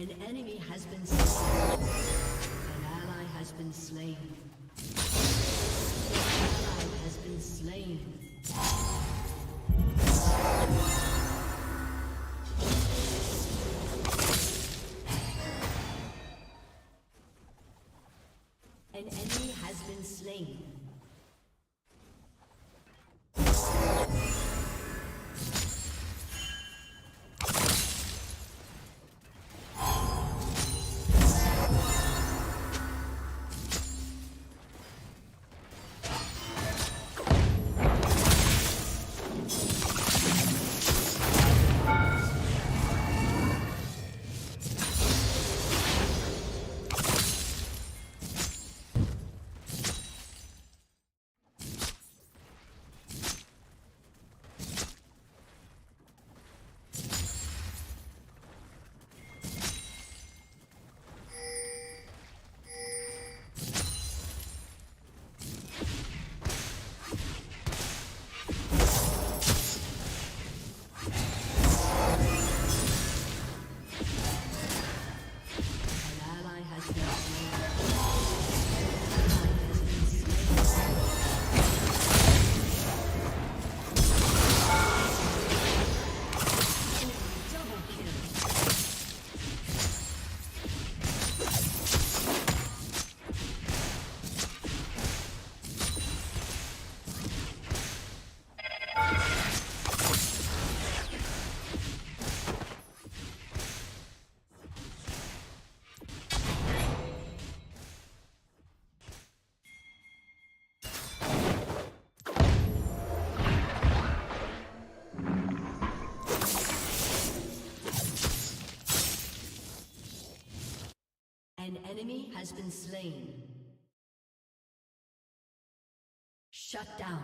An enemy has been slain. An ally has been slain. An ally has been slain. An enemy has been slain. An enemy has been slain. Shut down.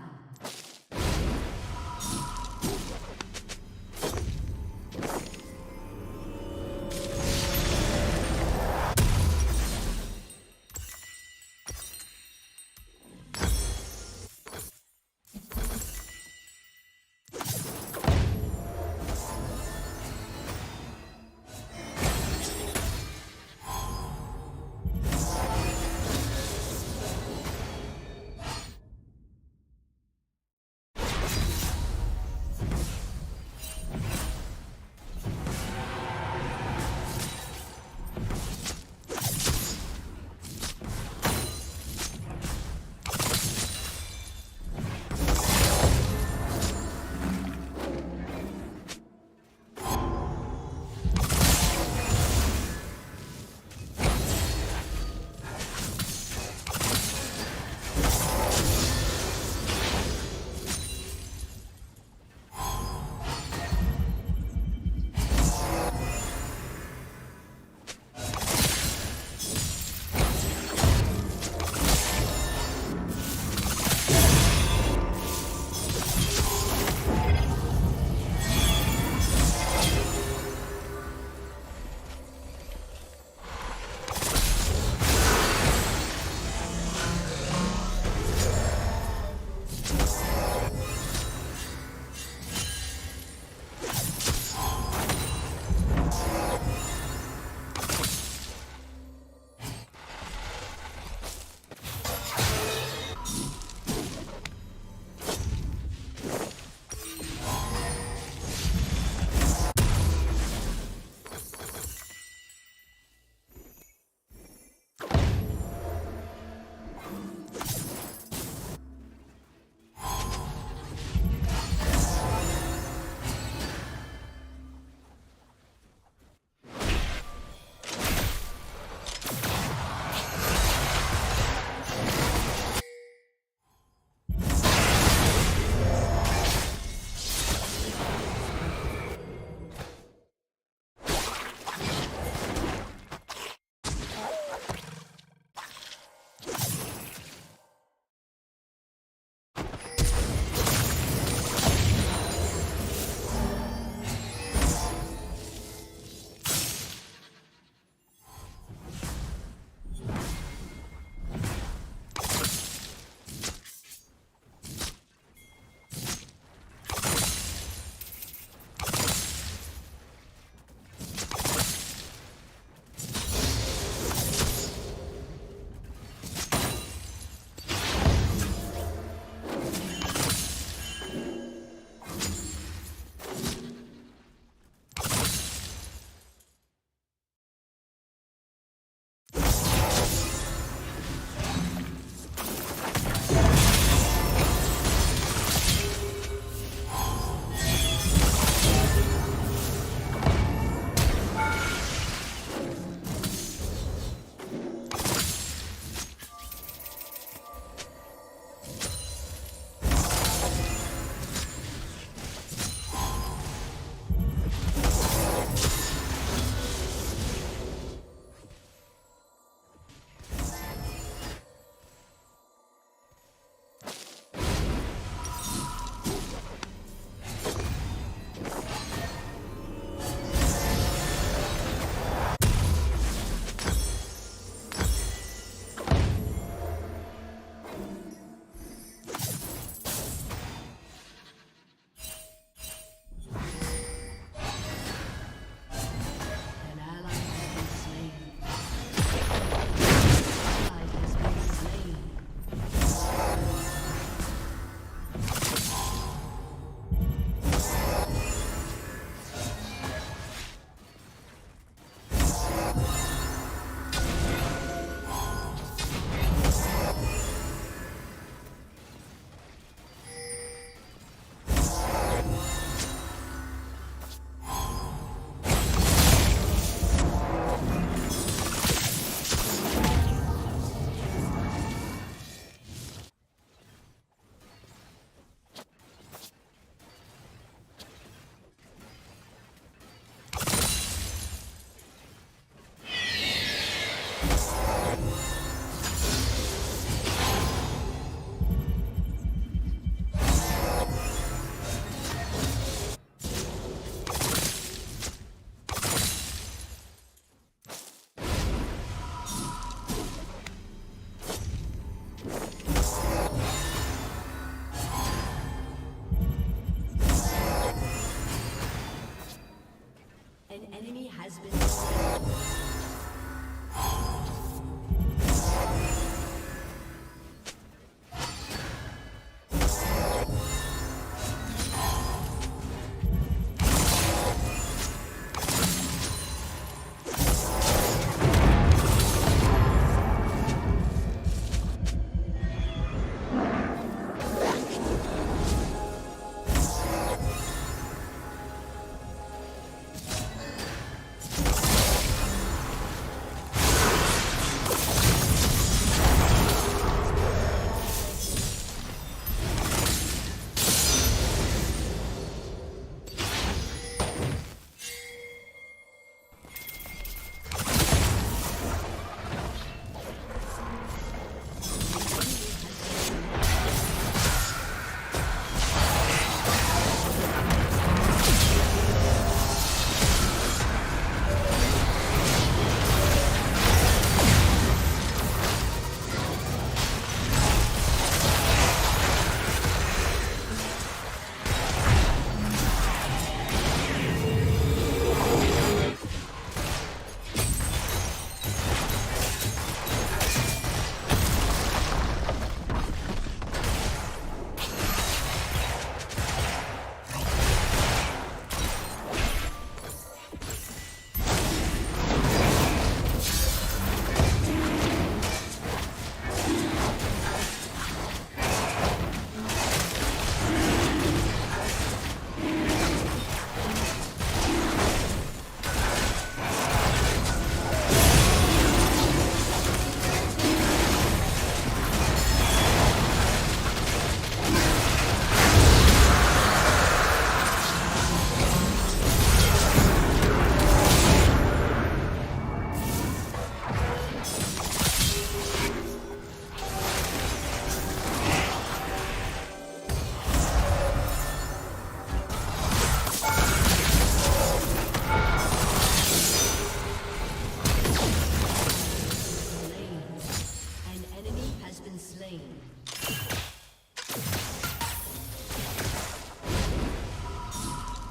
slain.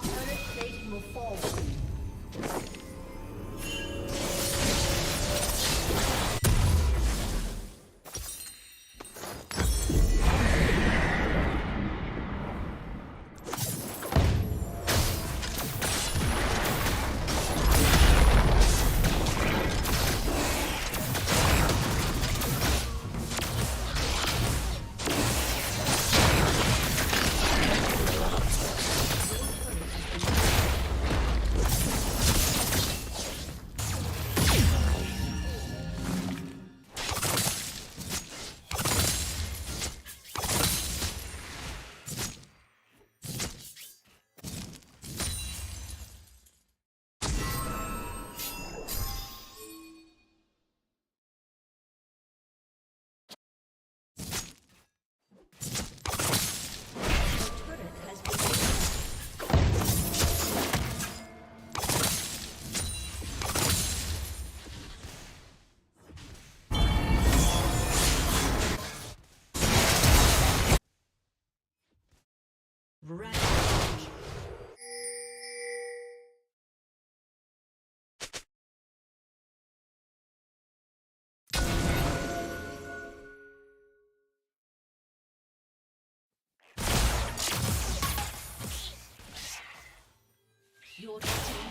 Turret plating will fall soon. Rampage. Your team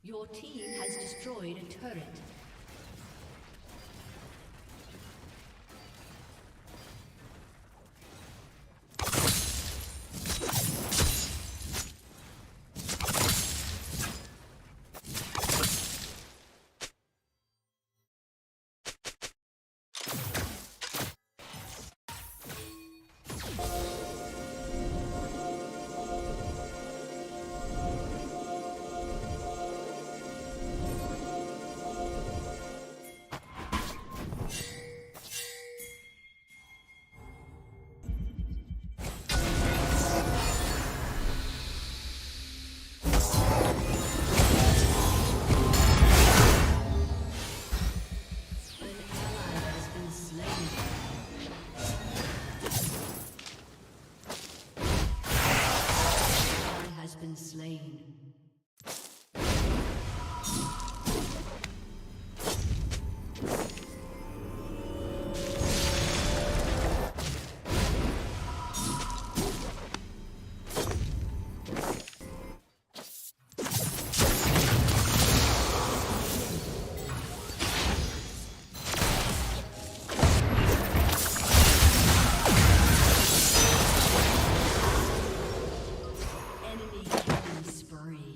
Your team has destroyed a turret. Enemy killing spree.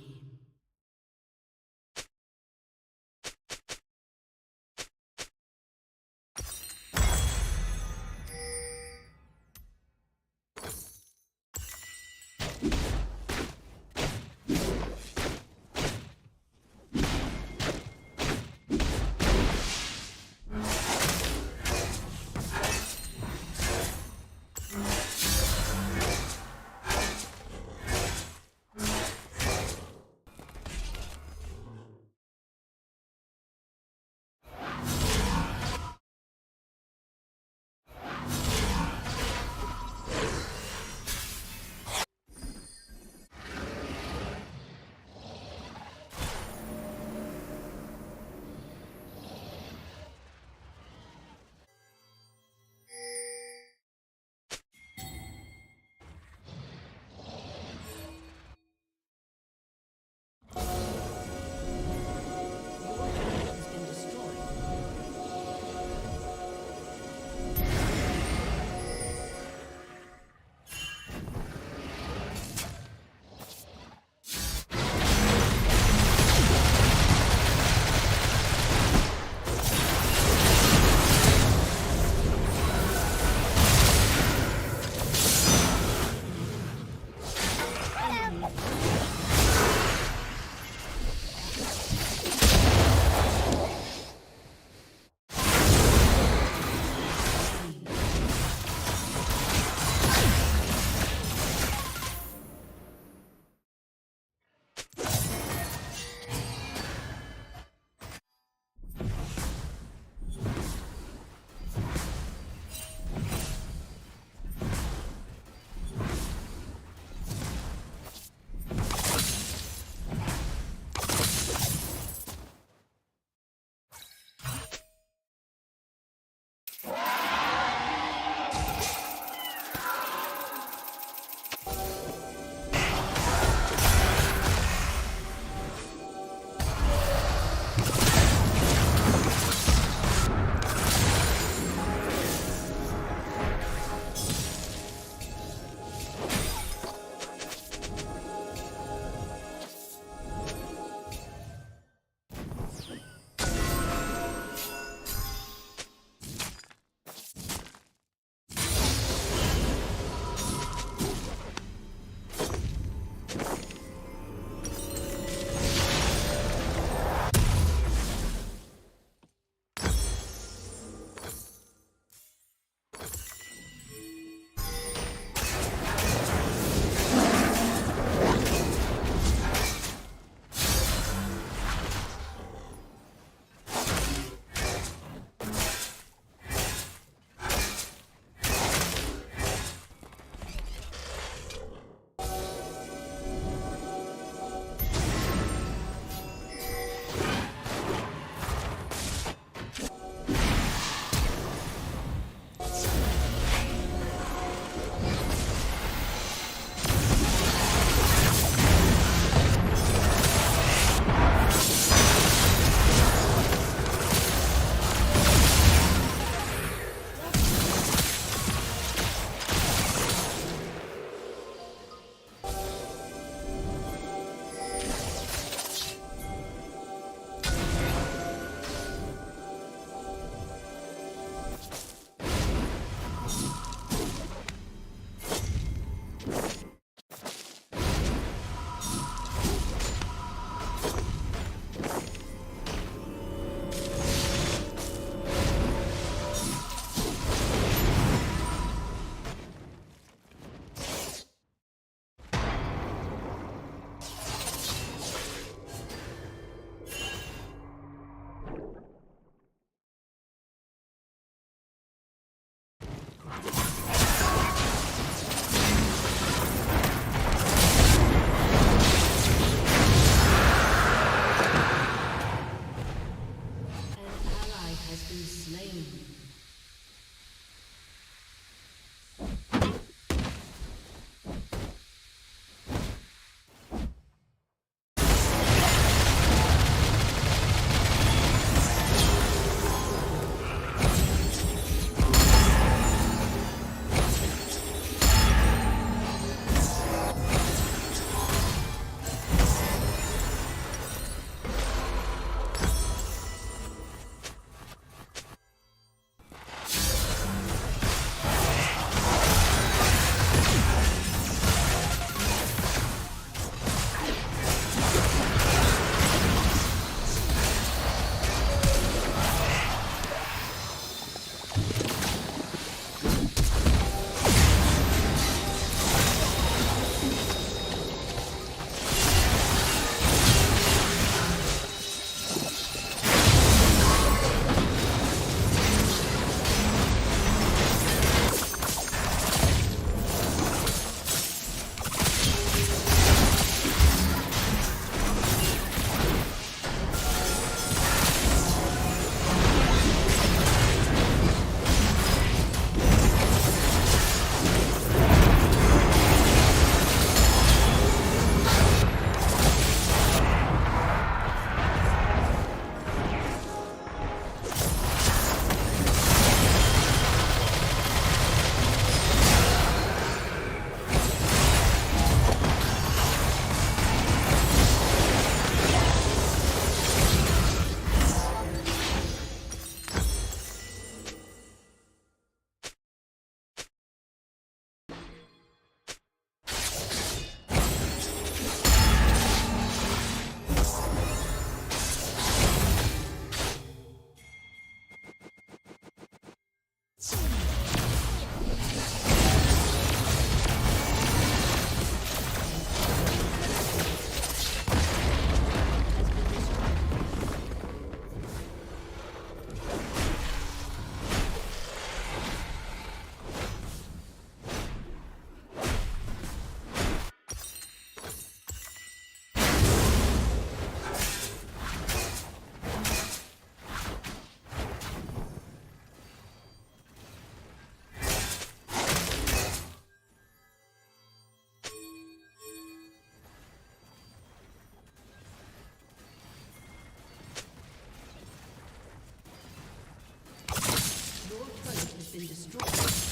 been destroyed.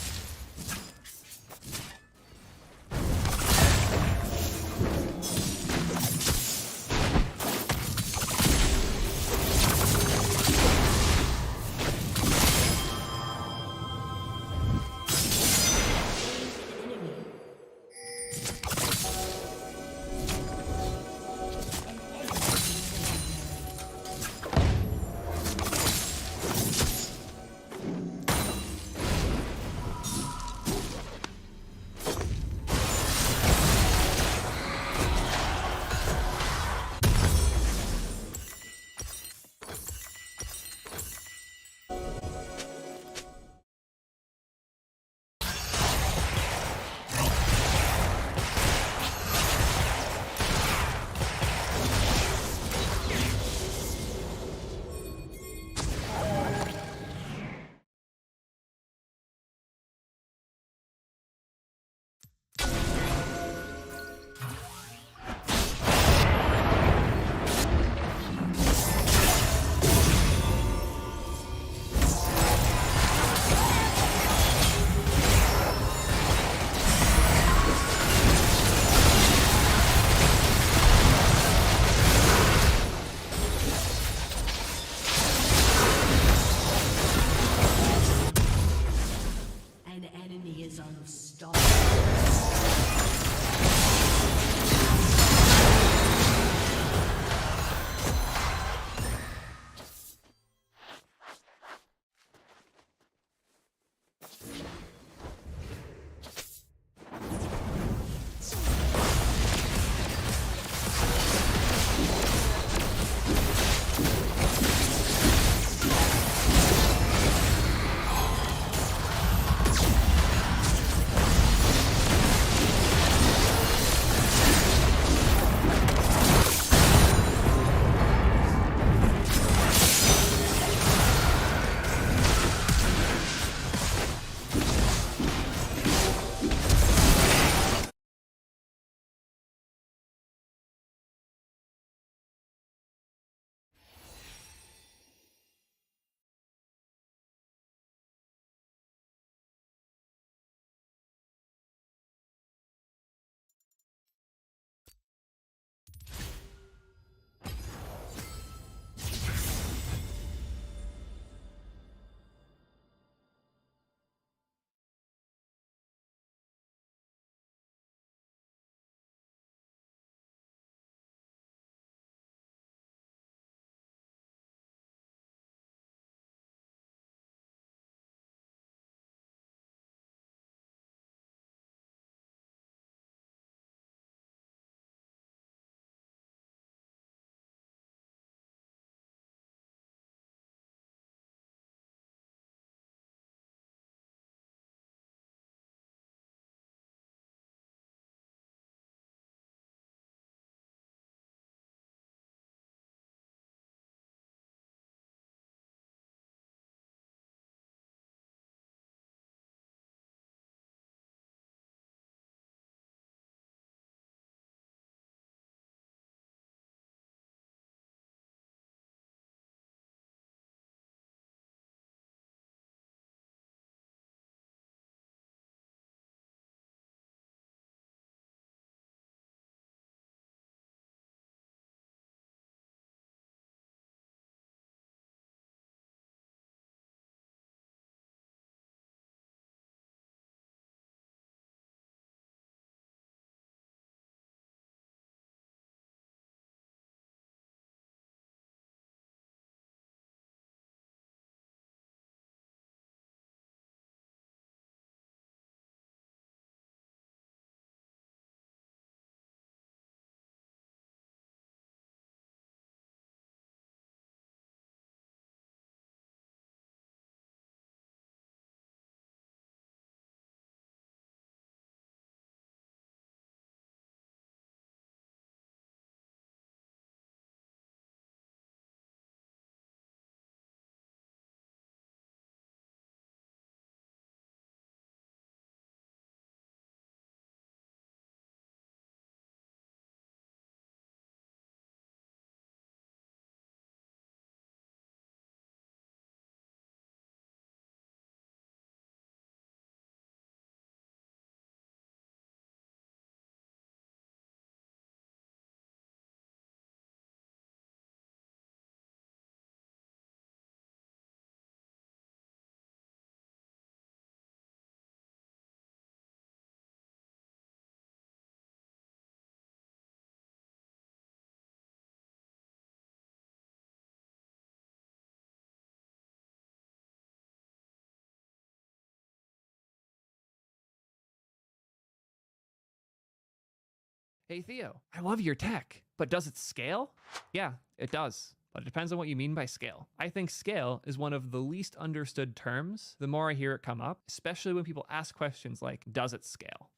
Hey Theo, I love your tech, but does it scale? Yeah, it does. But it depends on what you mean by scale. I think scale is one of the least understood terms the more I hear it come up, especially when people ask questions like, does it scale?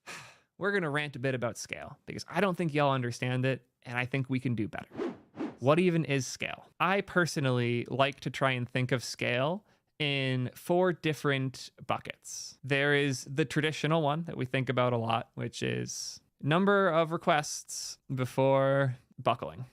We're gonna rant a bit about scale because I don't think y'all understand it, and I think we can do better. What even is scale? I personally like to try and think of scale in 4 different buckets. There is the traditional one that we think about a lot, which is number of requests before buckling.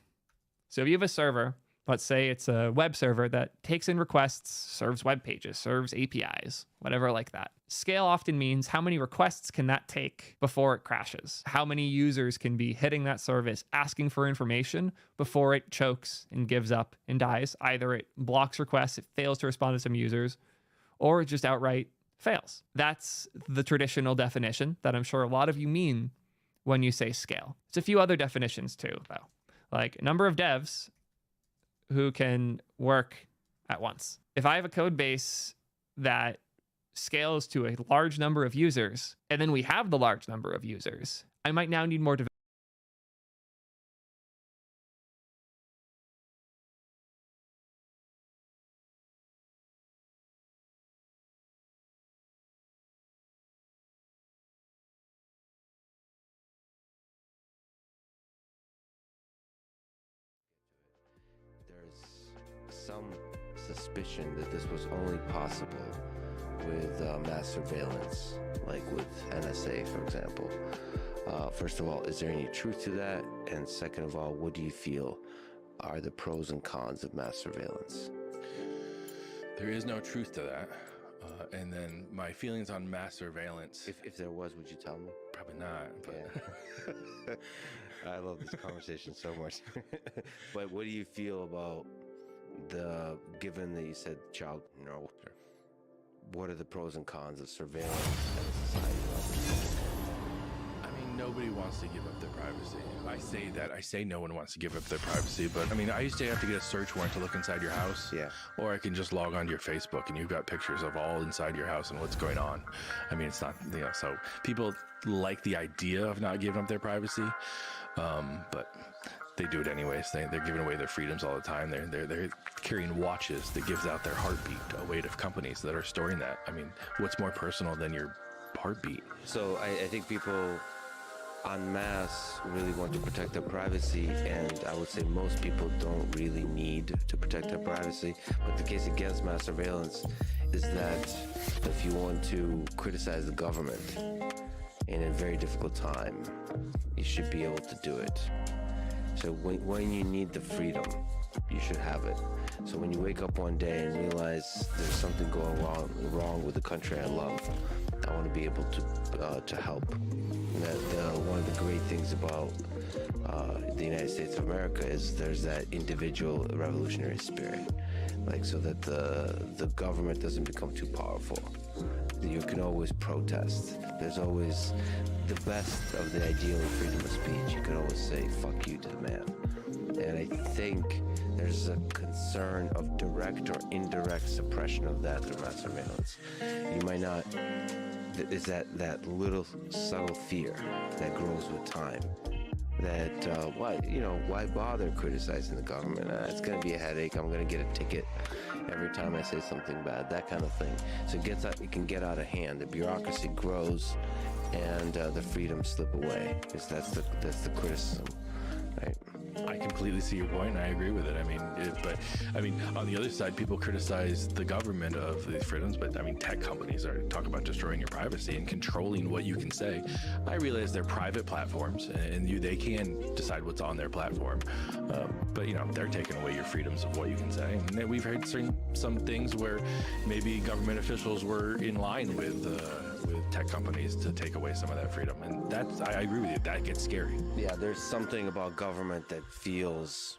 So if you have a server, let's say it's a web server that takes in requests, serves web pages, serves APIs, whatever like that. Scale often means how many requests can that take before it crashes? How many users can be hitting that service, asking for information before it chokes and gives up and dies? Either it blocks requests, it fails to respond to some users, or it just outright fails. That's the traditional definition that I'm sure a lot of you mean when you say scale. There's a few other definitions too, though, like number of devs who can work at once. If I have a code base that scales to a large number of users, and then we have the large number of users, I might now need more developers. There's some suspicion that this was only possible with mass surveillance, like with NSA, for example. First of all, is there any truth to that? And second of all, what do you feel are the pros and cons of mass surveillance? There is no truth to that. And then my feelings on mass surveillance. If there was, would you tell me? Probably not. But Yeah. I love this conversation so much. But what do you feel about given that you said child, what are the pros and cons of surveillance at a society level? I mean, nobody wants to give up their privacy. I say no one wants to give up their privacy, but I mean, I used to have to get a search warrant to look inside your house. Yeah. Or I can just log onto your Facebook and you've got pictures of all inside your house and what's going on. I mean, it's not, so people like the idea of not giving up their privacy, but they do it anyways. They're giving away their freedoms all the time. They're carrying watches that gives out their heartbeat away to companies that are storing that. I mean, what's more personal than your heartbeat? So I think people en masse really want to protect their privacy, and I would say most people don't really need to protect their privacy. But the case against mass surveillance is that if you want to criticize the government in a very difficult time, you should be able to do it. So when you need the freedom, you should have it. So when you wake up one day and realize there's something going wrong with the country I love, I want to be able to help. One of the great things about the United States of America is there's that individual revolutionary spirit, like so that the government doesn't become too powerful. You can always protest. There's always the best of the ideal of freedom of speech. You can always say "fuck you" to the man. And I think there's a concern of direct or indirect suppression of that through mass surveillance. You might not. Is that little subtle fear that grows with time? That why bother criticizing the government? It's gonna be a headache. I'm gonna get a ticket every time I say something bad. That kind of thing. So it can get out of hand. The bureaucracy grows, and the freedoms slip away. Because that's the criticism, right? I completely see your point, and I agree with it. I mean, on the other side, people criticize the government of these freedoms, but I mean, tech companies talk about destroying your privacy and controlling what you can say. I realize they're private platforms, and they can decide what's on their platform, but they're taking away your freedoms of what you can say. And we've heard some things where maybe government officials were in line with tech companies to take away some of that freedom, and I agree with you. That gets scary. Yeah, there's something about government that feels,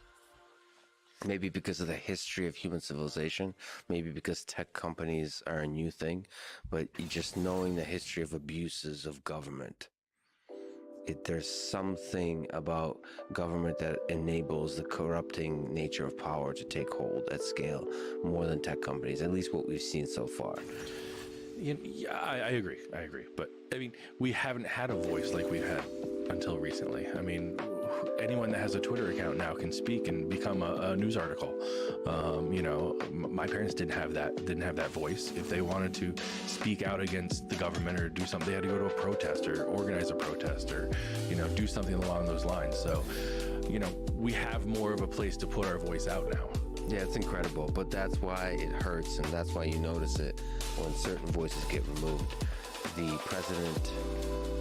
maybe because of the history of human civilization, maybe because tech companies are a new thing, but just knowing the history of abuses of government, there's something about government that enables the corrupting nature of power to take hold at scale more than tech companies, at least what we've seen so far. Yeah, I agree. But I mean, we haven't had a voice like we've had until recently. I mean, anyone that has a Twitter account now can speak and become a news article. You know, my parents didn't have that voice. If they wanted to speak out against the government or do something, they had to go to a protest or organize a protest or, you know, do something along those lines. So, you know, we have more of a place to put our voice out now. Yeah, it's incredible, but that's why it hurts, and that's why you notice it when certain voices get removed. The president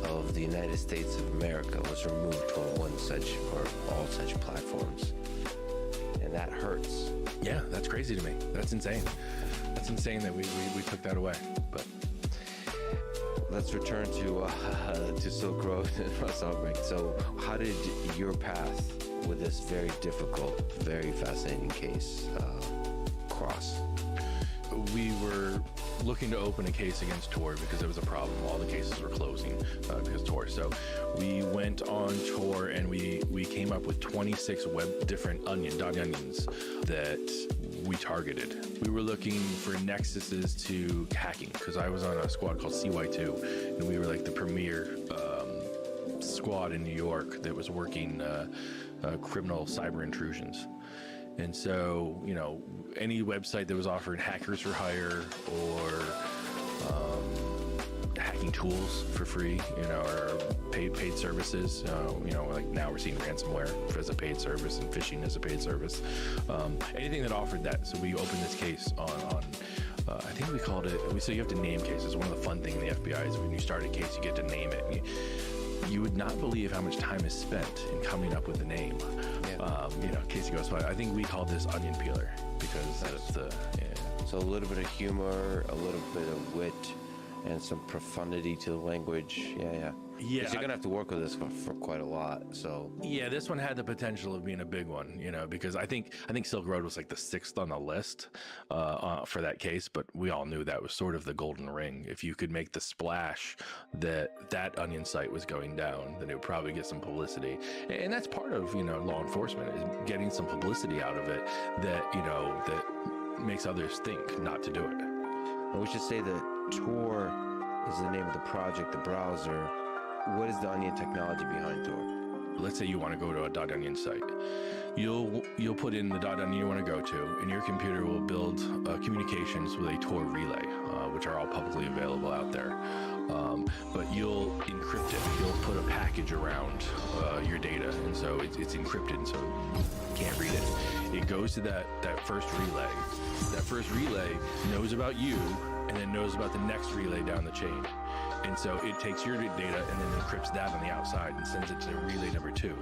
of the United States of America was removed from one such or all such platforms, and that hurts. Yeah, that's crazy to me. That's insane. That's insane that we took that away. But let's return to Silk Road and Russ Albrecht. So, how did your path with this very difficult, very fascinating case cross? We were looking to open a case against Tor because there was a problem. All the cases were closing because of Tor. So we went on Tor and we came up with 26 different dog onions that we targeted. We were looking for nexuses to hacking because I was on a squad called CY2 and we were like the premier squad in New York that was working criminal cyber intrusions. And so, you know, any website that was offering hackers for hire or hacking tools for free, you know, or paid services, you know, like now we're seeing ransomware as a paid service and phishing as a paid service. Anything that offered that. So we opened this case on I think we called it, so you have to name cases. One of the fun things in the FBI is when you start a case, you get to name it. You would not believe how much time is spent in coming up with a name. Yeah. You know, Casey goes, I think we called this onion peeler because that's the, yeah. So a little bit of humor, a little bit of wit, and some profundity to the language. Yeah. Yeah. You're gonna have to work with this for quite a lot. So yeah, this one had the potential of being a big one, you know, because I think Silk Road was like the 6th on the list for that case, but we all knew that was sort of the golden ring. If you could make the splash that onion site was going down, then it would probably get some publicity, and that's part of, you know, law enforcement is getting some publicity out of it that, you know, that makes others think not to do it. And we should say that Tor is the name of the project, the browser. What is the onion technology behind Tor? Let's say you want to go to a .onion site. You'll put in the .onion you want to go to, and your computer will build communications with a Tor relay, which are all publicly available out there. But you'll encrypt it. You'll put a package around your data, and so it's encrypted, so you can't read it. It goes to that first relay. That first relay knows about you, and then knows about the next relay down the chain. And so it takes your data and then encrypts that on the outside and sends it to relay number 2.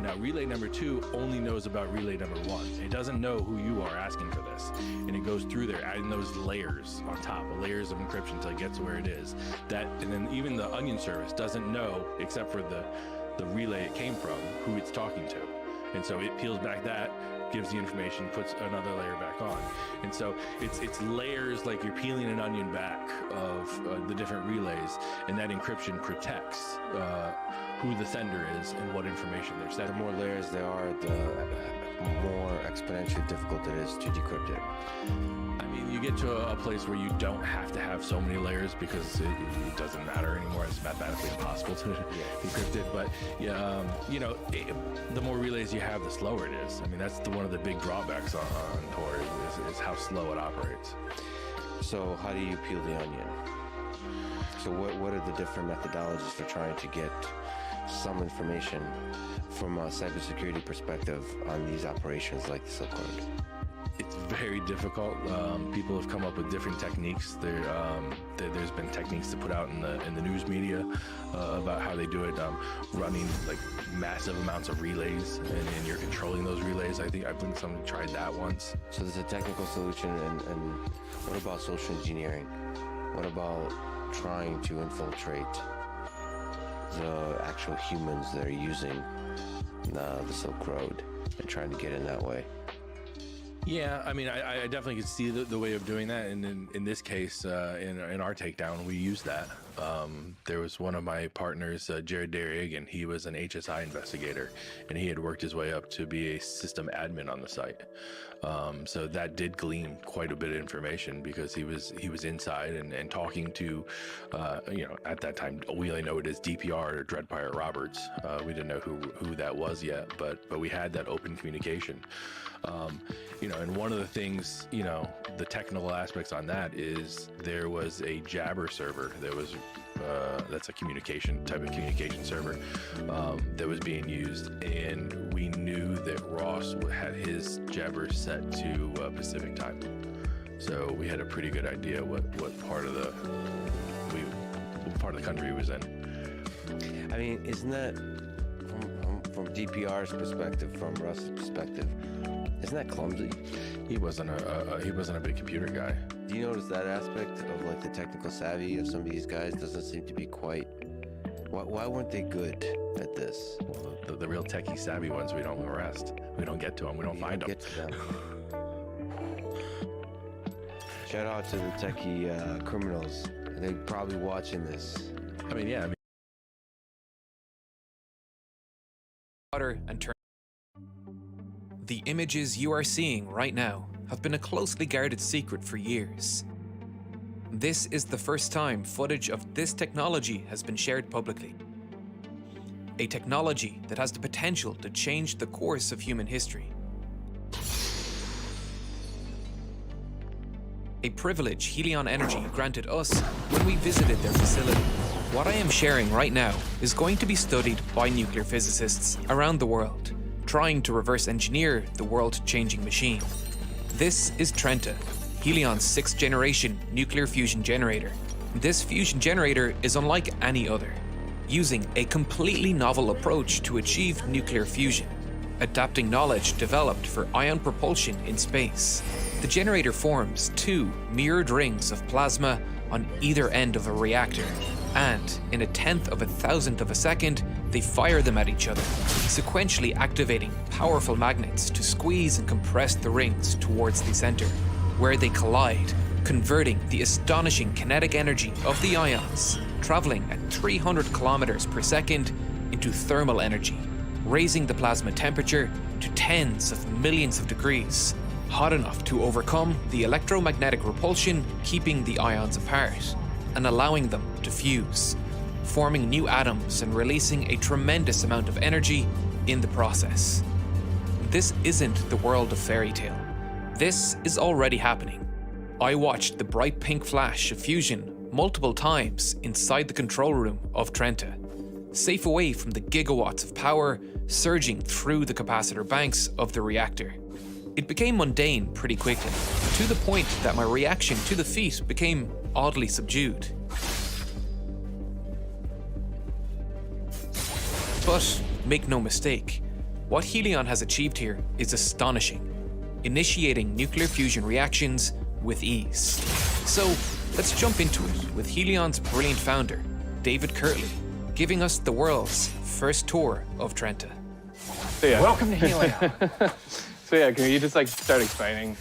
Now, relay number 2 only knows about relay number 1. It doesn't know who you are asking for this. And it goes through there, adding those layers on top, layers of encryption until it gets to where it is. And then even the onion service doesn't know, except for the relay it came from, who it's talking to. And so it peels back that, gives the information, puts another layer back on. And so it's layers, like you're peeling an onion back of the different relays, and that encryption protects who the sender is and what information they're The sending. more layers there are, the more exponentially difficult it is to decrypt it. I mean, you get to a place where you don't have to have so many layers because it doesn't matter anymore. It's mathematically impossible to encrypt it. But yeah, you know, the more relays you have, the slower it is. I mean, that's one of the big drawbacks on Tor is how slow it operates. So how do you peel the onion? So what are the different methodologies for trying to get some information from a cybersecurity perspective on these operations like the Silk Road? It's very difficult. People have come up with different techniques. There's been techniques to put out in the news media about how they do it, running like massive amounts of relays, and you're controlling those relays. I think somebody tried that once. So there's a technical solution, and what about social engineering? What about trying to infiltrate the actual humans that are using the Silk Road and trying to get in that way? Yeah, I mean, I definitely could see the way of doing that, and in this case, in our takedown, we used that. There was one of my partners, Jared Derrigan. He was an HSI investigator, and he had worked his way up to be a system admin on the site. So that did glean quite a bit of information because he was inside and talking to, at that time we only know it as DPR or Dread Pirate Roberts. We didn't know who that was yet, but we had that open communication. And one of the things, the technical aspects on that is there was a Jabber server. There was that's a type of communication server that was being used, and we knew that Ross had his Jabber set to Pacific time, so we had a pretty good idea what part of the country he was in. I mean, isn't that from DPR's perspective, from Russ's perspective? Isn't that clumsy? He wasn't a big computer guy. Do you notice that aspect of like the technical savvy of some of these guys doesn't seem to be quite? Why weren't they good at this? Well, the real techie savvy ones we don't arrest. We don't get to them. We don't find them. Get to them. Shout out to the techie criminals. They're probably watching this. I mean, yeah. And turn. The images you are seeing right now have been a closely guarded secret for years. This is the first time footage of this technology has been shared publicly. A technology that has the potential to change the course of human history. A privilege Helion Energy granted us when we visited their facility. What I am sharing right now is going to be studied by nuclear physicists around the world, trying to reverse engineer the world-changing machine. This is Trenta, Helion's 6th generation nuclear fusion generator. This fusion generator is unlike any other, using a completely novel approach to achieve nuclear fusion, adapting knowledge developed for ion propulsion in space. The generator forms 2 mirrored rings of plasma on either end of a reactor, and in a 1/10 of a 1,000th of a second, they fire them at each other, sequentially activating powerful magnets to squeeze and compress the rings towards the center, where they collide, converting the astonishing kinetic energy of the ions, traveling at 300 kilometers per second, into thermal energy, raising the plasma temperature to tens of millions of degrees, hot enough to overcome the electromagnetic repulsion keeping the ions apart, and allowing them to fuse, forming new atoms and releasing a tremendous amount of energy in the process. This isn't the world of fairy tale. This is already happening. I watched the bright pink flash of fusion multiple times inside the control room of Trenta, safe away from the gigawatts of power surging through the capacitor banks of the reactor. It became mundane pretty quickly, to the point that my reaction to the feat became oddly subdued. But make no mistake, what Helion has achieved here is astonishing, initiating nuclear fusion reactions with ease. So let's jump into it with Helion's brilliant founder, David Kirtley, giving us the world's first tour of Trenta. So yeah. Welcome to Helion. So yeah, can you just start explaining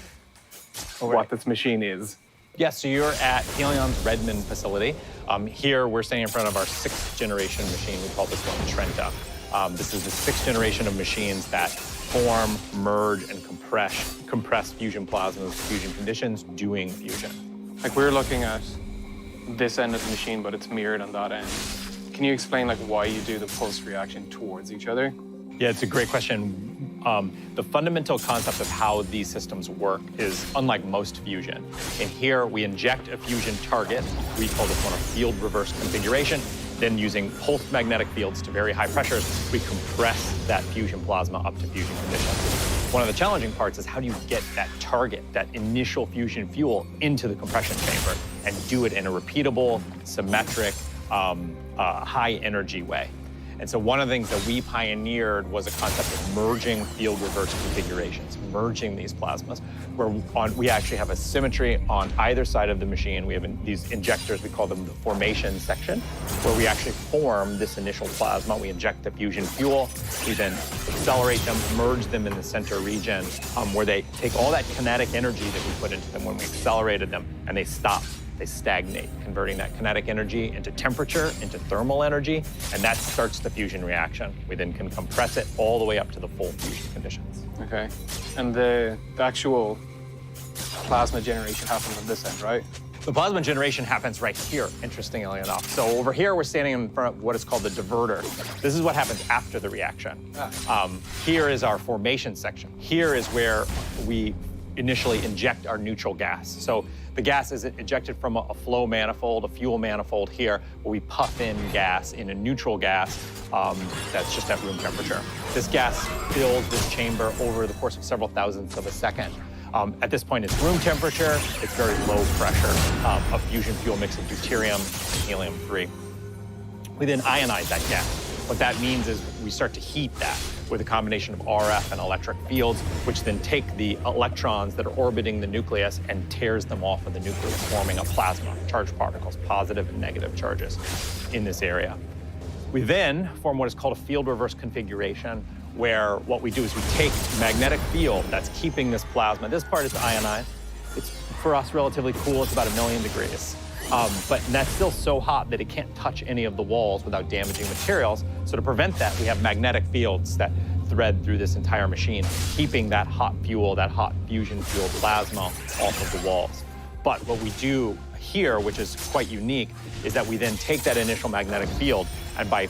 what this machine is? Yes, so you're at Helion's Redmond facility. Here we're standing in front of our 6th generation machine. We call this one Trenta. This is the 6th generation of machines that form, merge, and compress fusion plasmas, fusion conditions, doing fusion. Like we're looking at this end of the machine, but it's mirrored on that end. Can you explain why you do the pulse reaction towards each other? Yeah, it's a great question. The fundamental concept of how these systems work is unlike most fusion. In here, we inject a fusion target. We call this one a field reverse configuration. Then using pulsed magnetic fields to very high pressures, we compress that fusion plasma up to fusion conditions. One of the challenging parts is how do you get that target, that initial fusion fuel, into the compression chamber and do it in a repeatable, symmetric, high energy way. And so one of the things that we pioneered was a concept of merging field reverse configurations, merging these plasmas, where we actually have a symmetry on either side of the machine. We have these injectors, we call them the formation section, where we actually form this initial plasma. We inject the fusion fuel, we then accelerate them, merge them in the center region, where they take all that kinetic energy that we put into them when we accelerated them, and they stop they stagnate, converting that kinetic energy into temperature, into thermal energy, and that starts the fusion reaction. We then can compress it all the way up to the full fusion conditions. Okay. And the actual plasma generation happens on this end, right? The plasma generation happens right here, interestingly enough. So over here, we're standing in front of what is called the diverter. This is what happens after the reaction. Here is our formation section. Here is where we initially inject our neutral gas. So the gas is ejected from a flow manifold, a fuel manifold here, where we puff in gas in a neutral gas that's just at room temperature. This gas fills this chamber over the course of several thousandths of a second. At this point, it's room temperature. It's very low pressure, a fusion fuel mix of deuterium and helium-3. We then ionize that gas. What that means is we start to heat that with a combination of RF and electric fields, which then take the electrons that are orbiting the nucleus and tears them off of the nucleus, forming a plasma, charged particles, positive and negative charges in this area. We then form what is called a field reverse configuration, where what we do is we take magnetic field that's keeping this plasma. This part is ionized. It's, for us, relatively cool. It's about 1,000,000 degrees. But that's still so hot that it can't touch any of the walls without damaging materials. So to prevent that, we have magnetic fields that thread through this entire machine, keeping that hot fuel, that hot fusion fuel plasma off of the walls. But what we do here, which is quite unique, is that we then take that initial magnetic field and by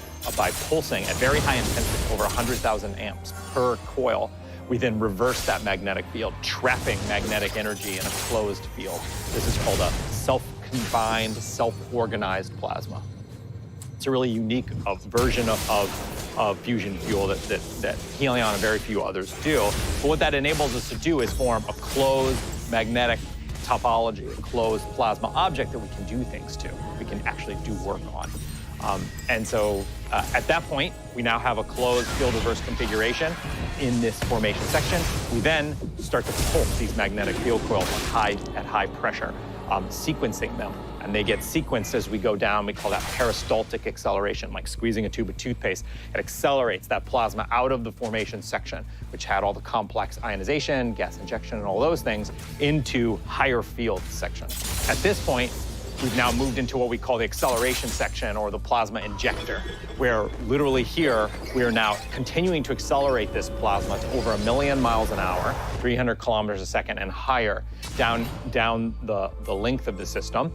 pulsing at very high intensity, over 100,000 amps per coil, we then reverse that magnetic field, trapping magnetic energy in a closed field. This is called a self-confined, self-organized plasma. It's a really unique version of fusion fuel that Helion and very few others do. But what that enables us to do is form a closed magnetic topology, a closed plasma object that we can do things to, we can actually do work on. And so at that point, we now have a closed field reverse configuration in this formation section. We then start to pulse these magnetic field coils at high pressure, sequencing them. And they get sequenced as we go down. We call that peristaltic acceleration, like squeezing a tube of toothpaste. It accelerates that plasma out of the formation section, which had all the complex ionization, gas injection, and all those things, into higher field section. At this point, we've now moved into what we call the acceleration section, or the plasma injector, where literally here, we are now continuing to accelerate this plasma to over 1,000,000 miles an hour, 300 kilometers a second and higher, down the length of the system.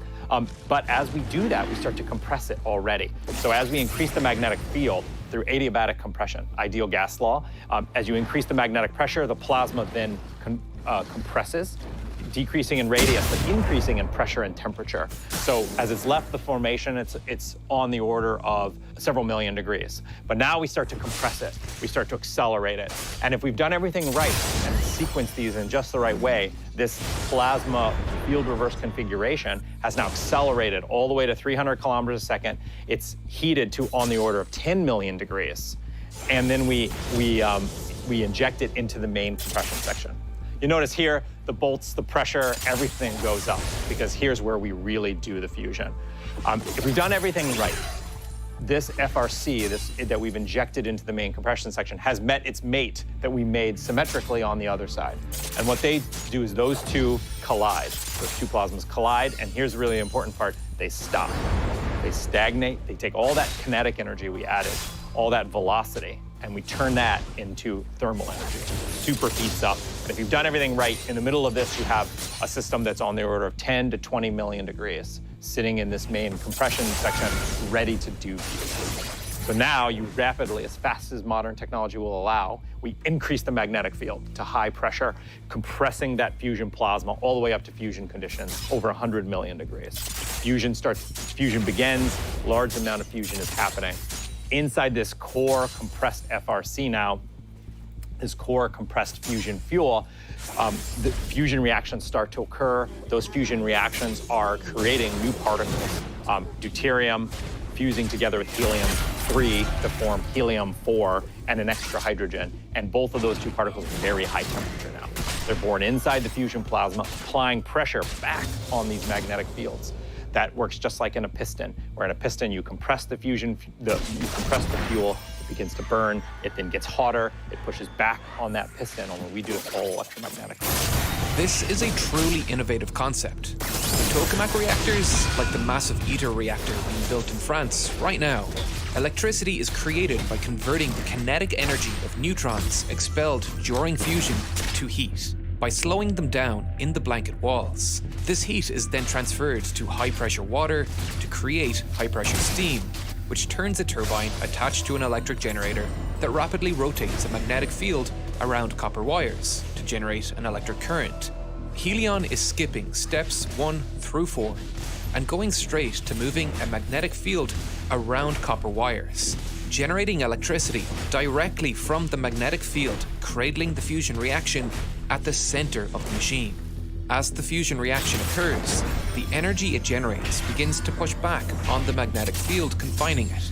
But as we do that, we start to compress it already. So as we increase the magnetic field through adiabatic compression, ideal gas law, as you increase the magnetic pressure, the plasma then compresses, decreasing in radius, but increasing in pressure and temperature. So as it's left the formation, it's on the order of several million degrees. But now we start to compress it. We start to accelerate it. And if we've done everything right and sequenced these in just the right way, this plasma field reverse configuration has now accelerated all the way to 300 kilometers a second. It's heated to on the order of 10 million degrees. And then we inject it into the main compression section. You notice here, the bolts, the pressure, everything goes up, because here's where we really do the fusion. If we've done everything right, this FRC that we've injected into the main compression section has met its mate that we made symmetrically on the other side. And what they do is those two collide. Those two plasmas collide, and here's the really important part, they stop. They stagnate, they take all that kinetic energy we added, all that velocity, and we turn that into thermal energy. Super heats up. And if you've done everything right, in the middle of this, you have a system that's on the order of 10 to 20 million degrees, sitting in this main compression section, ready to do fusion. So now you rapidly, as fast as modern technology will allow, we increase the magnetic field to high pressure, compressing that fusion plasma all the way up to fusion conditions, over 100 million degrees. Fusion begins, large amount of fusion is happening. Inside this core compressed FRC now, this core compressed fusion fuel, the fusion reactions start to occur. Those fusion reactions are creating new particles, deuterium fusing together with helium-3 to form helium-4 and an extra hydrogen. And both of those two particles are very high temperature now. They're born inside the fusion plasma, applying pressure back on these magnetic fields. That works just like in a piston, where in a piston you compress the fuel, it begins to burn, it then gets hotter, it pushes back on that piston, and when we do it all electromagnetic. This is a truly innovative concept. With tokamak reactors, like the massive ITER reactor being built in France right now, electricity is created by converting the kinetic energy of neutrons expelled during fusion to heat, by slowing them down in the blanket walls. This heat is then transferred to high-pressure water to create high-pressure steam, which turns a turbine attached to an electric generator that rapidly rotates a magnetic field around copper wires to generate an electric current. Helion is skipping steps 1 through 4 and going straight to moving a magnetic field around copper wires, generating electricity directly from the magnetic field, cradling the fusion reaction at the center of the machine. As the fusion reaction occurs, the energy it generates begins to push back on the magnetic field confining it,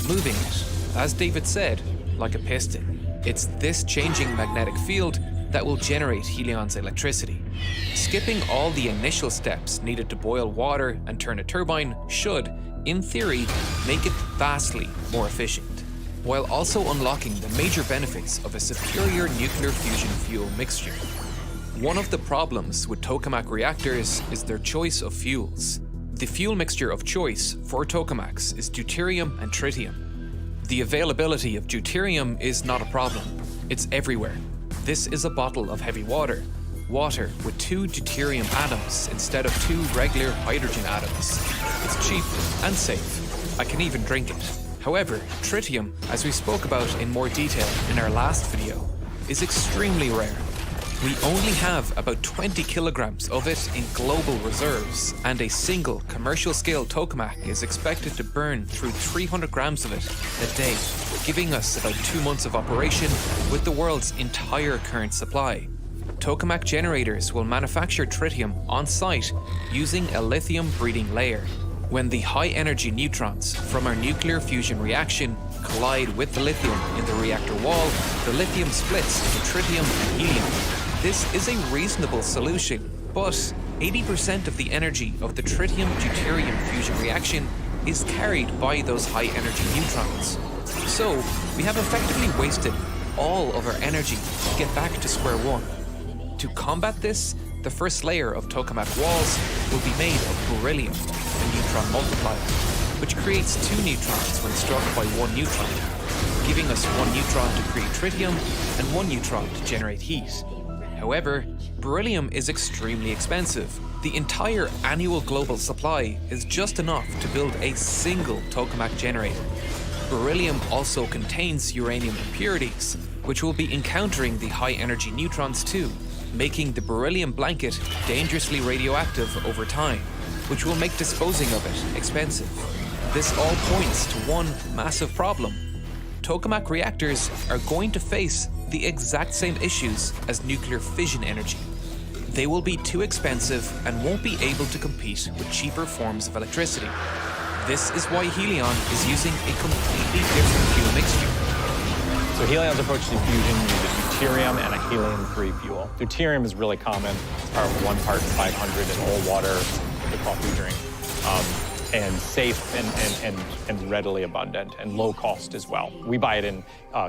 moving it, as David said, like a piston. It's this changing magnetic field that will generate Helion's electricity. Skipping all the initial steps needed to boil water and turn a turbine should, in theory, make it vastly more efficient, while also unlocking the major benefits of a superior nuclear fusion fuel mixture. One of the problems with tokamak reactors is their choice of fuels. The fuel mixture of choice for tokamaks is deuterium and tritium. The availability of deuterium is not a problem. It's everywhere. This is a bottle of heavy water. Water with 2 deuterium atoms instead of 2 regular hydrogen atoms. It's cheap and safe. I can even drink it. However, tritium, as we spoke about in more detail in our last video, is extremely rare. We only have about 20 kilograms of it in global reserves, and a single commercial-scale tokamak is expected to burn through 300 grams of it a day, giving us about 2 months of operation with the world's entire current supply. Tokamak generators will manufacture tritium on site using a lithium breeding layer. When the high-energy neutrons from our nuclear fusion reaction collide with the lithium in the reactor wall, the lithium splits into tritium and helium. This is a reasonable solution, but 80% of the energy of the tritium-deuterium fusion reaction is carried by those high-energy neutrons. So, we have effectively wasted all of our energy to get back to square one. To combat this, the first layer of tokamak walls will be made of beryllium, a neutron multiplier, which creates 2 neutrons when struck by 1 neutron, giving us 1 neutron to create tritium and 1 neutron to generate heat. However, beryllium is extremely expensive. The entire annual global supply is just enough to build a single tokamak generator. Beryllium also contains uranium impurities, which will be encountering the high-energy neutrons too, making the beryllium blanket dangerously radioactive over time, which will make disposing of it expensive. This all points to one massive problem. Tokamak reactors are going to face the exact same issues as nuclear fission energy. They will be too expensive and won't be able to compete with cheaper forms of electricity. This is why Helion is using a completely different fuel mixture. So Helion's approach to fusion uses deuterium and a helium-3 fuel. Deuterium is really common. It's part of 1 part in 500 in all water, the coffee we drink, and safe and readily abundant and low cost as well. We buy it in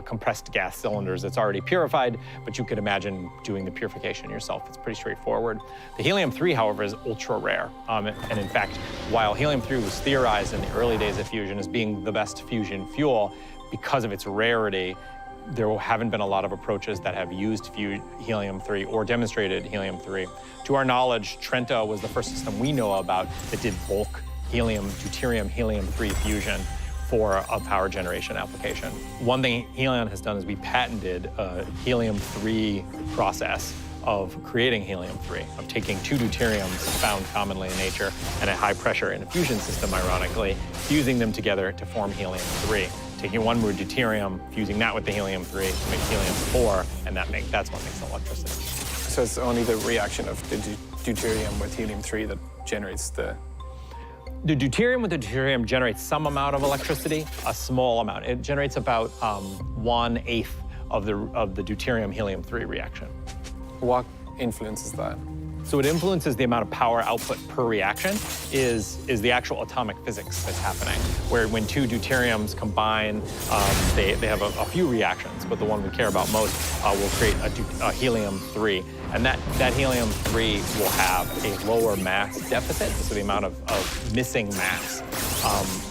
compressed gas cylinders. It's already purified, but you could imagine doing the purification yourself. It's pretty straightforward. The helium-3, however, is ultra rare. And in fact, while helium-3 was theorized in the early days of fusion as being the best fusion fuel, because of its rarity, there haven't been a lot of approaches that have used helium-3 or demonstrated helium-3. To our knowledge, Trenta was the first system we know about that did bulk helium, deuterium, helium-3 fusion for a power generation application. One thing Helion has done is we patented a helium-3 process of creating helium-3, of taking 2 deuteriums found commonly in nature and a high pressure in a fusion system, ironically, fusing them together to form helium-3. Taking 1 more deuterium, fusing that with the helium-3 to make helium-4, and that's what makes electricity. So it's only the reaction of the deuterium with helium-3 that generates the... The deuterium with the deuterium generates some amount of electricity, a small amount. It generates about 1/8 of the deuterium helium-3 reaction. What influences that? So what influences the amount of power output per reaction is the actual atomic physics that's happening, where when two deuteriums combine, they have a few reactions, but the one we care about most will create a helium-3. And that helium-3 will have a lower mass deficit, so the amount of missing mass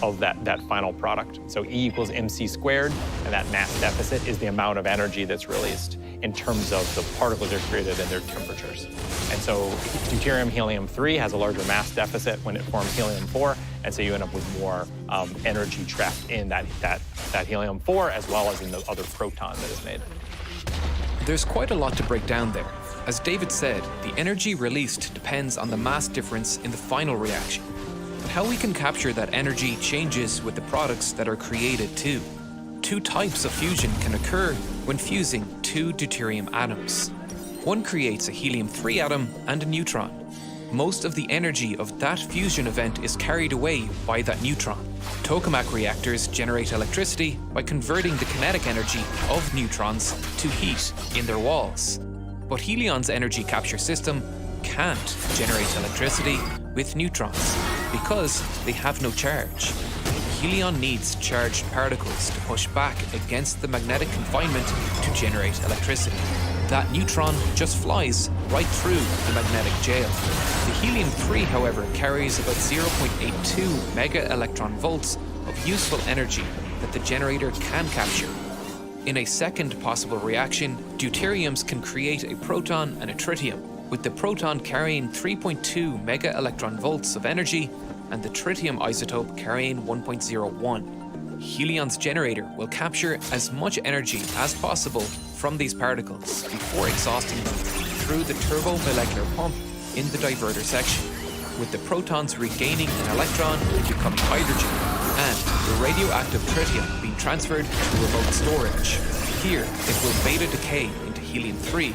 of that final product. So E equals mc squared, and that mass deficit is the amount of energy that's released in terms of the particles that are created and their temperatures. And so deuterium helium-3 has a larger mass deficit when it forms helium-4, and so you end up with more energy trapped in that helium-4 as well as in the other proton that is made. There's quite a lot to break down there. As David said, the energy released depends on the mass difference in the final reaction. But how we can capture that energy changes with the products that are created too. Two types of fusion can occur when fusing two deuterium atoms. One creates a helium-3 atom and a neutron. Most of the energy of that fusion event is carried away by that neutron. Tokamak reactors generate electricity by converting the kinetic energy of neutrons to heat in their walls. But Helion's energy capture system can't generate electricity with neutrons because they have no charge. Helion needs charged particles to push back against the magnetic confinement to generate electricity. That neutron just flies right through the magnetic jail. The helium-3, however, carries about 0.82 mega-electron volts of useful energy that the generator can capture. In a second possible reaction, deuteriums can create a proton and a tritium, with the proton carrying 3.2 mega-electron volts of energy and the tritium isotope carrying 1.01. Helion's generator will capture as much energy as possible from these particles before exhausting them through the turbomolecular pump in the diverter section, with the protons regaining an electron and becoming hydrogen, and the radioactive tritium being transferred to remote storage. Here, it will beta decay into helium-3,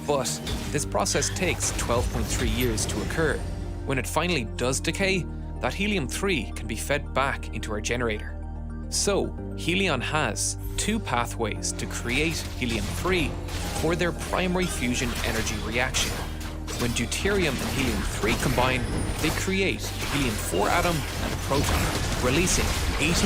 but this process takes 12.3 years to occur. When it finally does decay, that helium-3 can be fed back into our generator. So, Helion has two pathways to create helium-3 for their primary fusion energy reaction. When deuterium and helium-3 combine, they create a helium-4 atom and a proton, releasing 18.3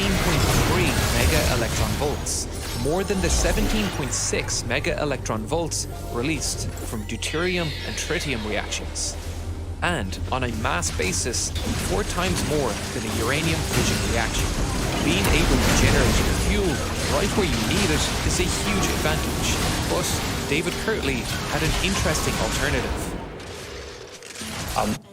mega-electron volts, more than the 17.6 mega-electron volts released from deuterium and tritium reactions. And on a mass basis, 4 times more than a uranium fission reaction. Being able to generate your fuel right where you need it is a huge advantage. But David Kirtley had an interesting alternative.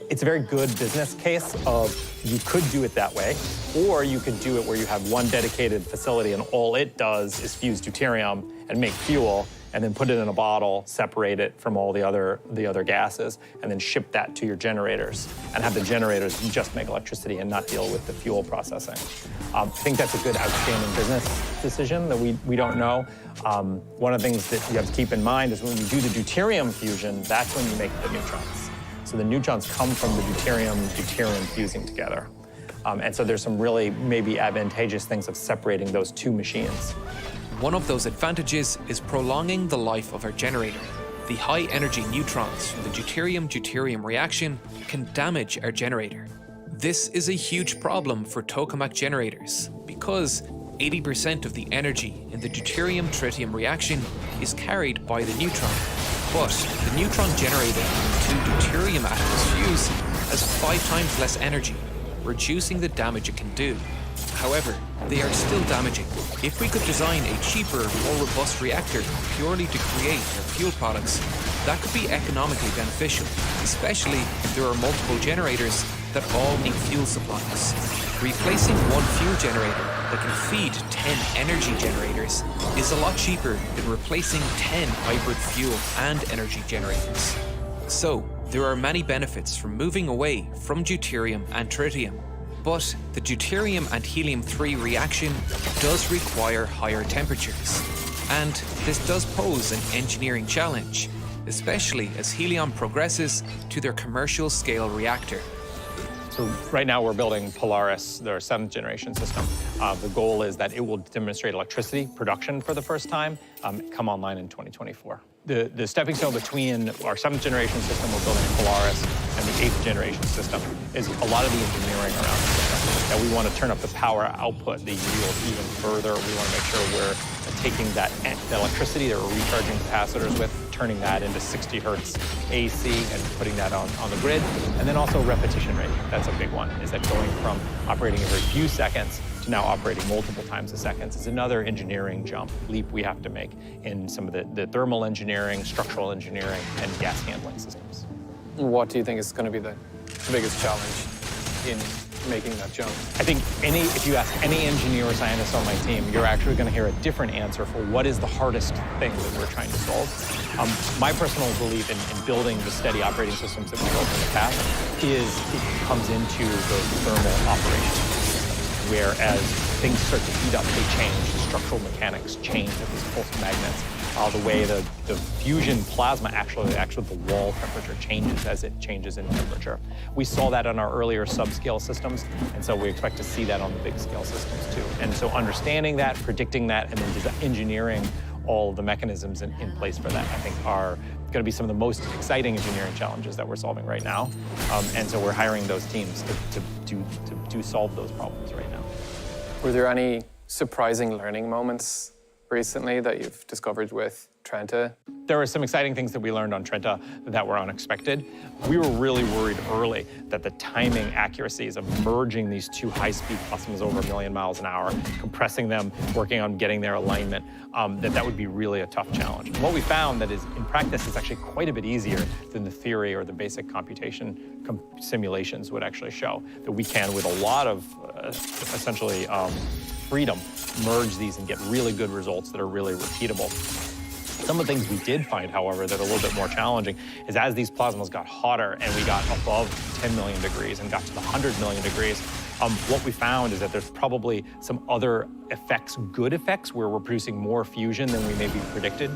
It's a very good business case of you could do it that way, or you could do it where you have one dedicated facility and all it does is fuse deuterium and make fuel, and then put it in a bottle, separate it from all the other gases, and then ship that to your generators, and have the generators just make electricity and not deal with the fuel processing. I think that's a good, outstanding business decision that we don't know. One of the things that you have to keep in mind is when you do the deuterium fusion, that's when you make the neutrons. So the neutrons come from the deuterium fusing together. And so there's some really maybe advantageous things of separating those two machines. One of those advantages is prolonging the life of our generator. The high-energy neutrons from the deuterium-deuterium reaction can damage our generator. This is a huge problem for tokamak generators because 80% of the energy in the deuterium-tritium reaction is carried by the neutron. But the neutron generated when 2 deuterium atoms fuse has 5 times less energy, reducing the damage it can do. However, they are still damaging. If we could design a cheaper, more robust reactor purely to create our fuel products, that could be economically beneficial, especially if there are multiple generators that all need fuel supplies. Replacing one fuel generator that can feed 10 energy generators is a lot cheaper than replacing 10 hybrid fuel and energy generators. So, there are many benefits from moving away from deuterium and tritium. But the deuterium and helium-3 reaction does require higher temperatures. And this does pose an engineering challenge, especially as Helion progresses to their commercial scale reactor. So right now we're building Polaris, their 7th generation system. The goal is that it will demonstrate electricity production for the first time, come online in 2024. The stepping stone between our 7th generation system we're building in Polaris and the 8th generation system is a lot of the engineering around the system. And we want to turn up the power output, the yield even further. We want to make sure we're taking the electricity that we're recharging capacitors with, turning that into 60 hertz AC and putting that on the grid. And then also repetition rate. That's a big one, is that going from operating every few seconds to now operating multiple times a second is another engineering leap we have to make in some of the thermal engineering, structural engineering, and gas handling systems. What do you think is going to be the biggest challenge in making that jump? I think if you ask any engineer or scientist on my team, you're actually going to hear a different answer for what is the hardest thing that we're trying to solve. My personal belief in building the steady operating systems that we built in the past is it comes into the thermal operation systems, where as things start to heat up, they change. The structural mechanics change with these pulse magnets. The way the fusion plasma actually the wall temperature changes as it changes in temperature. We saw that on our earlier subscale systems, and so we expect to see that on the big scale systems too. And so understanding that, predicting that, and then engineering all the mechanisms in place for that, I think are going to be some of the most exciting engineering challenges that we're solving right now. And so we're hiring those teams to solve those problems right now. Were there any surprising learning moments recently that you've discovered with Trenta? There were some exciting things that we learned on Trenta that were unexpected. We were really worried early that the timing accuracies of merging these two high-speed plasmas over 1 million miles an hour, compressing them, working on getting their alignment, that would be really a tough challenge. And what we found that is, in practice, is actually quite a bit easier than the theory or the basic computation simulations would actually show. That we can, with a lot of essentially freedom, merge these and get really good results that are really repeatable. Some of the things we did find, however, that are a little bit more challenging is as these plasmas got hotter and we got above 10 million degrees and got to the 100 million degrees, what we found is that there's probably some other effects, good effects, where we're producing more fusion than we maybe predicted,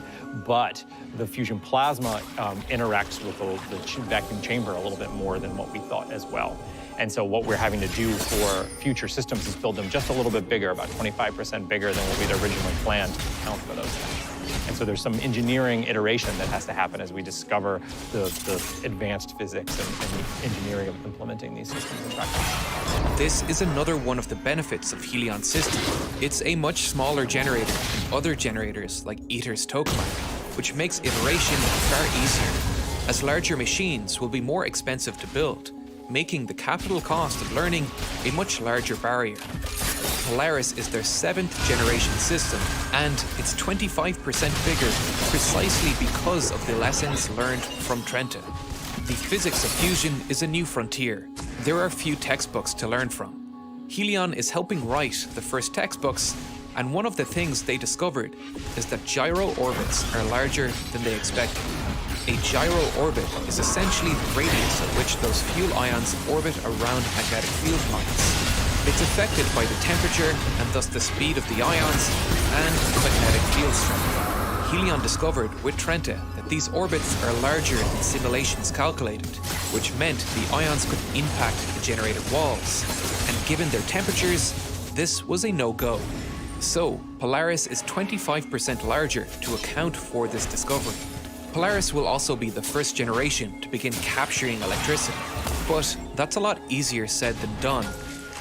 but the fusion plasma interacts with the vacuum chamber a little bit more than what we thought as well. And so what we're having to do for future systems is build them just a little bit bigger, about 25% bigger than what we'd originally planned to account for those things. And so there's some engineering iteration that has to happen as we discover the advanced physics and the engineering of implementing these systems in practice. This is another one of the benefits of Helion's system. It's a much smaller generator than other generators like ITER's tokamak, which makes iteration far easier, as larger machines will be more expensive to build, making the capital cost of learning a much larger barrier. Polaris is their 7th generation system, and it's 25% bigger precisely because of the lessons learned from Trenta. The physics of fusion is a new frontier. There are few textbooks to learn from. Helion is helping write the first textbooks, and one of the things they discovered is that gyro orbits are larger than they expected. A gyro orbit is essentially the radius at which those fuel ions orbit around magnetic field lines. It's affected by the temperature and thus the speed of the ions and the magnetic field strength. Helion discovered with Trenta that these orbits are larger than simulations calculated, which meant the ions could impact the generator walls. And given their temperatures, this was a no-go. So, Polaris is 25% larger to account for this discovery. Polaris will also be the first generation to begin capturing electricity, but that's a lot easier said than done,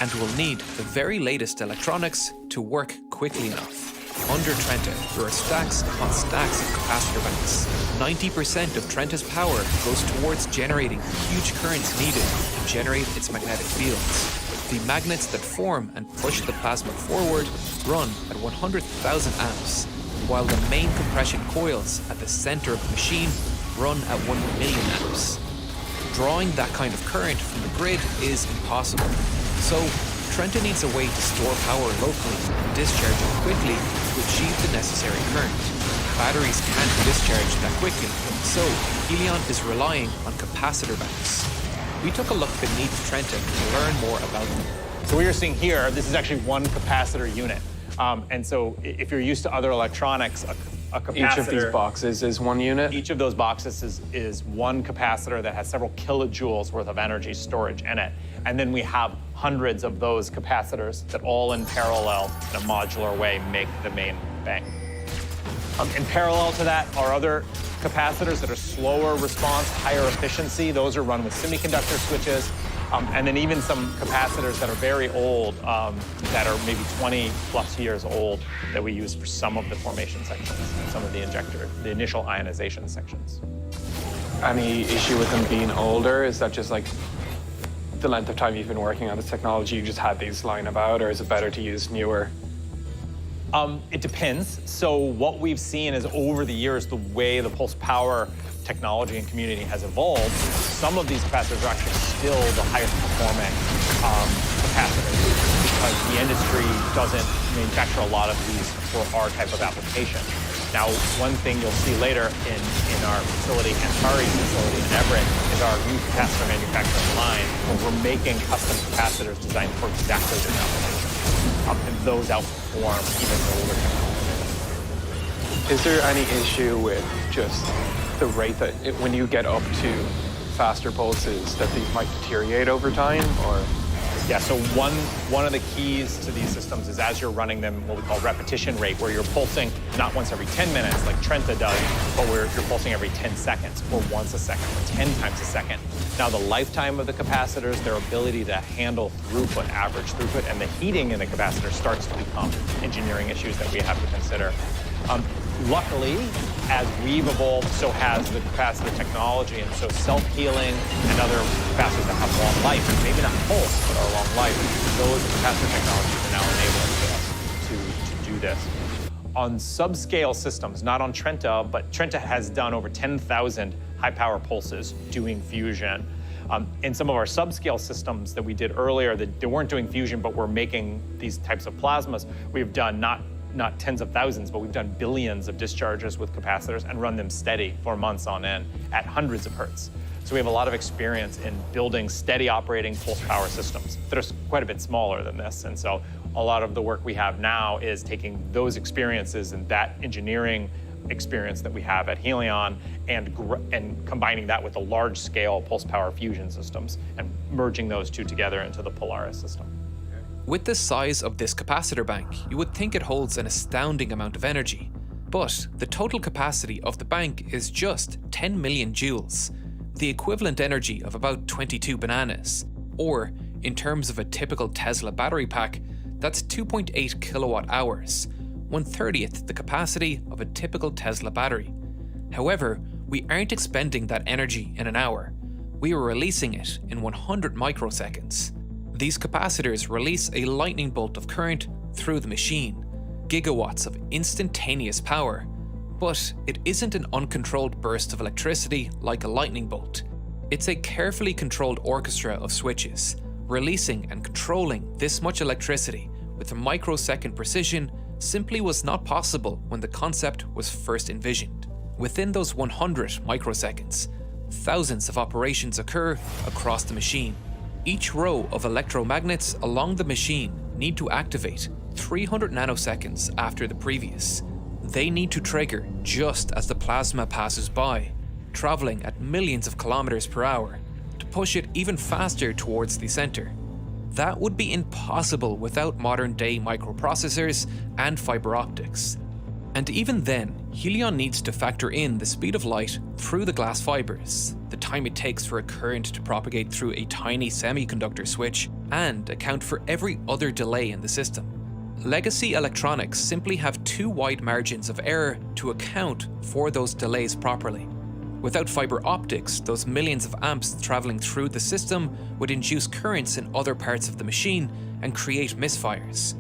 and will need the very latest electronics to work quickly enough. Under Trenta, there are stacks upon stacks of capacitor banks. 90% of Trenta's power goes towards generating the huge currents needed to generate its magnetic fields. The magnets that form and push the plasma forward run at 100,000 amps, while the main compression coils at the center of the machine run at 1 million amps. Drawing that kind of current from the grid is impossible, so Trenta needs a way to store power locally and discharge it quickly to achieve the necessary current. Batteries can't discharge that quickly, so Helion is relying on capacitor banks. We took a look beneath Trenta to learn more about them. So what you're seeing here, this is actually one capacitor unit. And so if you're used to other electronics, a capacitor. Each of these boxes is 1 unit? Each of those boxes is one capacitor that has several kilojoules worth of energy storage in it. And then we have hundreds of those capacitors that all in parallel in a modular way make the main bank. In parallel to that are other capacitors that are slower response, higher efficiency. Those are run with semiconductor switches. And then even some capacitors that are very old, that are maybe 20 plus years old, that we use for some of the formation sections and some of the initial ionization sections. Any issue with them being older? Is that just like the length of time you've been working on this technology, you just had these lying about, or is it better to use newer? It depends. So what we've seen is over the years, the way the pulse power technology and community has evolved, some of these capacitors are actually still the highest performing capacitors because the industry doesn't manufacture a lot of these for our type of application. Now, one thing you'll see later in our facility, Antari's facility in Everett, is our new capacitor manufacturing line, where we're making custom capacitors designed for exactly this application. And those outperform even the older technology. Is there any issue with just the rate that when you get up to faster pulses that these might deteriorate over time, or? Yeah, so one of the keys to these systems is as you're running them, what we call repetition rate, where you're pulsing not once every 10 minutes like Trenta does, but where you're pulsing every 10 seconds, or once a second, or 10 times a second. Now, the lifetime of the capacitors, their ability to handle throughput, average throughput, and the heating in the capacitor starts to become engineering issues that we have to consider. Luckily, as we've evolved, so has the capacitor technology, and so self-healing and other capacitors that have long life, and maybe not pulse, but are long life, those capacitor technologies are now enabling us to do this. On subscale systems, not on Trenta, but Trenta has done over 10,000 high-power pulses doing fusion. In some of our subscale systems that we did earlier, that they weren't doing fusion, but were making these types of plasmas, we've done not tens of thousands, but we've done billions of discharges with capacitors and run them steady for months on end at hundreds of hertz. So we have a lot of experience in building steady operating pulse power systems that are quite a bit smaller than this. And so a lot of the work we have now is taking those experiences and that engineering experience that we have at Helion and combining that with the large scale pulse power fusion systems and merging those two together into the Polaris system. With the size of this capacitor bank, you would think it holds an astounding amount of energy. But the total capacity of the bank is just 10 million joules, the equivalent energy of about 22 bananas. Or, in terms of a typical Tesla battery pack, that's 2.8 kilowatt hours, 1/30th the capacity of a typical Tesla battery. However, we aren't expending that energy in an hour. We are releasing it in 100 microseconds. These capacitors release a lightning bolt of current through the machine, gigawatts of instantaneous power. But it isn't an uncontrolled burst of electricity like a lightning bolt. It's a carefully controlled orchestra of switches, releasing and controlling this much electricity with a microsecond precision simply was not possible when the concept was first envisioned. Within those 100 microseconds, thousands of operations occur across the machine. Each row of electromagnets along the machine need to activate 300 nanoseconds after the previous. They need to trigger just as the plasma passes by, traveling at millions of kilometers per hour, to push it even faster towards the center. That would be impossible without modern-day microprocessors and fiber optics. And even then, Helion needs to factor in the speed of light through the glass fibers, the time it takes for a current to propagate through a tiny semiconductor switch, and account for every other delay in the system. Legacy electronics simply have too wide margins of error to account for those delays properly. Without fiber optics, those millions of amps traveling through the system would induce currents in other parts of the machine and create misfires.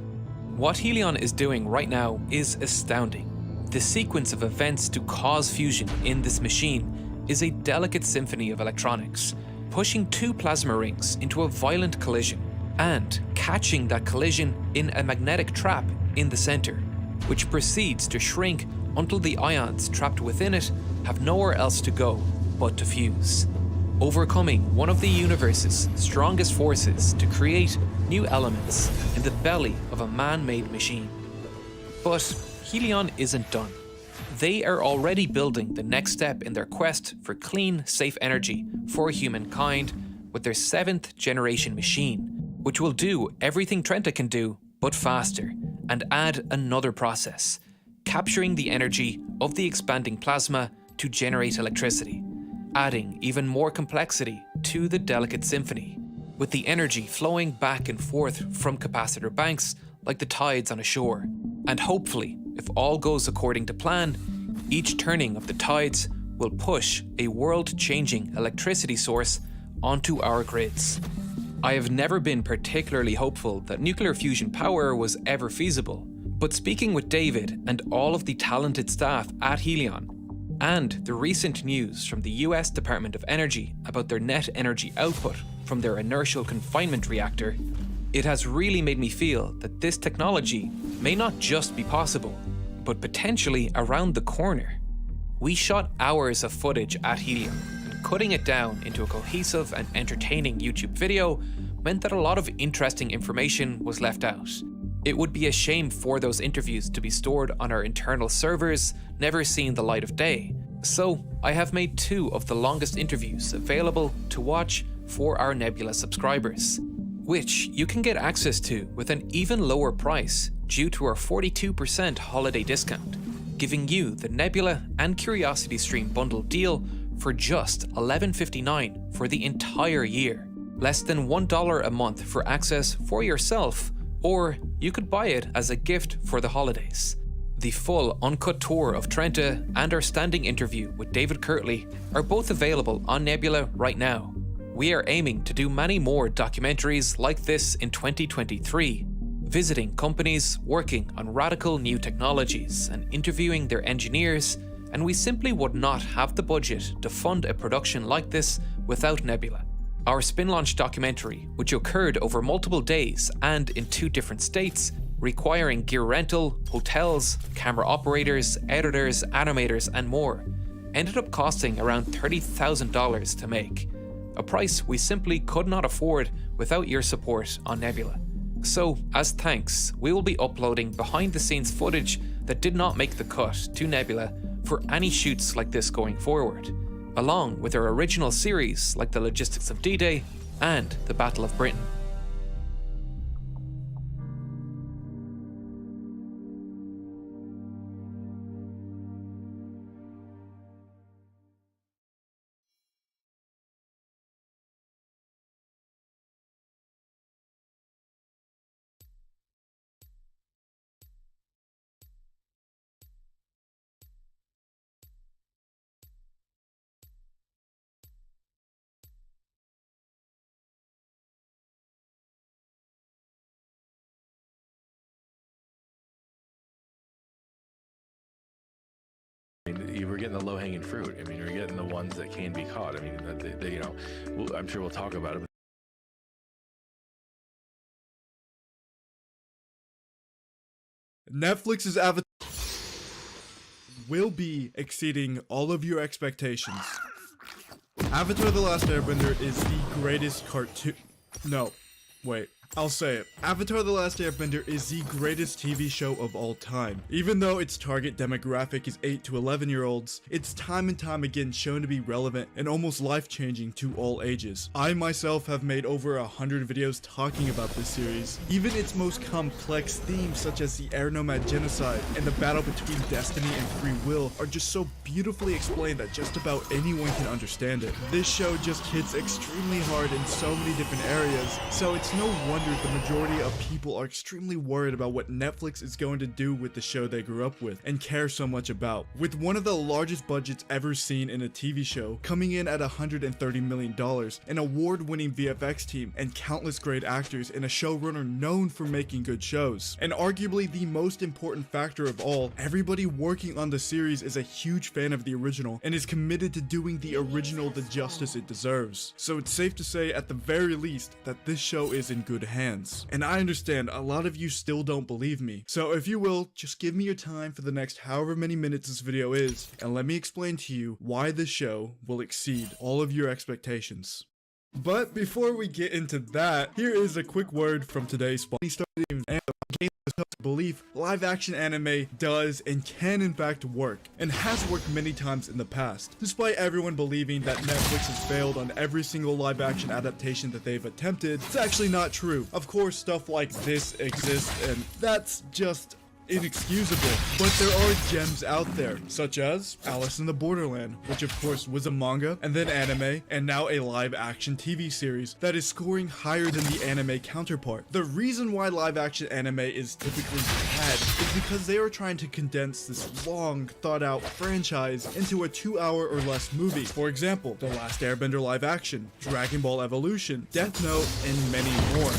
What Helion is doing right now is astounding. The sequence of events to cause fusion in this machine is a delicate symphony of electronics, pushing two plasma rings into a violent collision and catching that collision in a magnetic trap in the center, which proceeds to shrink until the ions trapped within it have nowhere else to go but to fuse, overcoming one of the universe's strongest forces to create new elements in the belly of a man-made machine. But Helion isn't done. They are already building the next step in their quest for clean, safe energy for humankind with their 7th generation machine, which will do everything Trenta can do, but faster, and add another process, capturing the energy of the expanding plasma to generate electricity, adding even more complexity to the delicate symphony, with the energy flowing back and forth from capacitor banks like the tides on a shore. And hopefully, if all goes according to plan, each turning of the tides will push a world-changing electricity source onto our grids. I have never been particularly hopeful that nuclear fusion power was ever feasible, but speaking with David and all of the talented staff at Helion, and the recent news from the US Department of Energy about their net energy output from their inertial confinement reactor, it has really made me feel that this technology may not just be possible, but potentially around the corner. We shot hours of footage at Helion, and cutting it down into a cohesive and entertaining YouTube video meant that a lot of interesting information was left out. It would be a shame for those interviews to be stored on our internal servers, never seeing the light of day. So I have made 2 of the longest interviews available to watch for our Nebula subscribers, which you can get access to with an even lower price due to our 42% holiday discount, giving you the Nebula and Curiosity Stream bundle deal for just $11.59 for the entire year, less than $1 a month for access for yourself, or you could buy it as a gift for the holidays. The full uncut tour of Trenta and our standing interview with David Kirtley are both available on Nebula right now. We are aiming to do many more documentaries like this in 2023, visiting companies working on radical new technologies and interviewing their engineers, and we simply would not have the budget to fund a production like this without Nebula. Our spin launch documentary, which occurred over multiple days and in 2 different states, requiring gear rental, hotels, camera operators, editors, animators, and more, ended up costing around $30,000 to make, a price we simply could not afford without your support on Nebula. So, as thanks, we will be uploading behind-the-scenes footage that did not make the cut to Nebula for any shoots like this going forward, along with our original series like the Logistics of D-Day and the Battle of Britain. You were getting the low-hanging fruit. I mean, you're getting the ones that can be caught. I mean, they, you know, I'm sure we'll talk about it. Netflix's Avatar will be exceeding all of your expectations. Avatar: The Last Airbender is the greatest cartoon. No, wait. I'll say it. Avatar: The Last Airbender is the greatest TV show of all time. Even though its target demographic is 8 to 11-year-olds, it's time and time again shown to be relevant and almost life-changing to all ages. I myself have made over 100 videos talking about this series. Even its most complex themes, such as the air nomad genocide and the battle between destiny and free will, are just so beautifully explained that just about anyone can understand it. This show just hits extremely hard in so many different areas, so it's no wonder the majority of people are extremely worried about what Netflix is going to do with the show they grew up with and care so much about. With one of the largest budgets ever seen in a TV show, coming in at $130 million, an award-winning VFX team, and countless great actors, and a showrunner known for making good shows. And arguably the most important factor of all, everybody working on the series is a huge fan of the original and is committed to doing the original the justice it deserves. So it's safe to say, at the very least, that this show is in good hands. And I understand a lot of you still don't believe me, so if you will, just give me your time for the next however many minutes this video is, and let me explain to you why this show will exceed all of your expectations. But before we get into that, here is a quick word from today's sponsor. belief, live action anime does and can in fact work, and has worked many times in the past. Despite everyone believing that Netflix has failed on every single live action adaptation that they've attempted, it's actually not true. Of course, stuff like this exists, and that's just inexcusable, but there are gems out there, such as Alice in the Borderland, which of course was a manga and then anime and now a live action TV series that is scoring higher than the anime counterpart. The reason why live action anime is typically bad is because they are trying to condense this long thought out franchise into a 2-hour or less movie. For example, The Last Airbender live action, Dragon Ball Evolution, Death Note, and many more.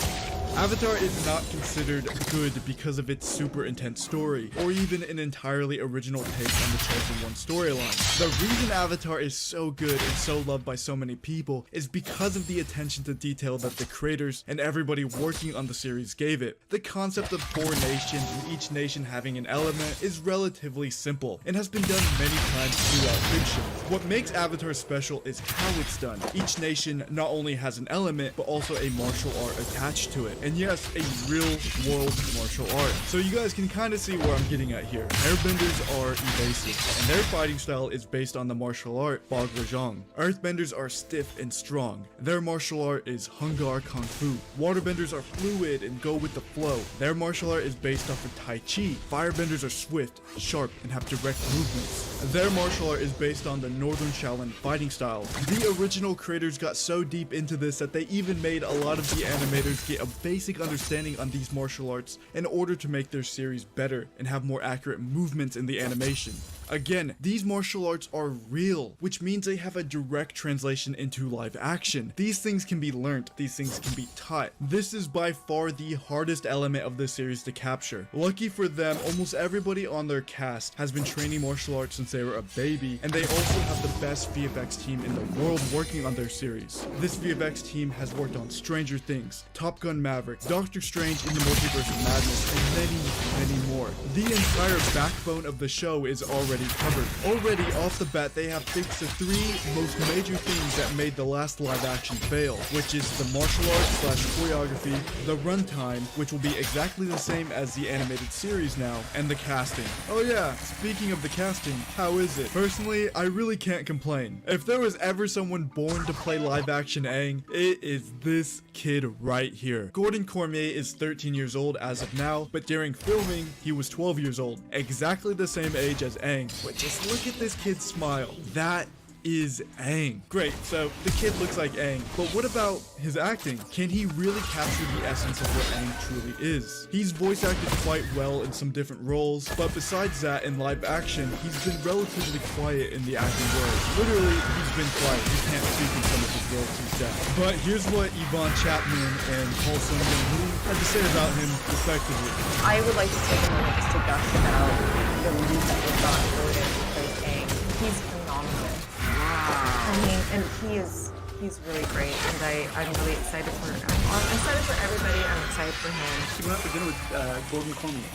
Avatar is not considered good because of its super intense story, or even an entirely original take on the Chosen One storyline. The reason Avatar is so good and so loved by so many people is because of the attention to detail that the creators and everybody working on the series gave it. The concept of 4 nations and each nation having an element is relatively simple, and has been done many times throughout fiction. What makes Avatar special is how it's done. Each nation not only has an element, but also a martial art attached to it. And yes, a real world martial art. So you guys can kind of see where I'm getting at here. Airbenders are evasive, and their fighting style is based on the martial art Bog Rajang. Earthbenders are stiff and strong. Their martial art is Hungar Kung Fu. Waterbenders are fluid and go with the flow. Their martial art is based off of Tai Chi. Firebenders are swift, sharp, and have direct movements. Their martial art is based on the Northern Shaolin fighting style. The original creators got so deep into this that they even made a lot of the animators get a basic understanding on these martial arts in order to make their series better and have more accurate movements in the animation. Again, these martial arts are real, which means they have a direct translation into live action. These things can be learnt, these things can be taught. This is by far the hardest element of this series to capture. Lucky for them, almost everybody on their cast has been training martial arts since they were a baby, and they also have the best VFX team in the world working on their series. This VFX team has worked on Stranger Things, Top Gun Maverick, Doctor Strange in the Multiverse of Madness, and many more. The entire backbone of the show is already covered. Already off the bat, they have fixed the 3 most major things that made the last live action fail, which is the martial arts / choreography, the runtime, which will be exactly the same as the animated series now, and the casting. Oh yeah, speaking of the casting, how is it? Personally, I really can't complain. If there was ever someone born to play live action Aang, it is this kid right here. Gordon Cormier is 13 years old as of now, but during filming, he was 12 years old, exactly the same age as Aang. But just look at this kid's smile. That is Aang. Great, so the kid looks like Aang, but what about his acting? Can he really capture the essence of what Aang truly is? He's voice acted quite well in some different roles, but besides that, in live action, he's been relatively quiet in the acting world. Literally, he's been quiet. He can't speak in some of his roles he's deaf. But here's what Yvonne Chapman and Paul Sung-Young had to say about him respectively. I would like to take a moment just to gush about the lead that we got Gordon to play Aang. He's phenomenal. I mean, and he's really great, and I'm really excited for him. I'm excited for everybody. I'm excited for him. You went for dinner with Gordon Cormier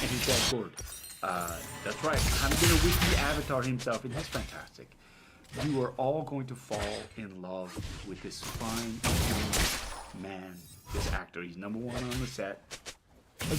and his dad Gord. That's right. I'm dinner with the Avatar himself, and he's fantastic. You are all going to fall in love with this fine young man, this actor. He's #1 on the set.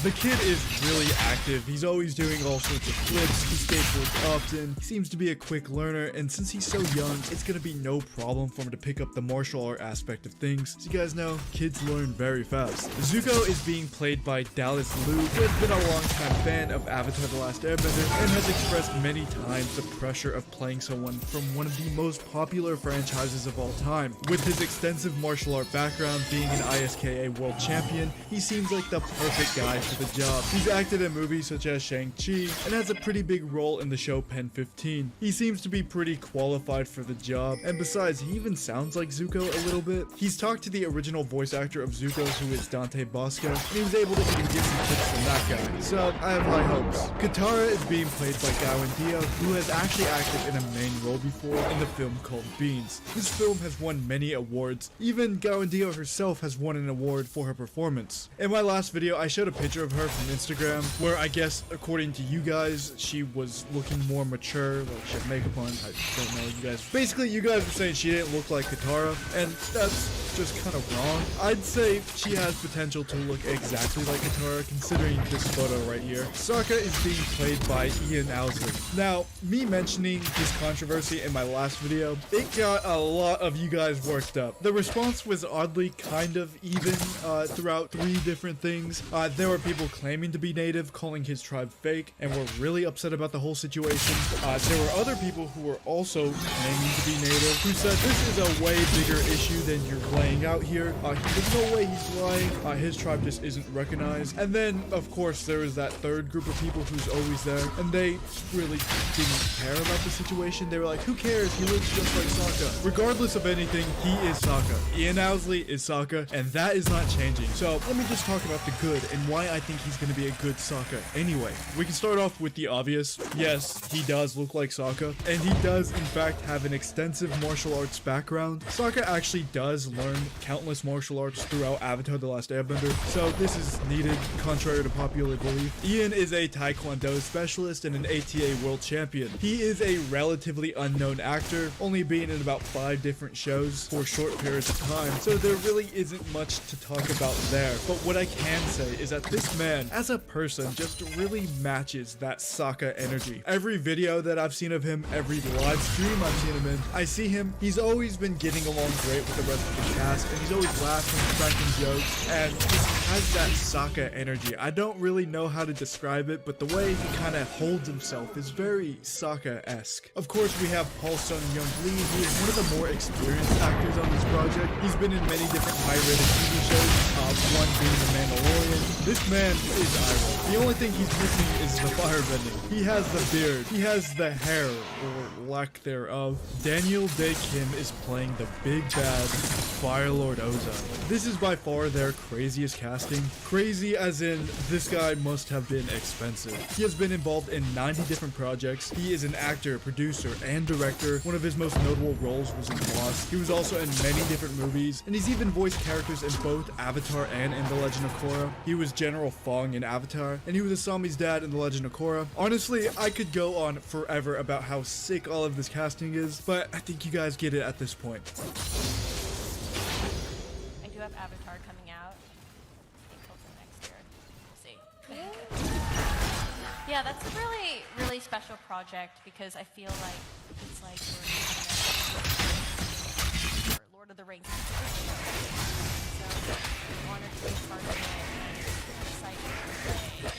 The kid is really active. He's always doing all sorts of flips. He skateboards often. He seems to be a quick learner, and since he's so young, it's gonna be no problem for him to pick up the martial art aspect of things. As you guys know, kids learn very fast. Zuko is being played by Dallas Liu, who has been a longtime fan of Avatar: The Last Airbender and has expressed many times the pressure of playing someone from one of the most popular franchises of all time. With his extensive martial art background, being an ISKA world champion, he seems like the perfect guy for the job. He's acted in movies such as Shang-Chi and has a pretty big role in the show Pen 15. He seems to be pretty qualified for the job, and besides, he even sounds like Zuko a little bit. He's talked to the original voice actor of Zuko, who is Dante Bosco, and he was able to even get some tips from that guy. So I have high hopes. Katara is being played by Gowan Dio, who has actually acted in a main role before in the film called Beans. This film has won many awards. Even Gowan Dio herself has won an award for her performance. In my last video, I showed a picture of her from Instagram, where I guess, according to you guys, she was looking more mature, like she had makeup on. I don't know, you guys. Basically, you guys were saying she didn't look like Katara, and that's just kind of wrong. I'd say she has potential to look exactly like Katara, considering this photo right here. Sokka is being played by Ian Owsley. Now, me mentioning this controversy in my last video, it got a lot of you guys worked up. The response was oddly kind of even throughout 3 different things. There were people claiming to be native, calling his tribe fake, and were really upset about the whole situation. There were other people who were also claiming to be native, who said this is a way bigger issue than you're laying out here. There's no way he's lying. His tribe just isn't recognized. And then, of course, there was that third group of people who's always there, and they really didn't care about the situation. They were like, who cares? He looks just like Sokka. Regardless of anything, he is Sokka. Ian Owsley is Sokka, and that is not changing. So let me just talk about the good and why I think he's going to be a good Sokka. Anyway, we can start off with the obvious. Yes, he does look like Sokka, and he does in fact have an extensive martial arts background. Sokka actually does learn countless martial arts throughout Avatar: The Last Airbender, so this is needed, contrary to popular belief. Ian is a Taekwondo specialist and an ATA world champion. He is a relatively unknown actor, only being in about 5 different shows for short periods of time, so there really isn't much to talk about there. But what I can say is that this man, as a person, just really matches that Sokka energy. Every video that I've seen of him, every live stream I've seen him in, I see him, he's always been getting along great with the rest of the cast, and he's always laughing, cracking jokes, and just has that Sokka energy. I don't really know how to describe it, but the way he kind of holds himself is very Sokka-esque. Of course, we have Paul Sun-Young Lee. He is one of the more experienced actors on this project. He's been in many different high-rated TV shows, one being The Mandalorian. This man is Iroh. The only thing he's missing is the firebending. He has the beard. He has the hair, or lack thereof. Daniel Dae Kim is playing the big bad Firelord Ozai. This is by far their craziest casting. Crazy as in, this guy must have been expensive. He has been involved in 90 different projects. He is an actor, producer, and director. One of his most notable roles was in Lost. He was also in many different movies, and he's even voiced characters in both Avatar and in The Legend of Korra. He was General Fong in Avatar, and he was Asami's dad in The Legend of Korra. Honestly, I could go on forever about how sick all of this casting is, but I think you guys get it at this point. I do have Avatar coming out. April next year. We'll see. Yeah, that's a really, really special project because I feel like it's like we're Lord of the Rings. So I wanted to be a part of it and I'm excited to play.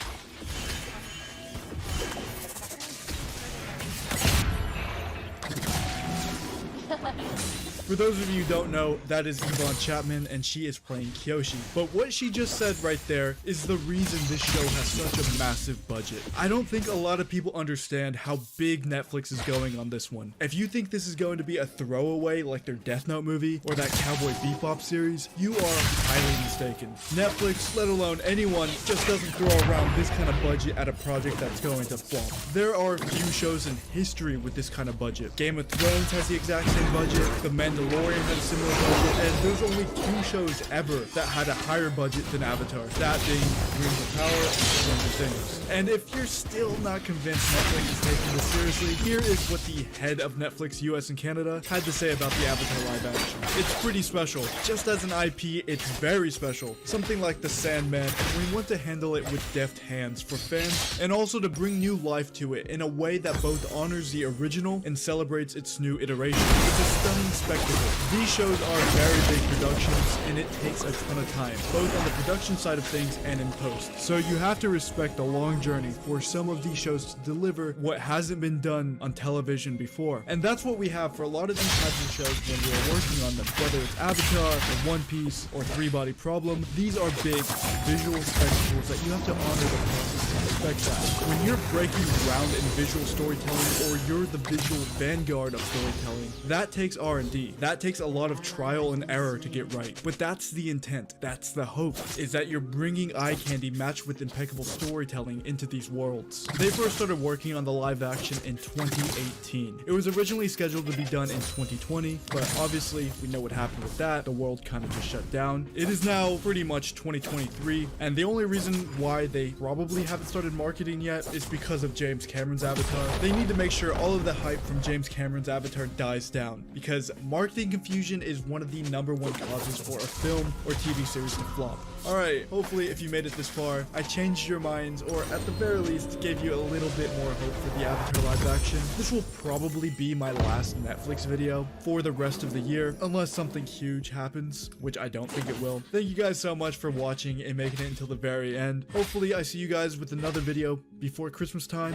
For those of you who don't know, that is Yvonne Chapman, and she is playing Kyoshi. But what she just said right there is the reason this show has such a massive budget. I don't think a lot of people understand how big Netflix is going on this one. If you think this is going to be a throwaway like their Death Note movie or that Cowboy Bebop series, you are highly mistaken. Netflix, let alone anyone, just doesn't throw around this kind of budget at a project that's going to flop. There are few shows in history with this kind of budget. Game of Thrones has the exact same budget, The Mandalorian had a similar budget, and there's only 2 shows ever that had a higher budget than Avatar, that being Rings of Power and Stranger Things. And if you're still not convinced Netflix is taking this seriously, here is what the head of Netflix US and Canada had to say about the Avatar live action. It's pretty special. Just as an IP, it's very special. Something like The Sandman, and we want to handle it with deft hands for fans, and also to bring new life to it in a way that both honors the original and celebrates its new iteration. It's a stunning spectacle. These shows are very big productions, and it takes a ton of time, both on the production side of things and in post. So you have to respect the long journey for some of these shows to deliver what hasn't been done on television before. And that's what we have for a lot of these types of shows when we're working on them. Whether it's Avatar, or One Piece, or Three Body Problem, these are big visual spectacles that you have to honor the process to respect that. When you're breaking ground in visual storytelling, or you're the visual vanguard of storytelling, that takes R&D. That takes a lot of trial and error to get right. But that's the intent. That's the hope, is that you're bringing eye candy matched with impeccable storytelling into these worlds. They first started working on the live action in 2018. It was originally scheduled to be done in 2020, but obviously we know what happened with that. The world kind of just shut down. It is now pretty much 2023, and the only reason why they probably haven't started marketing yet is because of James Cameron's Avatar. They need to make sure all of the hype from James Cameron's Avatar dies down, because marketing confusion confusion is one of the #1 causes for a film or TV series to flop. Alright, hopefully if you made it this far, I changed your minds, or at the very least, gave you a little bit more hope for the Avatar live action. This will probably be my last Netflix video for the rest of the year, unless something huge happens, which I don't think it will. Thank you guys so much for watching and making it until the very end. Hopefully I see you guys with another video before Christmas time,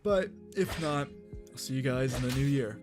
but if not, I'll see you guys in the new year.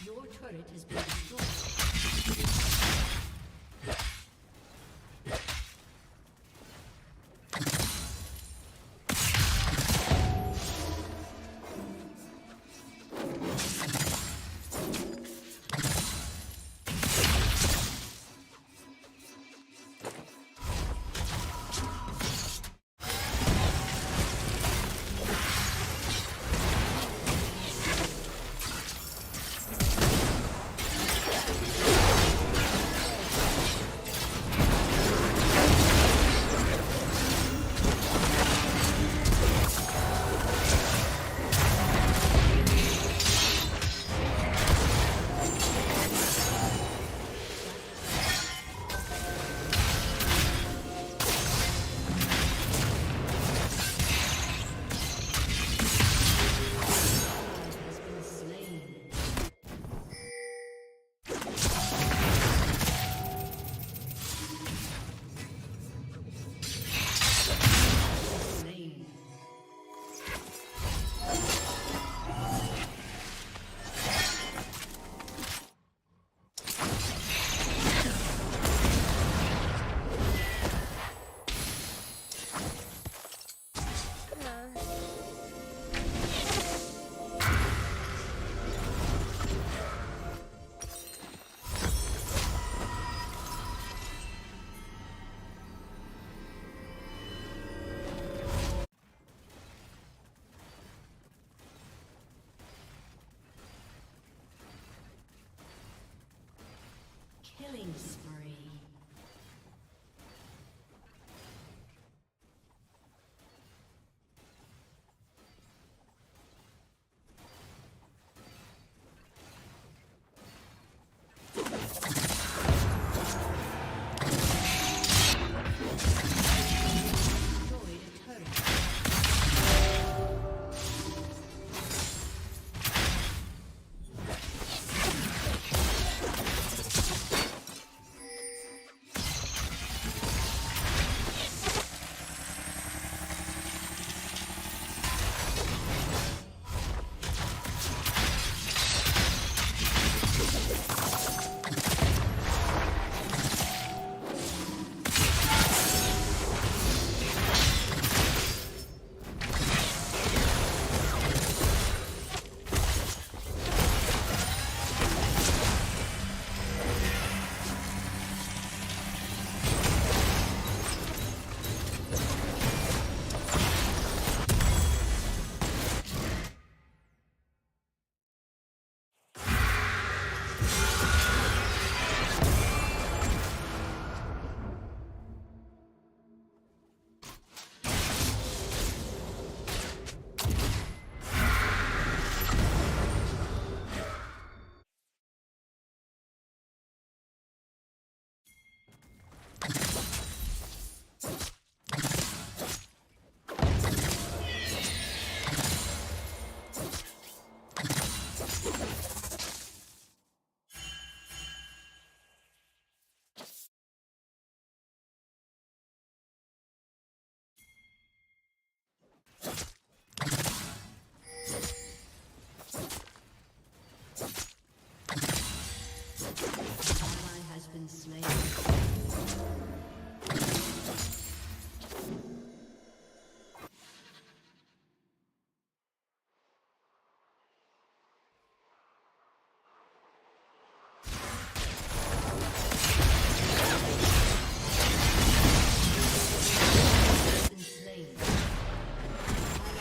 Your turret has been destroyed. Killing spree. Ally has been slain. Been slain. Ally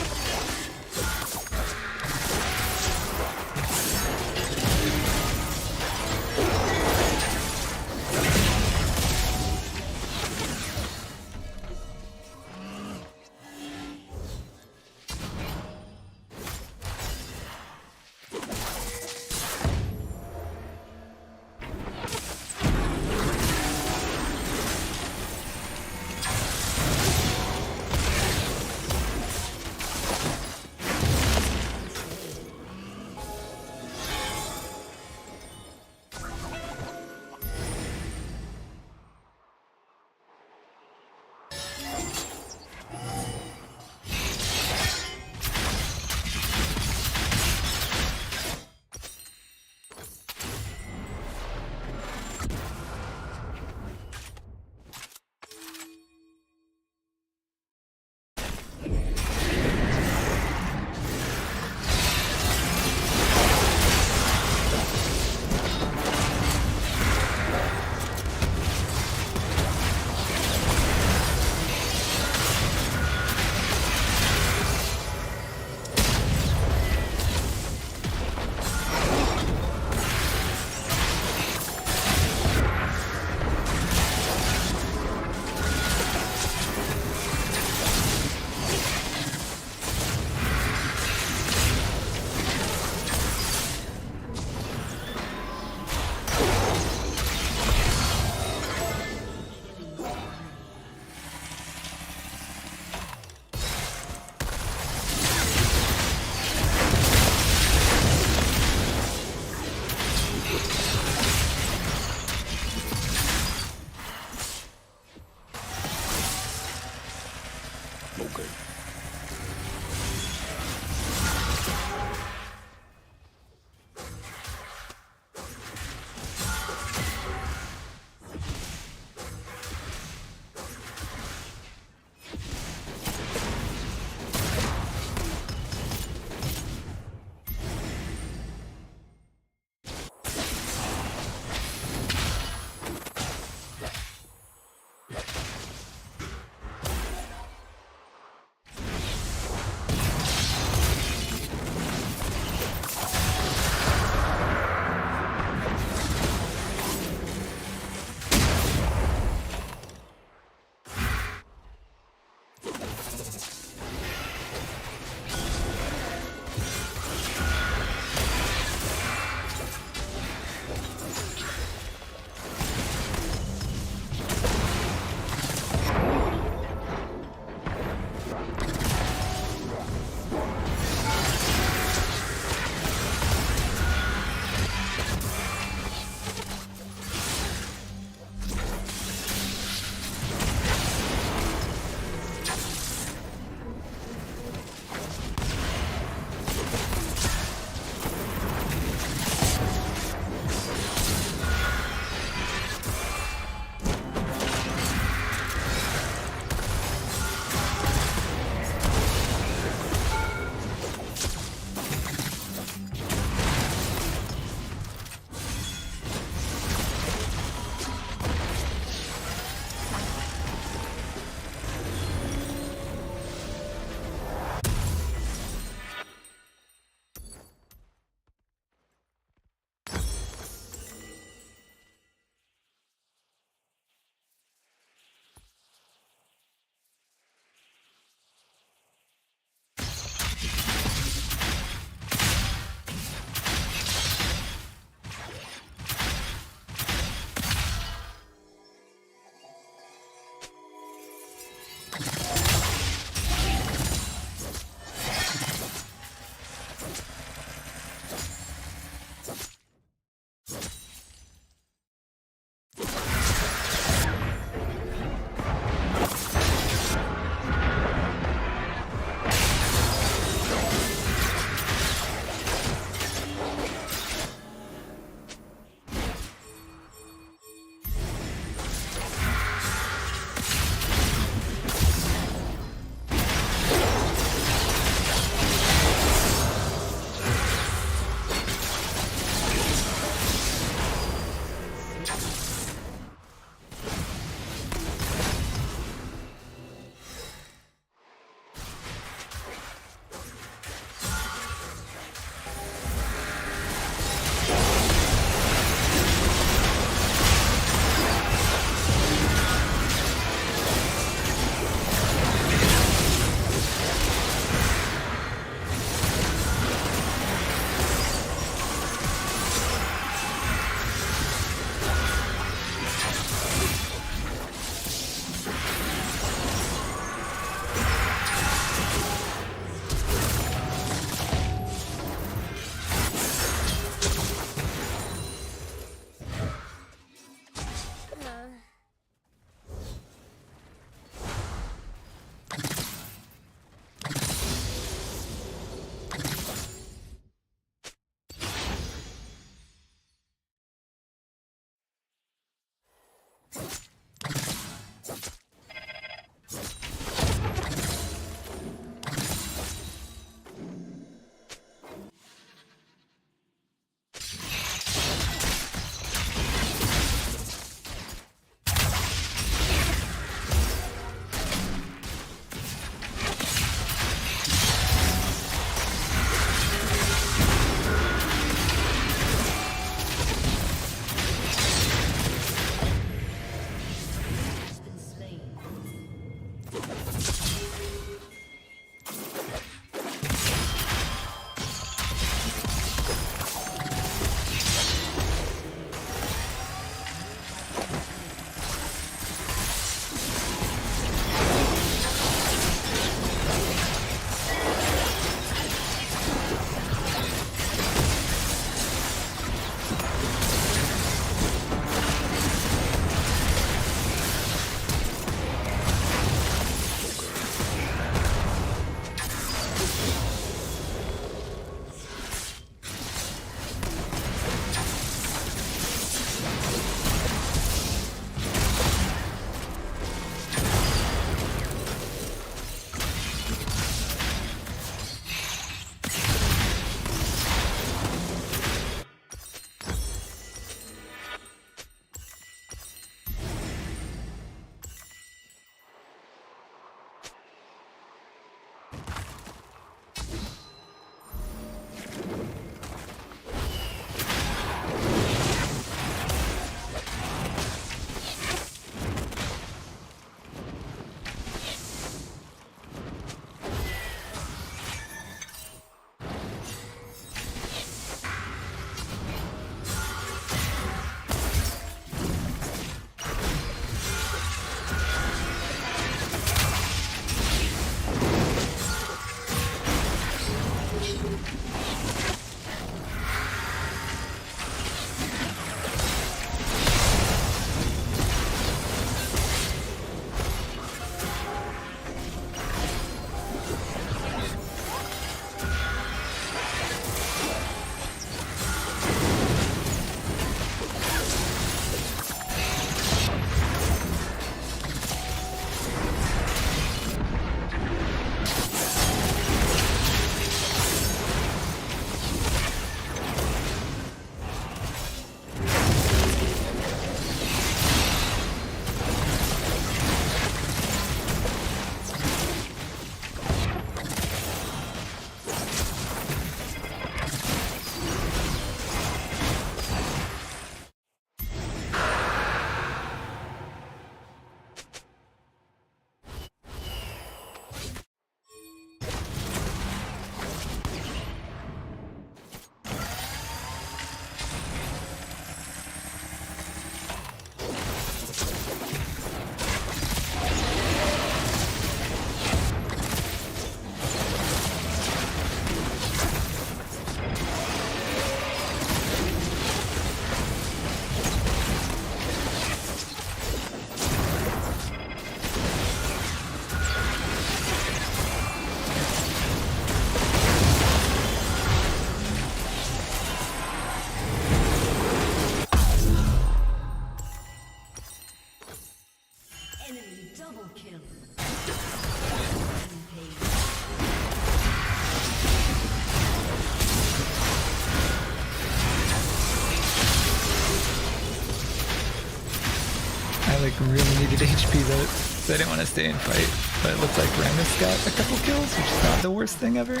like really needed HP though, so I didn't want to stay and fight. But it looks like Rammus got a couple kills, which is not the worst thing ever.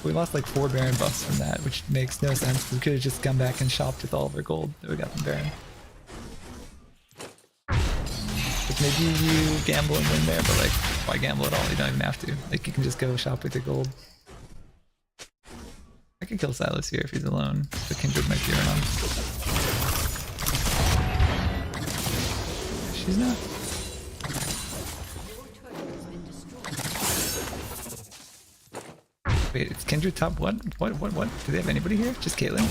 We lost like 4 Baron buffs from that, which makes no sense. We could have just come back and shopped with all of our gold that we got from Baron. Like maybe you gamble and win there, but like, why gamble at all? You don't even have to. Like you can just go shop with your gold. I could kill Silas here if he's alone. The Kindred might be around. She's not. Wait, it's Kindred top what? What? Do they have anybody here? Just Caitlyn?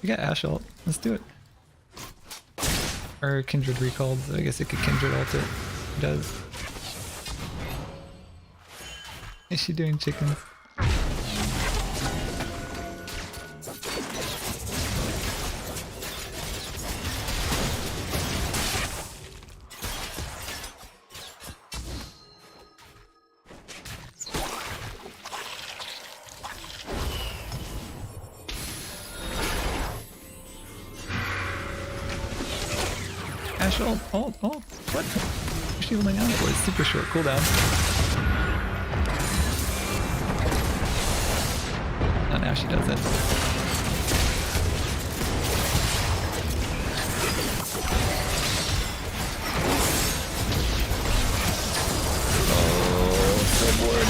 We got Ash ult. Let's do it. Or Kindred recalled. I guess it could Kindred ult it. It does. Is she doing chickens? Ash ult, ult. What? What's she holding on for? It's super short cooldown. Oh, now she does it. Oh, so bored.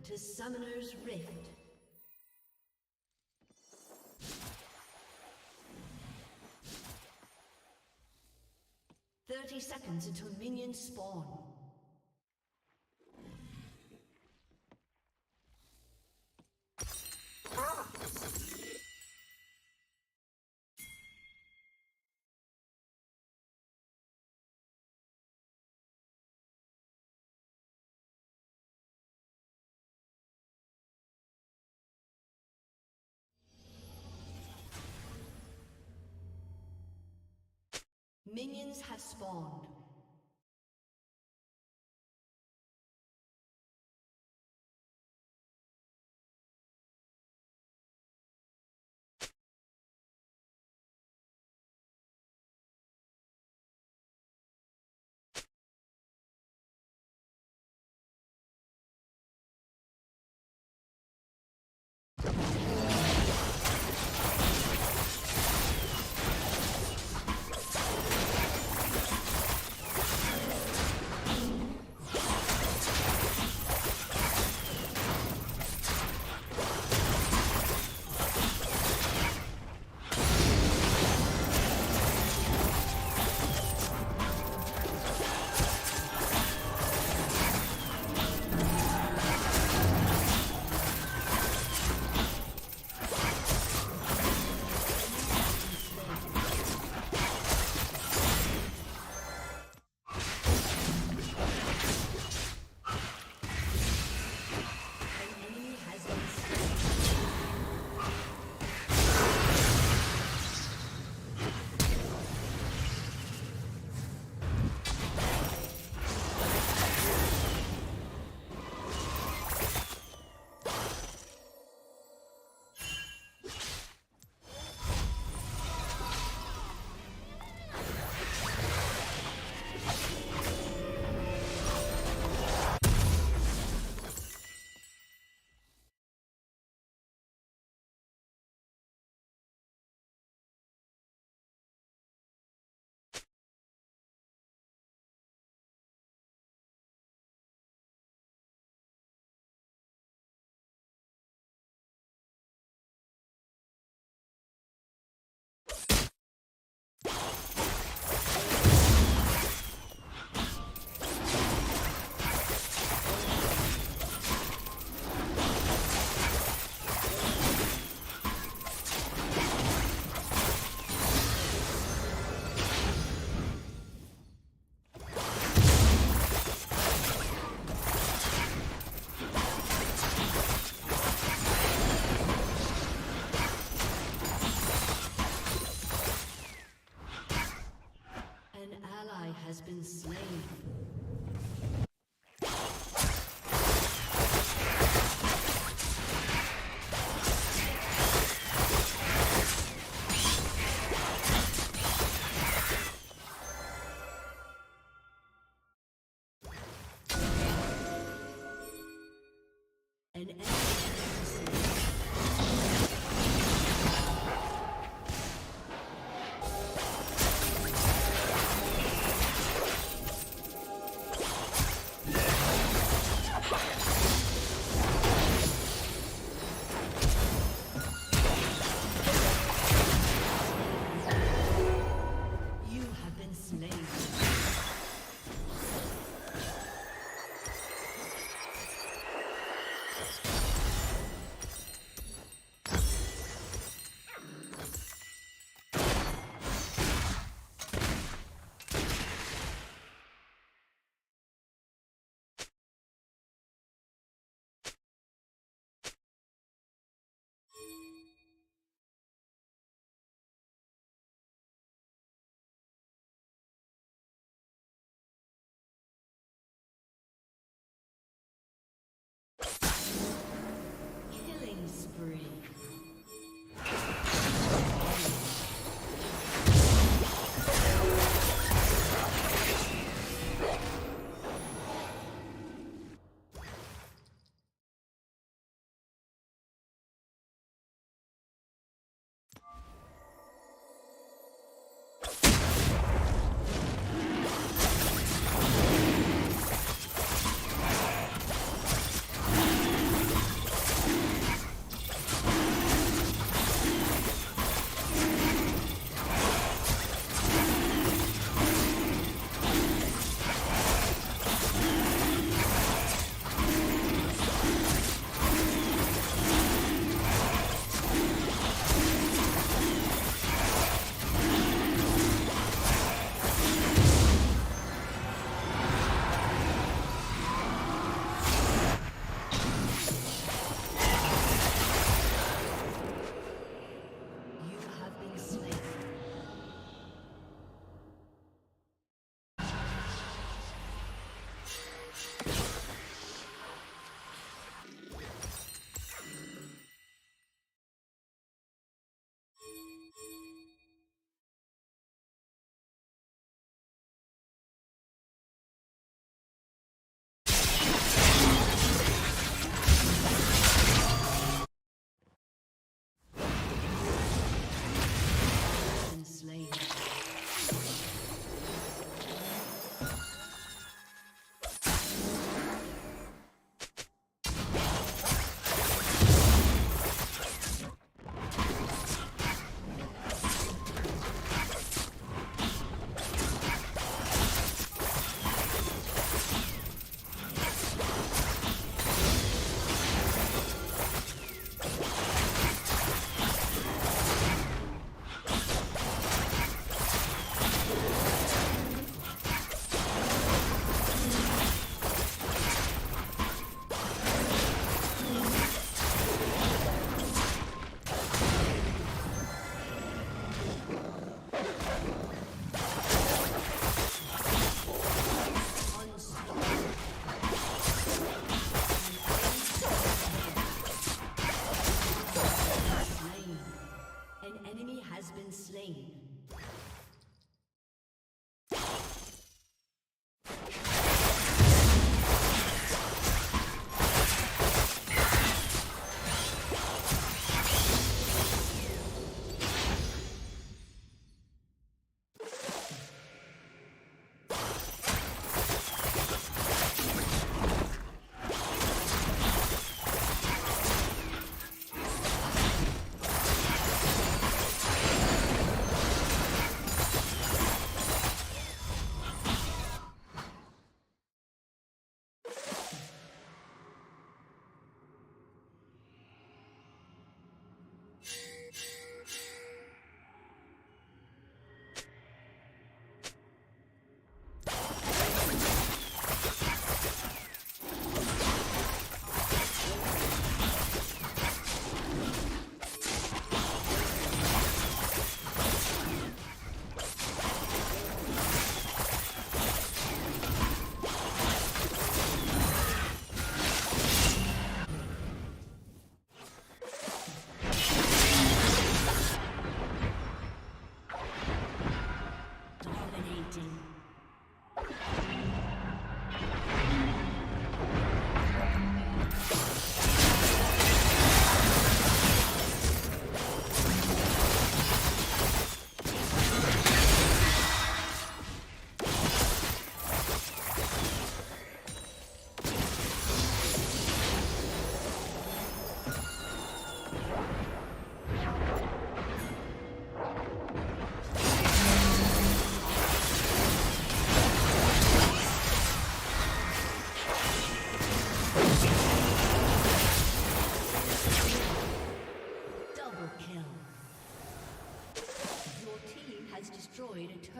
to Summoner's Rift. "30 seconds until minions spawn." Minions have spawned.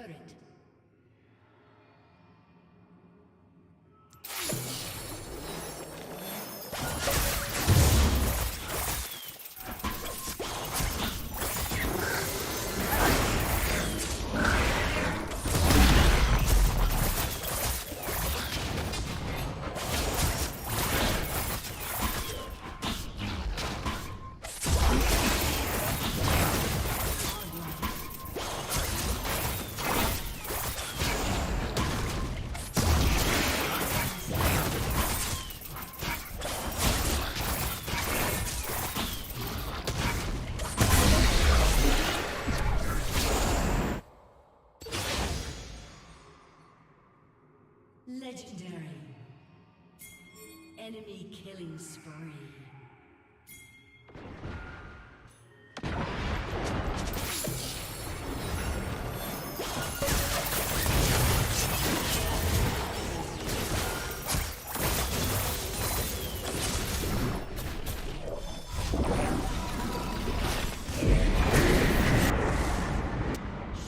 turret. Legendary. Enemy killing spree.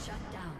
Shut down.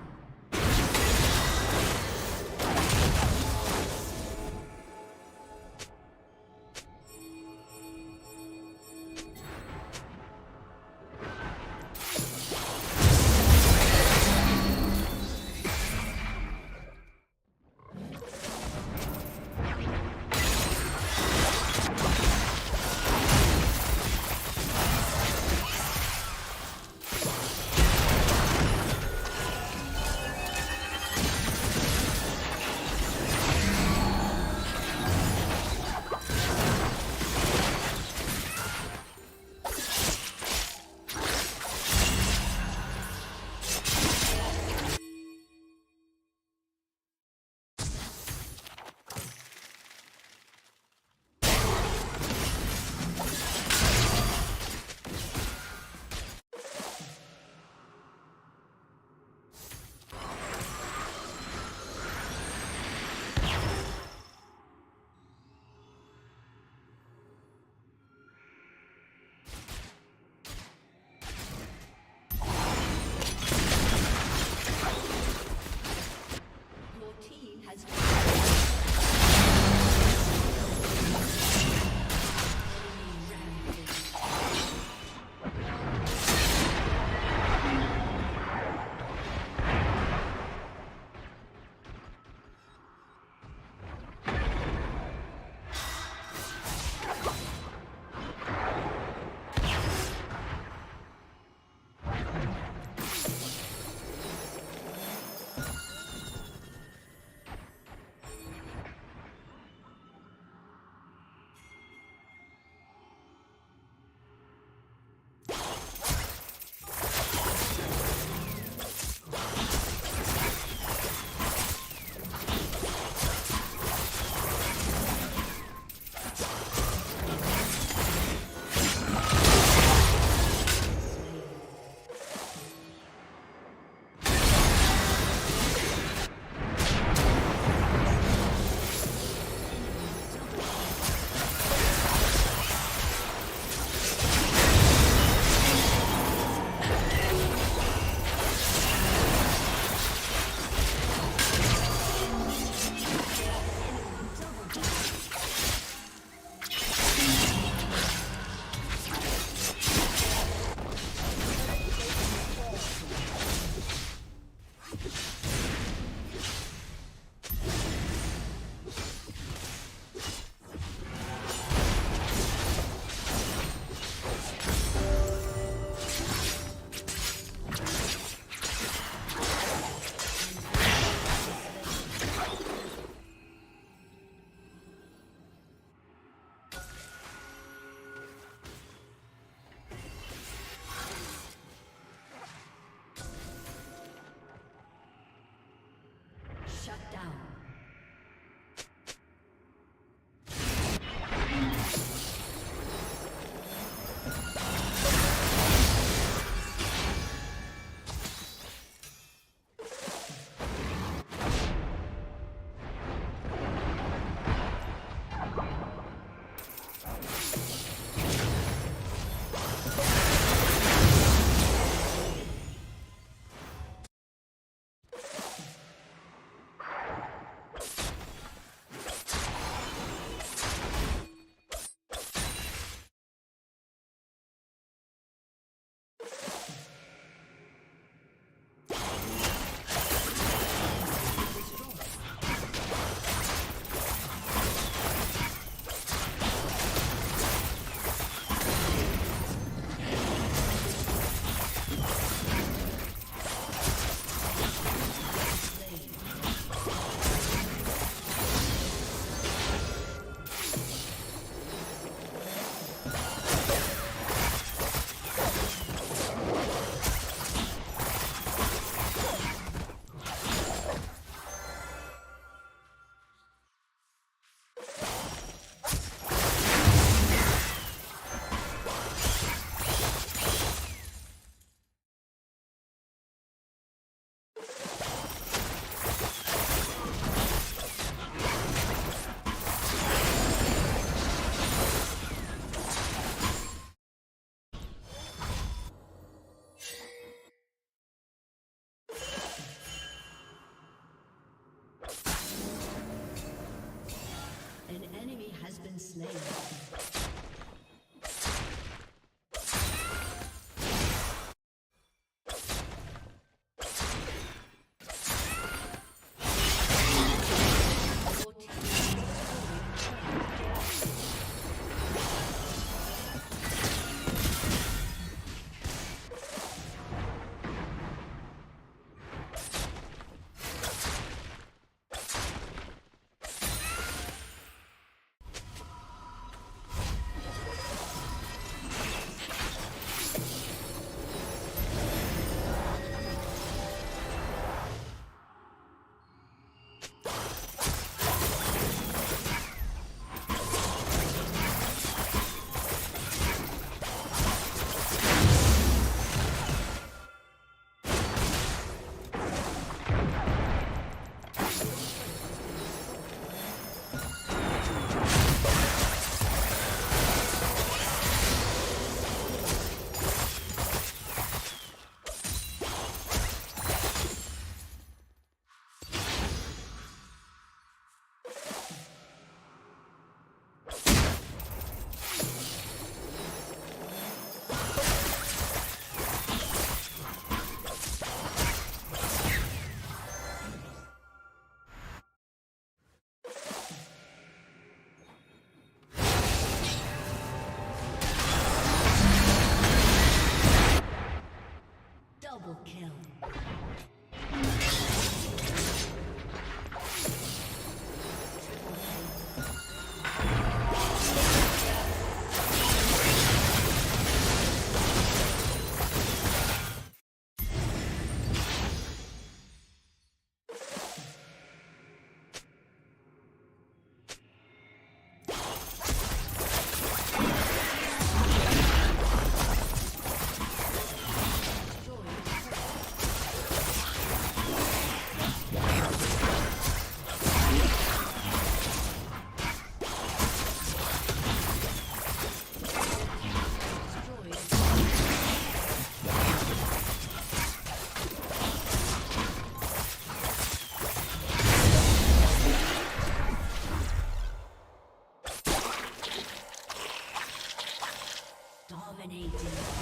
Dominating.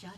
Shut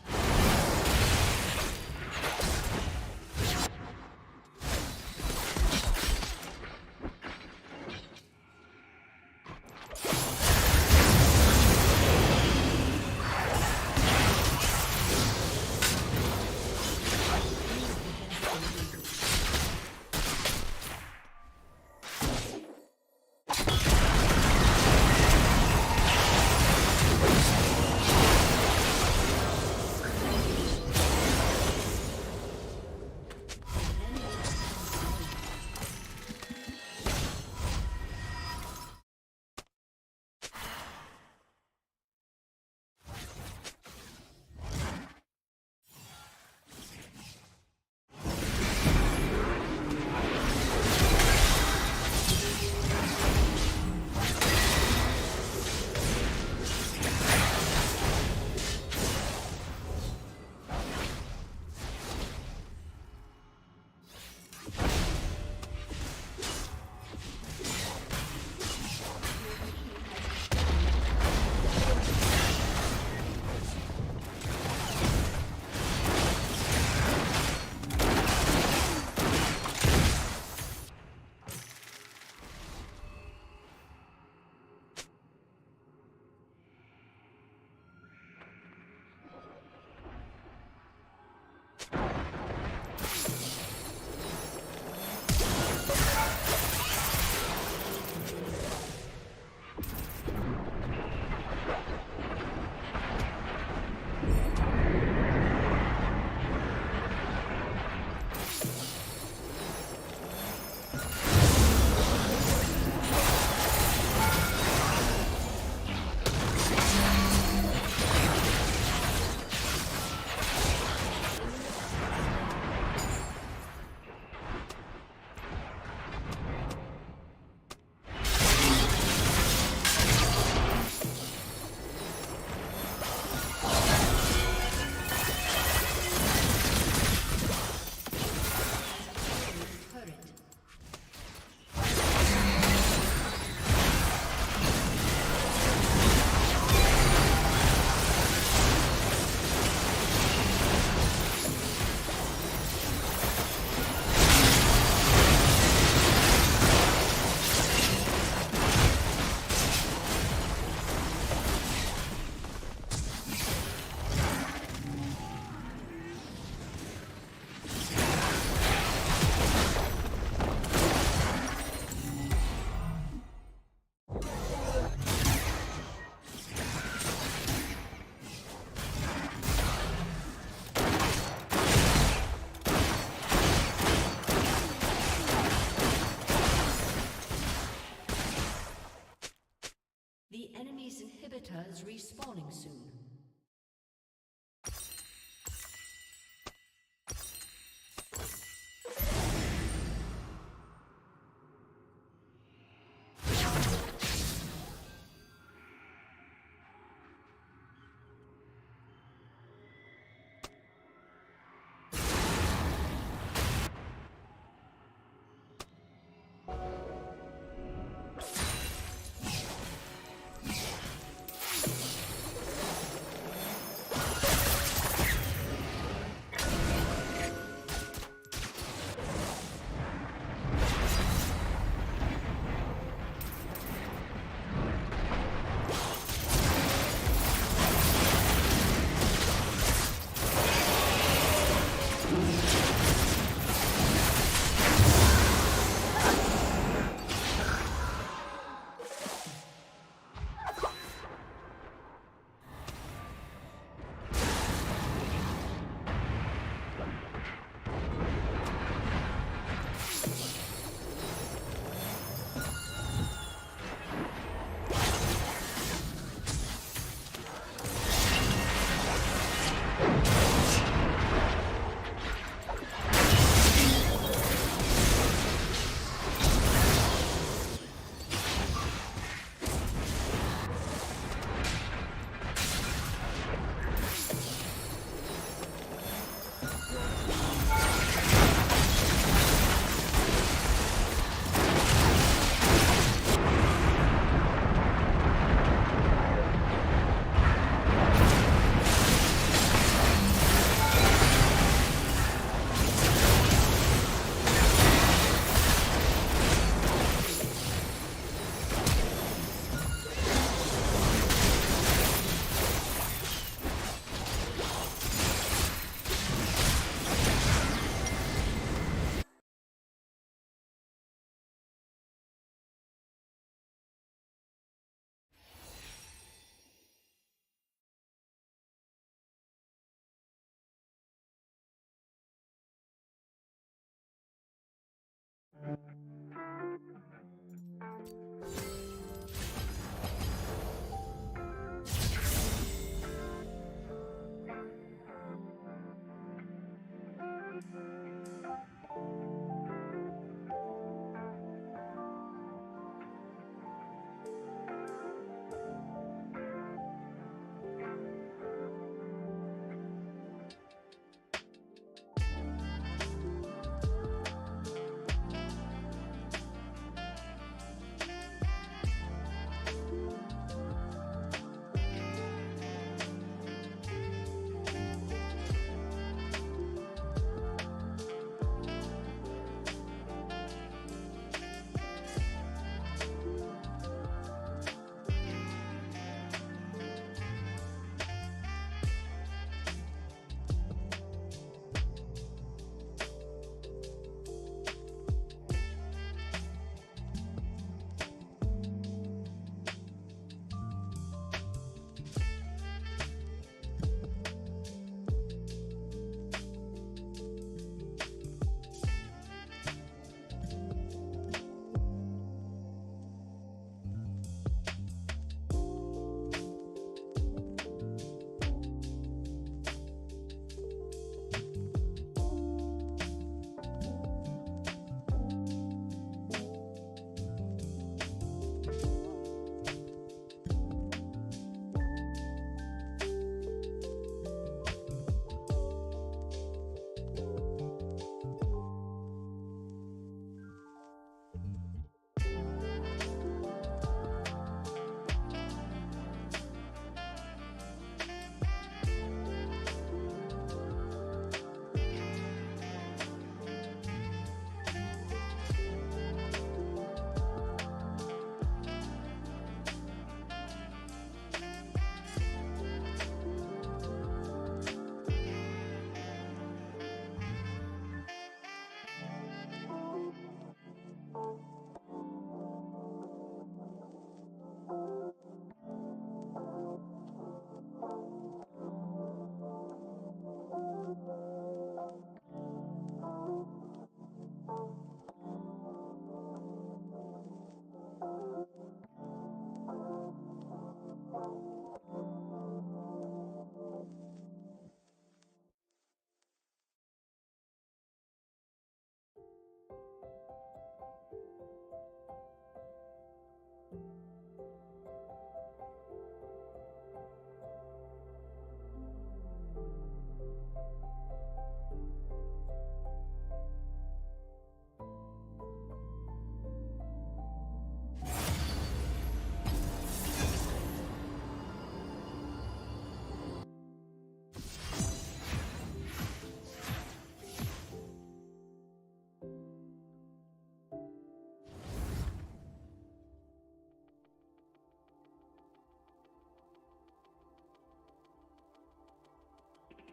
base inhibitor is respawning soon.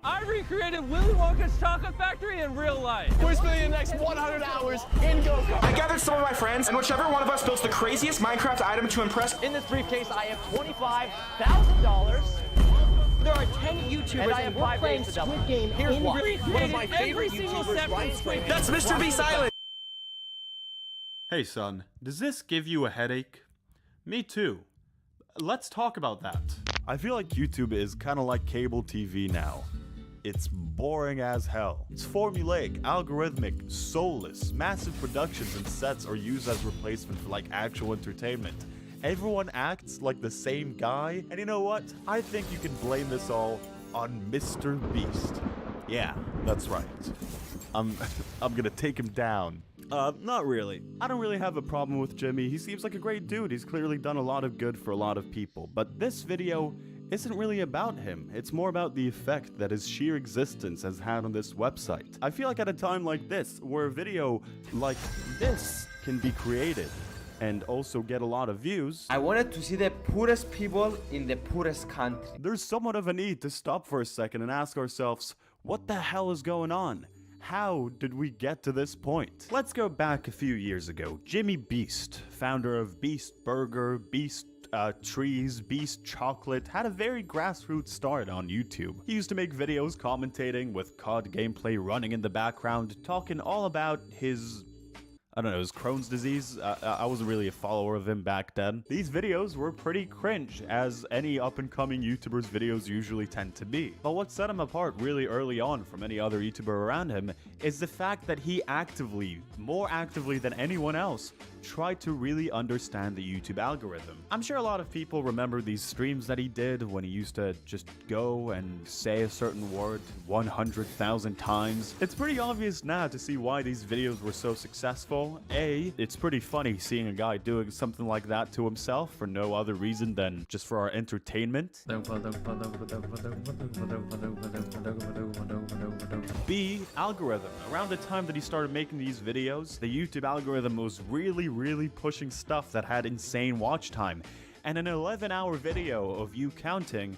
I recreated Willy Wonka's chocolate factory in real life. We're spending the next 100 hours in go-kart. I gathered some of my friends, and whichever one of us builds the craziest Minecraft item to impress. In this briefcase, I have $25,000. There are 10 YouTubers and we're playing Squid Game. Here's one of my favorite YouTubers, Ryan Squid. That's Mr. Beast Island. Hey son, does this give you a headache? Me too. Let's talk about that. I feel like YouTube is kind of like cable TV now. It's boring as hell. It's formulaic, algorithmic, soulless. Massive productions and sets are used as replacement for like actual entertainment. Everyone acts like the same guy, and you know what? I think you can blame this all on Mr. Beast. Yeah, that's right. I'm gonna take him down. Not really. I don't really have a problem with Jimmy. He seems like a great dude. He's clearly done a lot of good for a lot of people. But this video isn't really about him. It's more about the effect that his sheer existence has had on this website. I feel like at a time like this, where a video like this can be created and also get a lot of views, I wanted to see the poorest people in the poorest country. There's somewhat of a need to stop for a second and ask ourselves, what the hell is going on? How did we get to this point? Let's go back a few years ago. Jimmy Beast, founder of Beast Burger, Beast Trees, Beast Chocolate, had a very grassroots start on YouTube. He used to make videos commentating with COD gameplay running in the background, talking all about his his Crohn's disease. I wasn't really a follower of him back then. These videos were pretty cringe, as any up-and-coming YouTuber's videos usually tend to be. But what set him apart really early on from any other YouTuber around him is the fact that he actively, more actively than anyone else, tried to really understand the YouTube algorithm. I'm sure a lot of people remember these streams that he did when he used to just go and say a certain word 100,000 times. It's pretty obvious now to see why these videos were so successful. A, it's pretty funny seeing a guy doing something like that to himself for no other reason than just for our entertainment. B, algorithm. Around the time that he started making these videos, the YouTube algorithm was really pushing stuff that had insane watch time. And an 11-hour video of you counting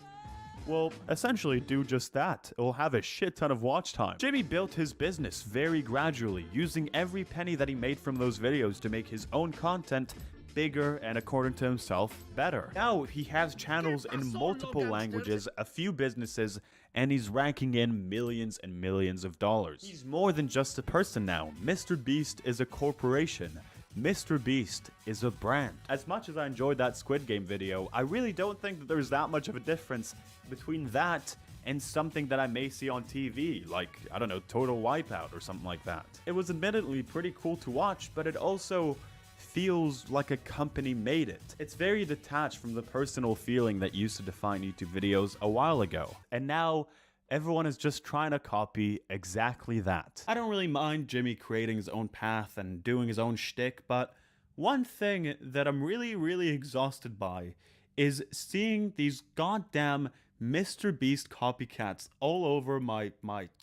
will essentially do just that. It will have a shit ton of watch time. Jimmy built his business very gradually, using every penny that he made from those videos to make his own content bigger and, according to himself, better. Now he has channels in multiple languages, a few businesses, and he's ranking in millions and millions of dollars. He's more than just a person now. Mr. Beast is a corporation. Mr. Beast is a brand. As much as I enjoyed that Squid Game video, I really don't think that there's that much of a difference between that and something that I may see on TV, like, I don't know, Total Wipeout or something like that. It was admittedly pretty cool to watch, but it also feels like a company made it. It's very detached from the personal feeling that used to define YouTube videos a while ago. And now, everyone is just trying to copy exactly that. I don't really mind Jimmy creating his own path and doing his own shtick, but one thing that I'm really exhausted by is seeing these goddamn Mr. Beast copycats all over my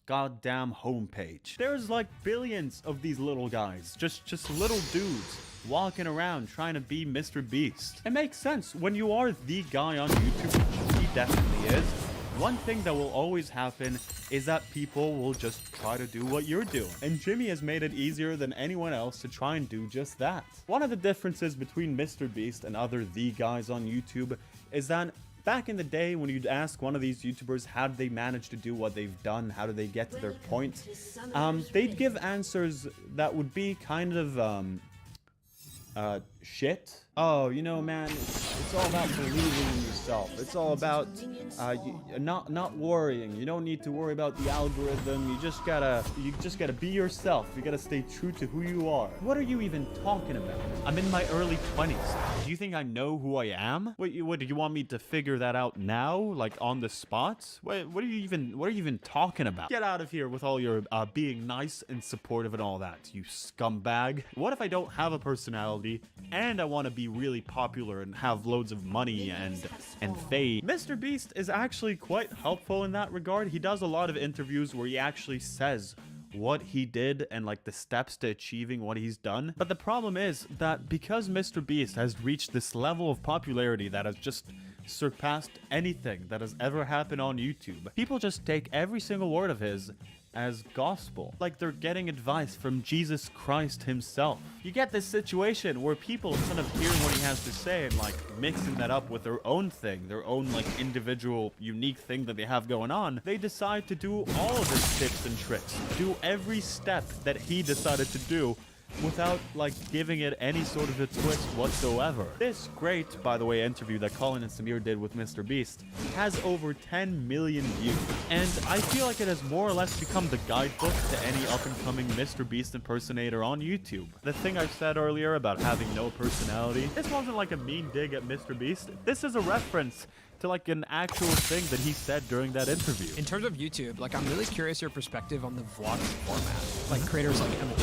goddamn homepage. There's like billions of these little guys, just little dudes walking around trying to be Mr. Beast. It makes sense when you are the guy on YouTube, which he definitely is. One thing that will always happen is that people will just try to do what you're doing. And Jimmy has made it easier than anyone else to try and do just that. One of the differences between Mr. Beast and other the guys on YouTube is that back in the day when you'd ask one of these YouTubers how did they manage to do what they've done, how do they get to their point, they'd give answers that would be kind of shit. Oh, you know, man, it's all about believing in yourself. It's all about not worrying. You don't need to worry about the algorithm. You just gotta be yourself. You gotta stay true to who you are. What are you even talking about? I'm in my early 20s. Do you think I know who I am? What do you want me to figure that out now, like on the spot? What are you even talking about? Get out of here with all your being nice and supportive and all that, you scumbag. What if I don't have a personality and I want to be really popular and have loads of money and fame? Mr. Beast is actually quite helpful in that regard. He does a lot of interviews where he actually says what he did and like the steps to achieving what he's done. But the problem is that because Mr. Beast has reached this level of popularity that has just surpassed anything that has ever happened on YouTube. People just take every single word of his as gospel, like they're getting advice from Jesus Christ himself. You get this situation where people, instead of hearing what he has to say and like mixing that up with their own thing, their own like individual unique thing that they have going on, they decide to do all of his tips and tricks, do every step that he decided to do without like giving it any sort of a twist whatsoever. This great, by the way, interview that Colin and Samir did with Mr. Beast has over 10 million views, and I feel like it has more or less become the guidebook to any up-and-coming Mr. Beast impersonator on YouTube. The thing I said earlier about having no personality, this wasn't like a mean dig at Mr. Beast. This is a reference to like an actual thing that he said during that interview. In terms of YouTube, like I'm really curious your perspective on the vlog format. Like creators like Emma,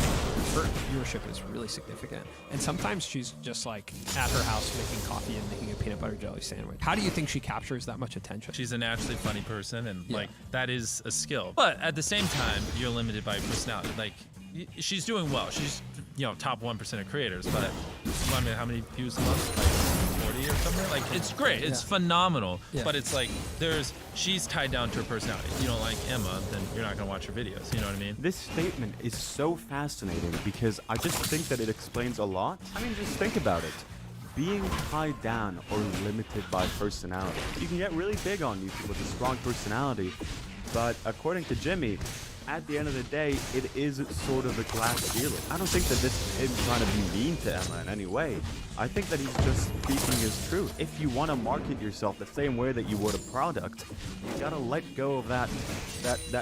her viewership is really significant. And sometimes she's just like at her house making coffee and making a peanut butter jelly sandwich. How do you think she captures that much attention? She's a naturally funny person, and like that is a skill. But at the same time, you're limited by personality. Like she's doing well. She's, you know, top 1% of creators, but I mean, how many views a month? Like 40 or something? Like, it's great. It's phenomenal. But it's like, she's tied down to her personality. If you don't like Emma, then you're not going to watch her videos. You know what I mean? This statement is so fascinating because I just think that it explains a lot. I mean, just think about it. Being tied down or limited by personality. You can get really big on YouTube with a strong personality, but according to Gimme, at the end of the day, it is sort of a glass ceiling. I don't think that this is him trying to be mean to Emma in any way. I think that he's just speaking his truth. If you want to market yourself the same way that you would a product, you gotta let go of that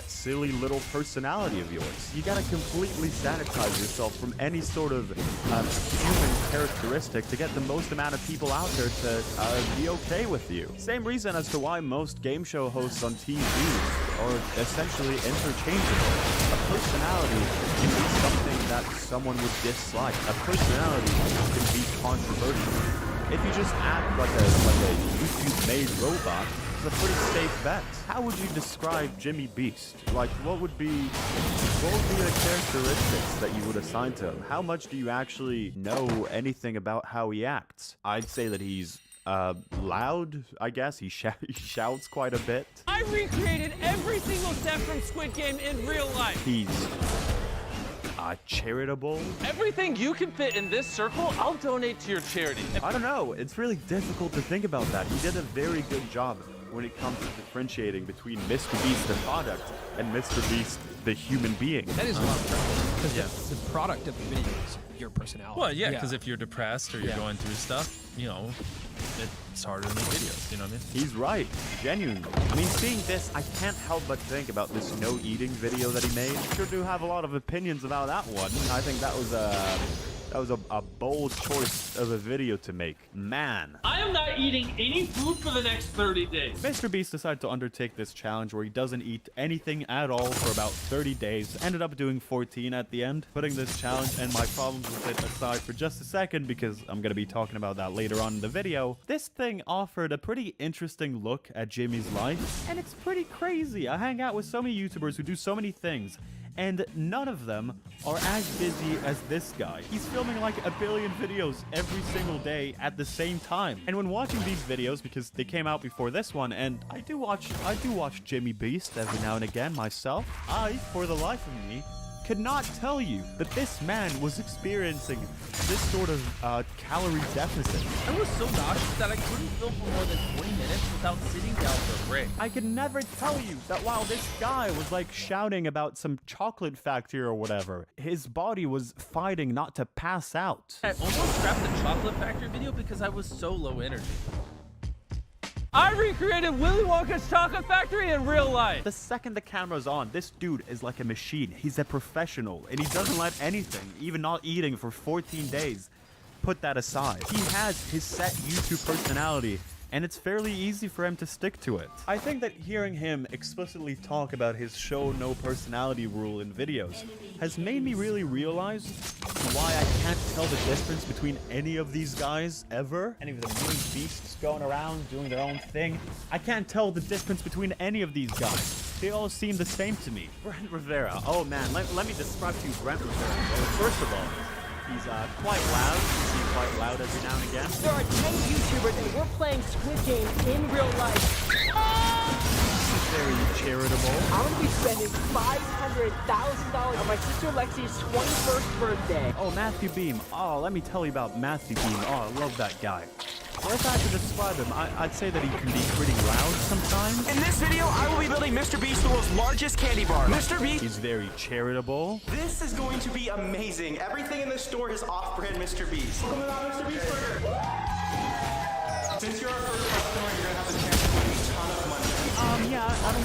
silly little personality of yours. You gotta completely sanitize yourself from any sort of human characteristic to get the most amount of people out there to be okay with you. Same reason as to why most game show hosts on TV are essentially interchangeable. A personality can be something that someone would dislike. A personality can be controversial. If you just act like a YouTube-made robot, it's a pretty safe bet. How would you describe Gimme Beast? Like, what would be the characteristics that you would assign to him? How much do you actually know anything about how he acts? I'd say that he's loud, I guess. He shouts quite a bit. I recreated every single step from Squid Game in real life. He's charitable. Everything you can fit in this circle, I'll donate to your charity. I don't know. It's really difficult to think about that. He did a very good job when it comes to differentiating between Mr. Beast the product and Mr. Beast the human being. That is a lot of trouble, because the product of the video is your personality. Well, yeah, because if you're depressed or you're going through stuff, you know, it's harder to make videos, you know what I mean? He's right, genuinely. I mean, seeing this, I can't help but think about this no eating video that he made. Sure do have a lot of opinions about that one. I think that was a bold choice of a video to make. Man. I am not eating any food for the next 30 days. Mr. Beast decided to undertake this challenge where he doesn't eat anything at all for about 30 days. Ended up doing 14 at the end. Putting this challenge and my problems with it aside for just a second, because I'm going to be talking about that later on in the video. This thing offered a pretty interesting look at Jimmy's life, and it's pretty crazy. I hang out with so many YouTubers who do so many things, and none of them are as busy as this guy. He's filming like a billion videos every single day at the same time. And when watching these videos, because they came out before this one, and I do watch Gimme Beast every now and again myself, I, for the life of me, could not tell you that this man was experiencing this sort of calorie deficit. I was so nauseous that I couldn't film for more than 20 minutes without sitting down for a break. I could never tell you that while this guy was like shouting about some chocolate factory or whatever, his body was fighting not to pass out. I almost scrapped the chocolate factory video because I was so low energy. I recreated Willy Wonka's chocolate factory in real life. The second the camera's on, this dude is like a machine. He's a professional, and he doesn't let anything, even not eating for 14 days, put that aside. He has his set YouTube personality, and it's fairly easy for him to stick to it. I think that hearing him explicitly talk about his show no personality rule in videos has made me really realize why I can't tell the difference between any of these guys ever. Any of the mean beasts going around doing their own thing. I can't tell the difference between any of these guys. They all seem the same to me. Brent Rivera. Oh man, let me describe to you Brent Rivera. First of all, He's quite loud. He's quite loud every now and again. There are 10 YouTubers and we're playing Squid Game in real life. Very charitable. I'm gonna be spending $500,000 on my sister Lexi's 21st birthday. Oh, Matthew Beam. Oh, let me tell you about Matthew Beam. Oh, I love that guy. Well, if I had to describe him, I'd say that he can be pretty loud sometimes. In this video, I will be building Mr. Beast, the world's largest candy bar. Mr. Beast. He's very charitable. This is going to be amazing. Everything in this store is off-brand Mr. Beast. Welcome to Mr. Beast Burger. Since you're our first customer, you're gonna have the chance to win a ton of money. Yeah, I don't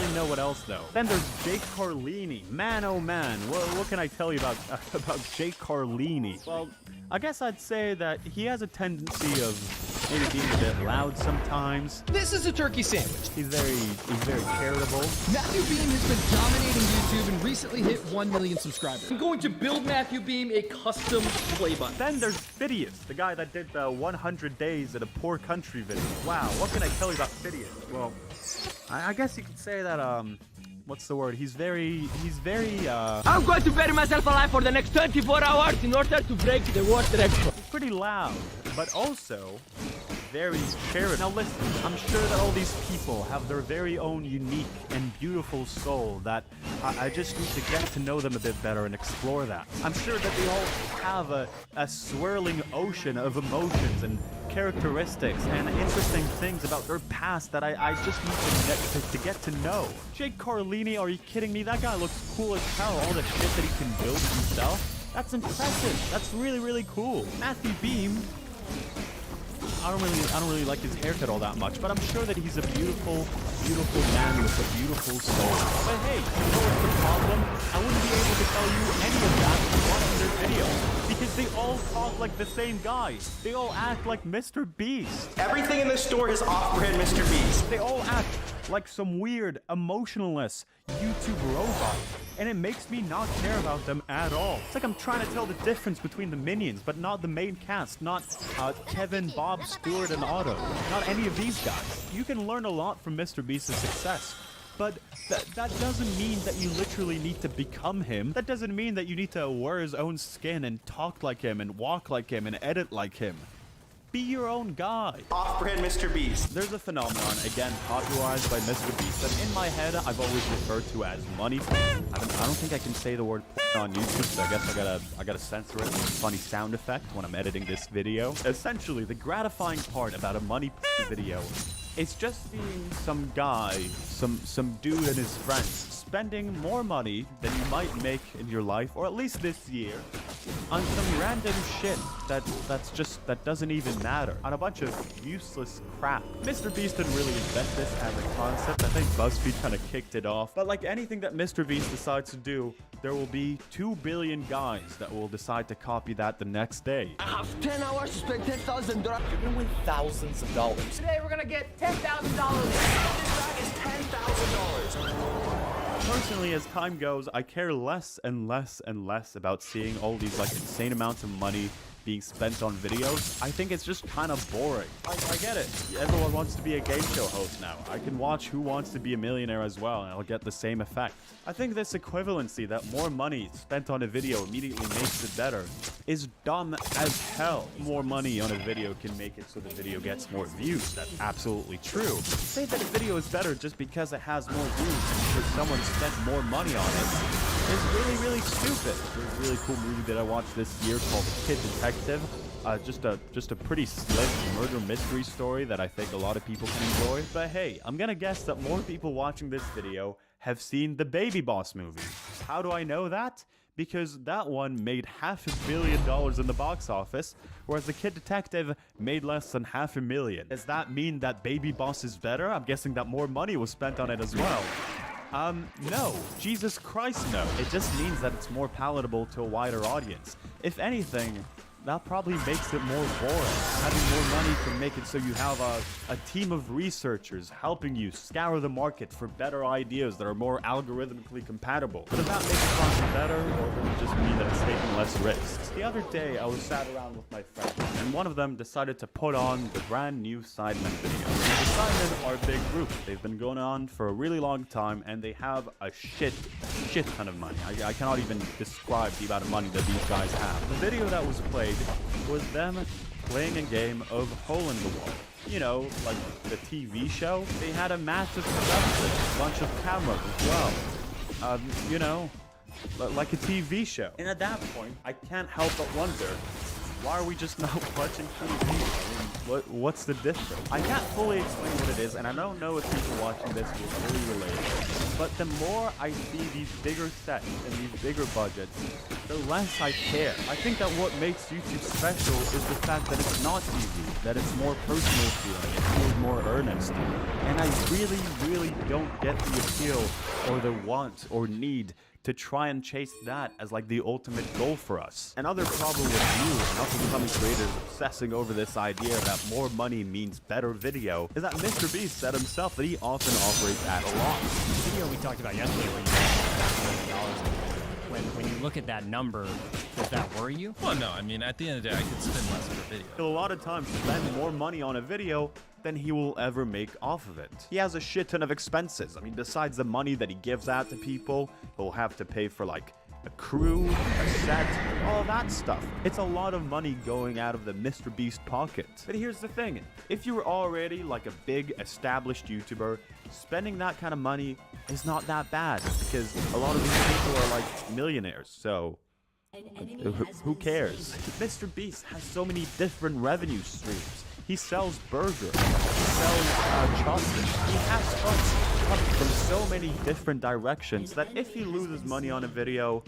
really know what else though. Then there's Jake Carlini. Man, oh man, what can I tell you about Jake Carlini? Well, I guess I'd say that he has a tendency of maybe being a bit loud sometimes. This is a turkey sandwich. He's very charitable. Matthew Beam has been dominating YouTube and recently hit 1 million subscribers. I'm going to build Matthew Beam a custom play button. Then there's Phidias, the guy that did the 100 days in a poor country video. Wow, what can I tell you about Phidias? Well, I guess you could say that, what's the word? He's very, I'm going to bury myself alive for the next 24 hours in order to break the world record. He's pretty loud, but also very charitable. Now listen, I'm sure that all these people have their very own unique and beautiful soul that I just need to get to know them a bit better and explore that. I'm sure that they all have a swirling ocean of emotions and characteristics and interesting things about their past that I just need to get to know. Jake Carlini, are you kidding me? That guy looks cool as hell. All the shit that he can build himself. That's impressive. That's really cool. Matthew Beam, I don't really like his haircut all that much, but I'm sure that he's a beautiful man with a beautiful soul. But hey, you know what's the problem? I wouldn't be able to tell you any of that watching their videos because they all talk like the same guy. They all act like Mr. Beast. Everything in this store is off-brand Mr. Beast. They all act like some weird, emotionless YouTube robot. And it makes me not care about them at all. It's like I'm trying to tell the difference between the minions, but not the main cast, not Kevin, Bob, Stewart, and Otto. Not any of these guys. You can learn a lot from Mr. Beast's success, but that doesn't mean that you literally need to become him. That doesn't mean that you need to wear his own skin and talk like him and walk like him and edit like him. Be your own guy. Off-brand Mr. Beast. There's a phenomenon, again, popularized by Mr. Beast, that in my head, I've always referred to as money. I don't think I can say the word on YouTube, so I guess I gotta censor it with a funny sound effect when I'm editing this video. Essentially, the gratifying part about a money video is just seeing some guy, some dude and his friends spending more money than you might make in your life, or at least this year, on some random shit that doesn't even matter, on a bunch of useless crap. Mr. Beast didn't really invent this as a concept. I think BuzzFeed kind of kicked it off. But like anything that Mr. Beast decides to do, there will be 2 billion guys that will decide to copy that the next day. I have 10 hours to spend $10,000. You're gonna win thousands of dollars. Today we're gonna get $10,000. This bag is $10,000. Personally, as time goes, I care less and less and less about seeing all these like insane amounts of money being spent on videos. I think it's just kind of boring. I get it. Everyone wants to be a game show host now. I can watch Who Wants to Be a Millionaire as well, and I'll get the same effect. I think this equivalency that more money spent on a video immediately makes it better is dumb as hell. More money on a video can make it so the video gets more views. That's absolutely true. To say that a video is better just because it has more views and because someone spent more money on it is really stupid. There's a really cool movie that I watched this year called Kid Detective. Just a pretty slick murder mystery story that I think a lot of people can enjoy. But hey, I'm gonna guess that more people watching this video have seen the Baby Boss movie. How do I know that? Because that one made $500 million in the box office, whereas the Kid Detective made less than $500,000. Does that mean that Baby Boss is better? I'm guessing that more money was spent on it as well. No. Jesus Christ, no. It just means that it's more palatable to a wider audience. If anything, that probably makes it more boring. Having more money can make it so you have a team of researchers helping you scour the market for better ideas that are more algorithmically compatible. Does that make the content better, or does it just mean that it's taking less risks? The other day, I was sat around with my friends, and one of them decided to put on the brand new Sidemen video. The Sidemen Fridden are a big group. They've been going on for a really long time, and they have a shit ton of money. I cannot even describe the amount of money that these guys have. The video that was played was them playing a game of Hole in the Wall. You know, like the TV show. They had a massive production, a bunch of cameras as well. You know, like a TV show. And at that point, I can't help but wonder, why are we just not watching TV? I mean, what's the difference? I can't fully explain what it is, and I don't know if people watching this will really relate. But the more I see these bigger sets and these bigger budgets, the less I care. I think that what makes YouTube special is the fact that it's not TV, that it's more personal feeling, it feels more earnest. And I really don't get the appeal or the want or need to try and chase that as like the ultimate goal for us. Another problem with you and up-and-coming creators obsessing over this idea that more money means better video is that Mr. Beast said himself that he often operates at a loss. The video we talked about yesterday where you when you look at that number, does that worry you? Well, no. I mean, at the end of the day, I could spend less per video. He'll a lot of times spend more money on a video than he will ever make off of it. He has a shit ton of expenses. I mean, besides the money that he gives out to people, he'll have to pay for like a crew, a set, all that stuff. It's a lot of money going out of the Mr. Beast pocket. But here's the thing, if you were already like a big established YouTuber, spending that kind of money is not that bad because a lot of these people are like millionaires, so who cares? Mr. Beast has so many different revenue streams. He sells burgers, he sells chopsticks, he has funds coming from so many different directions that if he loses money on a video,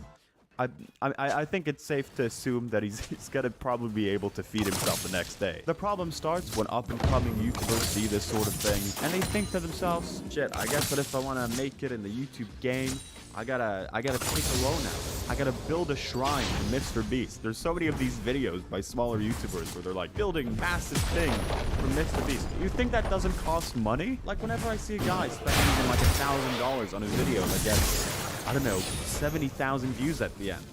I think it's safe to assume that he's gonna probably be able to feed himself the next day. The problem starts when up-and-coming YouTubers see this sort of thing, and they think to themselves, shit, I guess that if I want to make it in the YouTube game, I gotta take a loan out. I gotta build a shrine to Mr. Beast. There's so many of these videos by smaller YouTubers where they're like building massive thing for Mr. Beast. You think that doesn't cost money? Like whenever I see a guy spending even like $1,000 on a video that gets, I don't know, 70,000 views at the end.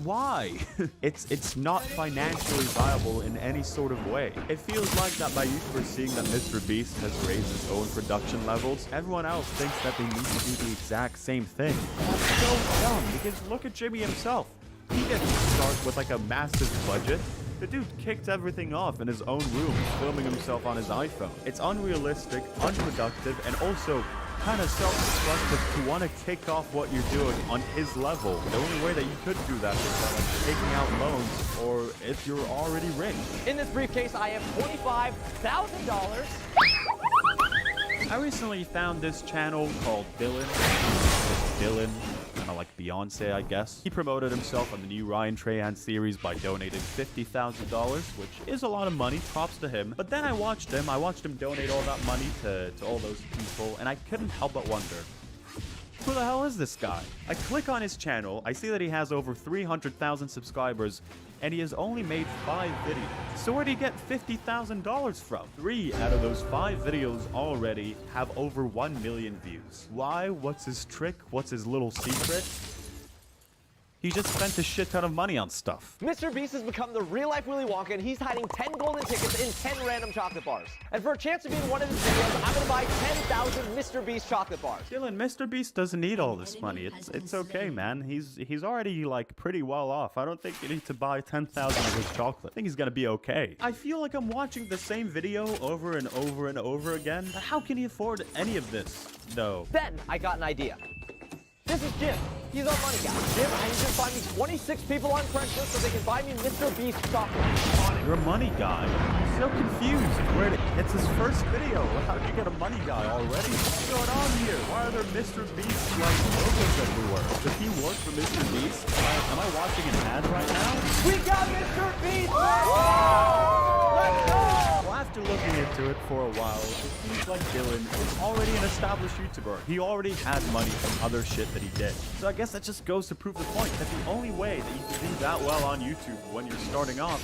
Why? It's not financially viable in any sort of way. It feels like that by YouTubers seeing that Mr. Beast has raised his own production levels, everyone else thinks that they need to do the exact same thing. That's so dumb, because look at Gimme himself. He didn't start with like a massive budget. The dude kicked everything off in his own room, filming himself on his iPhone. It's unrealistic, unproductive, and also kind of self-destructive to want to kick off what you're doing on his level. The only way that you could do that is by like taking out loans or if you're already rich. In this briefcase, I have $25,000. I recently found this channel called Dylan. Dylan, kind of like Beyonce, I guess. He promoted himself on the new Ryan Trahan series by donating $50,000, which is a lot of money, props to him. But then I watched him donate all that money to all those people, and I couldn't help but wonder, who the hell is this guy? I click on his channel, I see that he has over 300,000 subscribers, and he has only made 5 videos. So where did he get $50,000 from? 3 out of those 5 videos already have over 1 million views. Why? What's his trick? What's his little secret? He just spent a shit ton of money on stuff. Mr. Beast has become the real-life Willy Wonka, and he's hiding 10 golden tickets in 10 random chocolate bars. And for a chance to be in one of his videos, I'm gonna buy 10,000 Mr. Beast chocolate bars. Dylan, Mr. Beast doesn't need all this money. It's okay, man. He's already like pretty well off. I don't think you need to buy 10,000 of his chocolate. I think he's gonna be okay. I feel like I'm watching the same video over and over and over again. How can he afford any of this, though? Then I got an idea. This is Jim. He's our money guy. Jim, I need you to find me 26 people on Craigslist so they can buy me Mr. Beast chocolate. You're a money guy. I'm so confused. It's his first video. How did you get a money guy already? What's going on here? Why are there Mr. Beast like logos everywhere? Does he work for Mr. Beast? Am I watching an ad right now? We got Mr. Beast! Let's go! Well, after looking into it for a while, it seems like Dylan is already an established YouTuber. He already had money from other shit that he did. So I guess that just goes to prove the point that the only way that you can do that well on YouTube when you're starting off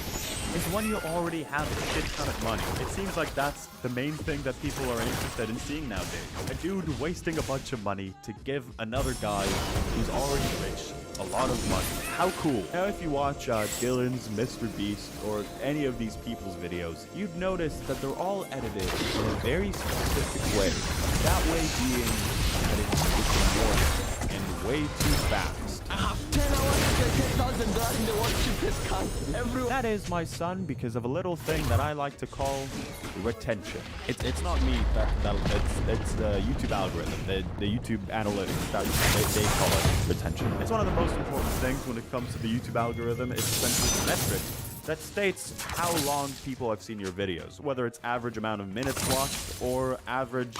is when you already have a shit ton of money. It seems like that's the main thing that people are interested in seeing nowadays. A dude wasting a bunch of money to give another guy who's already rich a lot of money. How cool. Now, if you watch Dylan's, Mr. Beast, or any of these people's videos, you'd notice that they're all edited in a very specific way. That way being that it's annoying and way too fast. I have 10 hours to get 10,000 in the watch this country. Everyone. That is my son because of a little thing that I like to call retention. It's not me it's the YouTube algorithm, the YouTube analytics that they call it retention. It's one of the most important things when it comes to the YouTube algorithm. It's essentially the metric that states how long people have seen your videos, whether it's average amount of minutes watched or average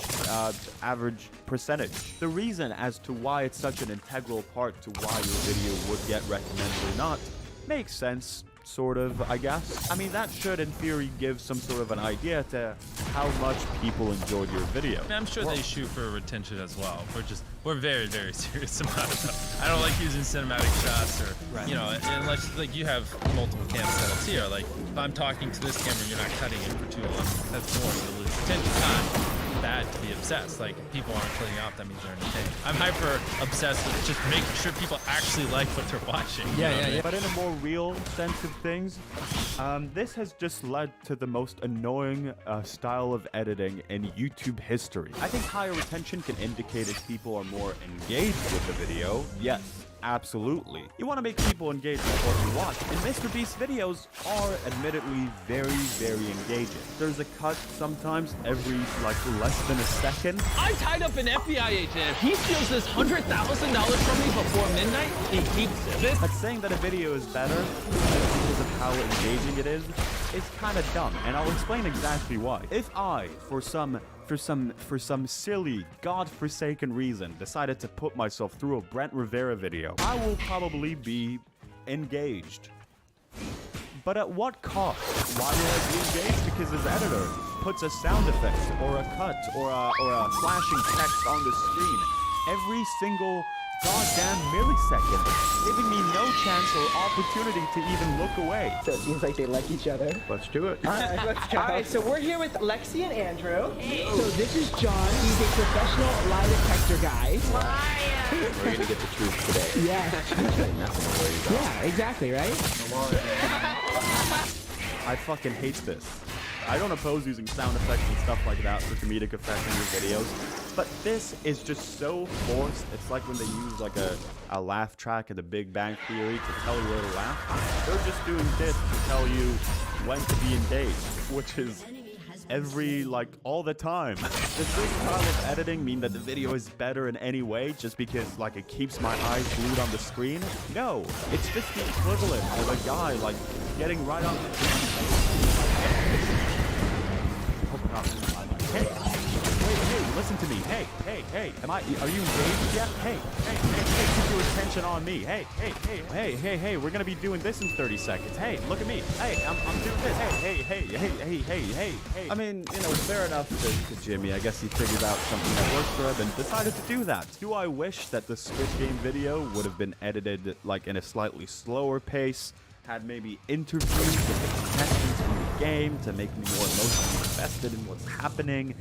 percentage. The reason as to why it's such an integral part to why your video would get recommended or not makes sense, sort of, I guess. I mean, that should in theory give some sort of an idea to how much people enjoyed your video. I mean, I'm sure they shoot for retention as well. We're very, very serious about it. I don't like using cinematic shots or, you know, unless like you have multiple cam setups here. Like if I'm talking to this camera, you're not cutting it for too long. That's more of a lose retention. It's not bad to be obsessed. Like if people aren't cutting out, that means they're entertained. I'm hyper obsessed with just making sure people actually like what they're watching. Yeah. But in a more real sense of things, this has just led to the most annoying style of editing in YouTube history. I think higher retention can indicate if people are more engaged with the video. Yes, absolutely. You want to make people engaged with what you watch, and Mr. Beast's videos are admittedly very, very engaging. There's a cut sometimes every like less than a second. I tied up an FBI agent. If he steals this $100,000 from me before midnight, he keeps it. But saying that a video is better because of how engaging it is kind of dumb, and I'll explain exactly why. If I, for some silly, godforsaken reason, decided to put myself through a Brent Rivera video, I will probably be engaged. But at what cost? Why will I be engaged? Because his editor puts a sound effect or a cut or a flashing text on the screen every single goddamn millisecond, giving me no chance or opportunity to even look away. So it seems like they like each other. Let's do it. All right, let's go. All right, so we're here with Lexi and Andrew. Hey. So this is John. He's a professional lie detector guy. We're gonna get the truth today. Yeah. Nothing to worry about. Yeah, exactly, right? I fucking hate this. I don't oppose using sound effects and stuff like that for comedic effect in your videos, but this is just so forced. It's like when they use like a laugh track in The Big Bang Theory to tell you where to laugh. They're just doing this to tell you when to be engaged, which is all the time. Does this style of editing mean that the video is better in any way just because like it keeps my eyes glued on the screen? No, it's just the equivalent of a guy like getting right on the Hey, listen to me. Hey, are you engaged yet? Hey, keep your attention on me. Hey, we're gonna be doing this in 30 seconds. Hey, look at me. Hey, I'm doing this. Hey. I mean, you know, fair enough to Jimmy. I guess he figured out something that worked for him and decided to do that. Do I wish that the Squid Game video would have been edited like in a slightly slower pace, had maybe interviews with the contestants from the game to make me more emotionally invested in what's happening?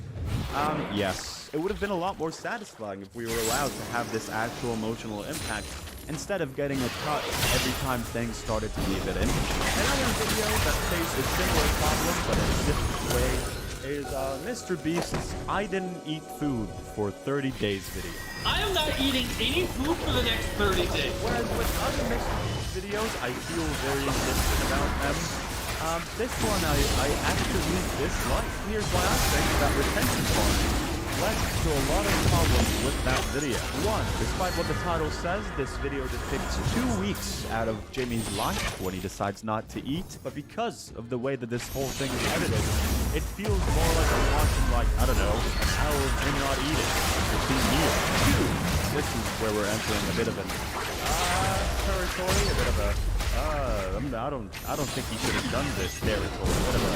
Yes. It would have been a lot more satisfying if we were allowed to have this actual emotional impact instead of getting a cut every time things started to be a bit interesting. Another video that faced a similar problem but in a different way is Mr. Beast's I Didn't Eat Food for 30 Days video. I am not eating any food for the next 30 days. Whereas with other Mr. Beast videos, I feel very indifferent about them. This one I actually dislike. Here's why I think that retention farming led to a lot of problems with that video. One, despite what the title says, this video depicts 2 weeks out of Jimmy's life when he decides not to eat. But because of the way that this whole thing is edited, it feels more like I'm watching, like, I don't know, an hour of him not eating for 2 meals. This is where we're entering a bit of an territory, a bit of a I don't think he should have done this territory. A bit of a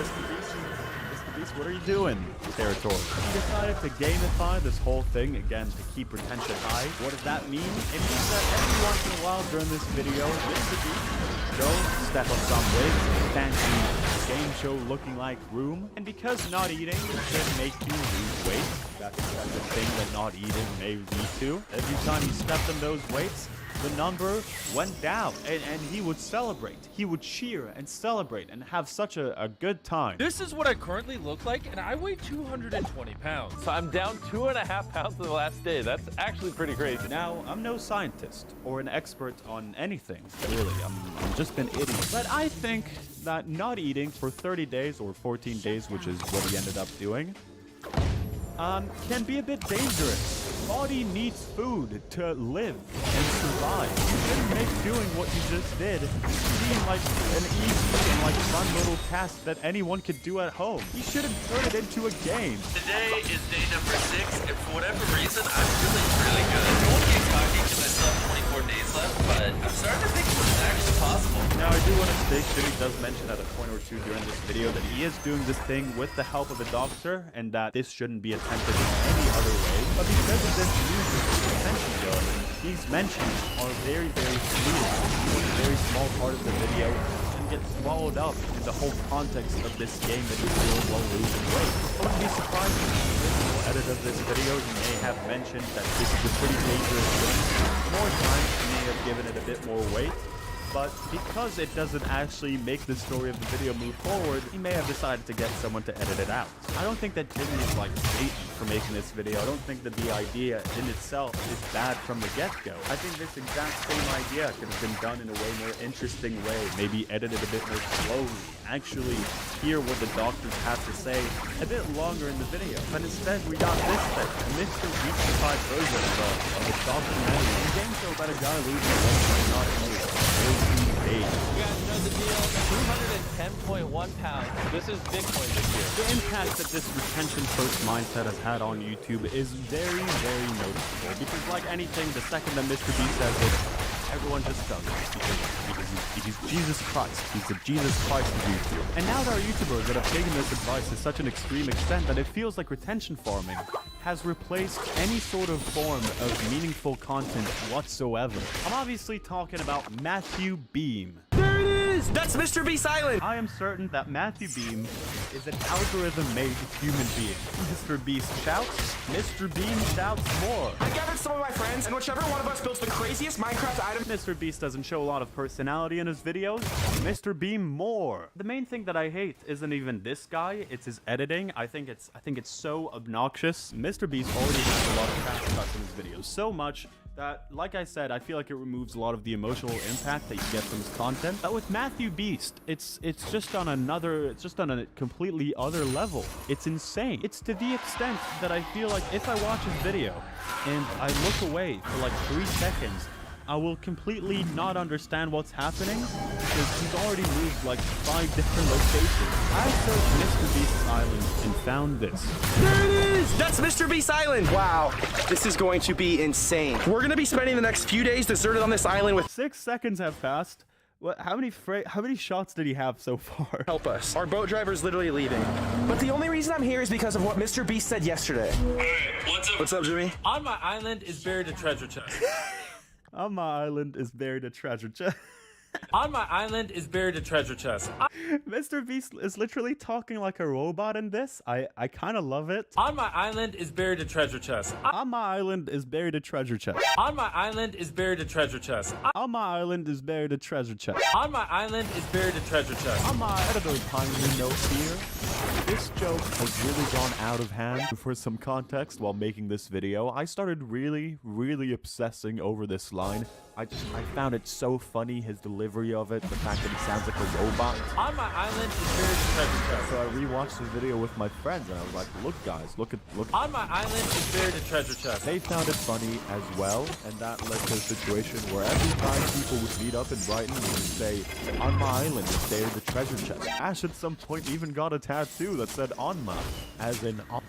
Mr. Beast, what are you doing? Territory. He decided to gamify this whole thing again to keep retention high. What does that mean? It means that every once in a while during this video, Mr. Beast go, step on some wigs, fancy game show looking like room. And because not eating should make you lose weight, that's the thing that not eating may lead to. Every time he stepped on those weights, the number went down, and he would celebrate. He would cheer and celebrate and have such a good time. This is what I currently look like, and I weigh 220 pounds. So I'm down 2.5 pounds in the last day. That's actually pretty crazy. Now, I'm no scientist or an expert on anything, really. I'm just an idiot. But I think that not eating for 30 days or 14 days, which is what he ended up doing, can be a bit dangerous. Body needs food to live and survive. You shouldn't make doing what you just did seem like an easy and like fun little task that anyone could do at home. You shouldn't turn it into a game. Today is day number 6, and for whatever reason, I'm feeling really good. I won't get cocky because I still have 24 days left, but I'm starting to think this is actually possible. Now, I do want to state, Jimmy does mention at a point or two during this video that he is doing this thing with the help of a doctor, and that this shouldn't be attempted in any other way. But because of this user attention going, these mentions are very, very fleeting. A very small part of the video and get swallowed up in the whole context of this game that you're doing while losing weight. I wouldn't be surprised if the original edit of this video may have mentioned that this is a pretty dangerous thing. More times, he may have given it a bit more weight. But because it doesn't actually make the story of the video move forward, he may have decided to get someone to edit it out. I don't think that Jimmy is like Satan for making this video. I don't think that the idea in itself is bad from the get-go. I think this exact same idea could have been done in a way more interesting way, maybe edited a bit more slowly, actually hear what the doctors have to say a bit longer in the video. But instead, we got this thing, a Mr. Beastified version of a documentary. A game show about a guy losing weight by not eating. You guys know the deal. 210.1 pounds. This is Bitcoin this year. The impact that this retention-first mindset has had on YouTube is very, very noticeable. Because like anything, the second that Mr. Beast says it, everyone just does it. Because he's Jesus Christ. He's the Jesus Christ of YouTube. And now there are YouTubers that have taken this advice to such an extreme extent that it feels like retention farming has replaced any sort of form of meaningful content whatsoever. I'm obviously talking about Matthew Beam. There it is! That's Mr. Beast Island! I am certain that Matthew Beam is an algorithm-made human being. Mr. Beast shouts, Mr. Beam shouts more. I gathered some of my friends, and whichever one of us builds the craziest Minecraft item. Mr. Beast doesn't show a lot of personality in his videos. Mr. Beam more. The main thing that I hate isn't even this guy, it's his editing. I think it's so obnoxious. Mr. Beast already has a lot of fast cuts in his videos. So much that, like I said, I feel like it removes a lot of the emotional impact that you get from his content. But with Matthew Beast, it's just on a completely other level. It's insane. It's to the extent that I feel like if I watch his video and I look away for like 3 seconds, I will completely not understand what's happening because he's already moved like 5 different locations. I searched Mr. Beast's Island and found this. There it is! That's Mr. Beast Island! Wow, this is going to be insane. We're gonna be spending the next few days deserted on this island with— 6 seconds have passed. What? How many shots did he have so far? Help us. Our boat driver's literally leaving. But the only reason I'm here is because of what Mr. Beast said yesterday. Hey, what's up? What's up, Jimmy? On my island is buried a treasure chest. On my island is buried a treasure chest. On my island is buried a treasure chest. Mr. Beast is literally talking like a robot in this. I kind of love it. On my island is buried a treasure chest. On my island is buried a treasure chest. On my island is buried a treasure chest. On my island is buried a treasure chest. On my island is buried a treasure chest. On my editor timely note here, this joke has really gone out of hand. For some context, while making this video, I started really obsessing over this line. I found it so funny, his delivery of it, the fact that he sounds like a robot. On my island is buried a treasure chest. So I rewatched the video with my friends and I was like, look guys, look. On my island is buried a treasure chest. They found it funny as well, and that led to a situation where every time people would meet up in Brighton, they would say, on my island is buried a treasure chest. Ash at some point even got a tattoo that said on my, as in on.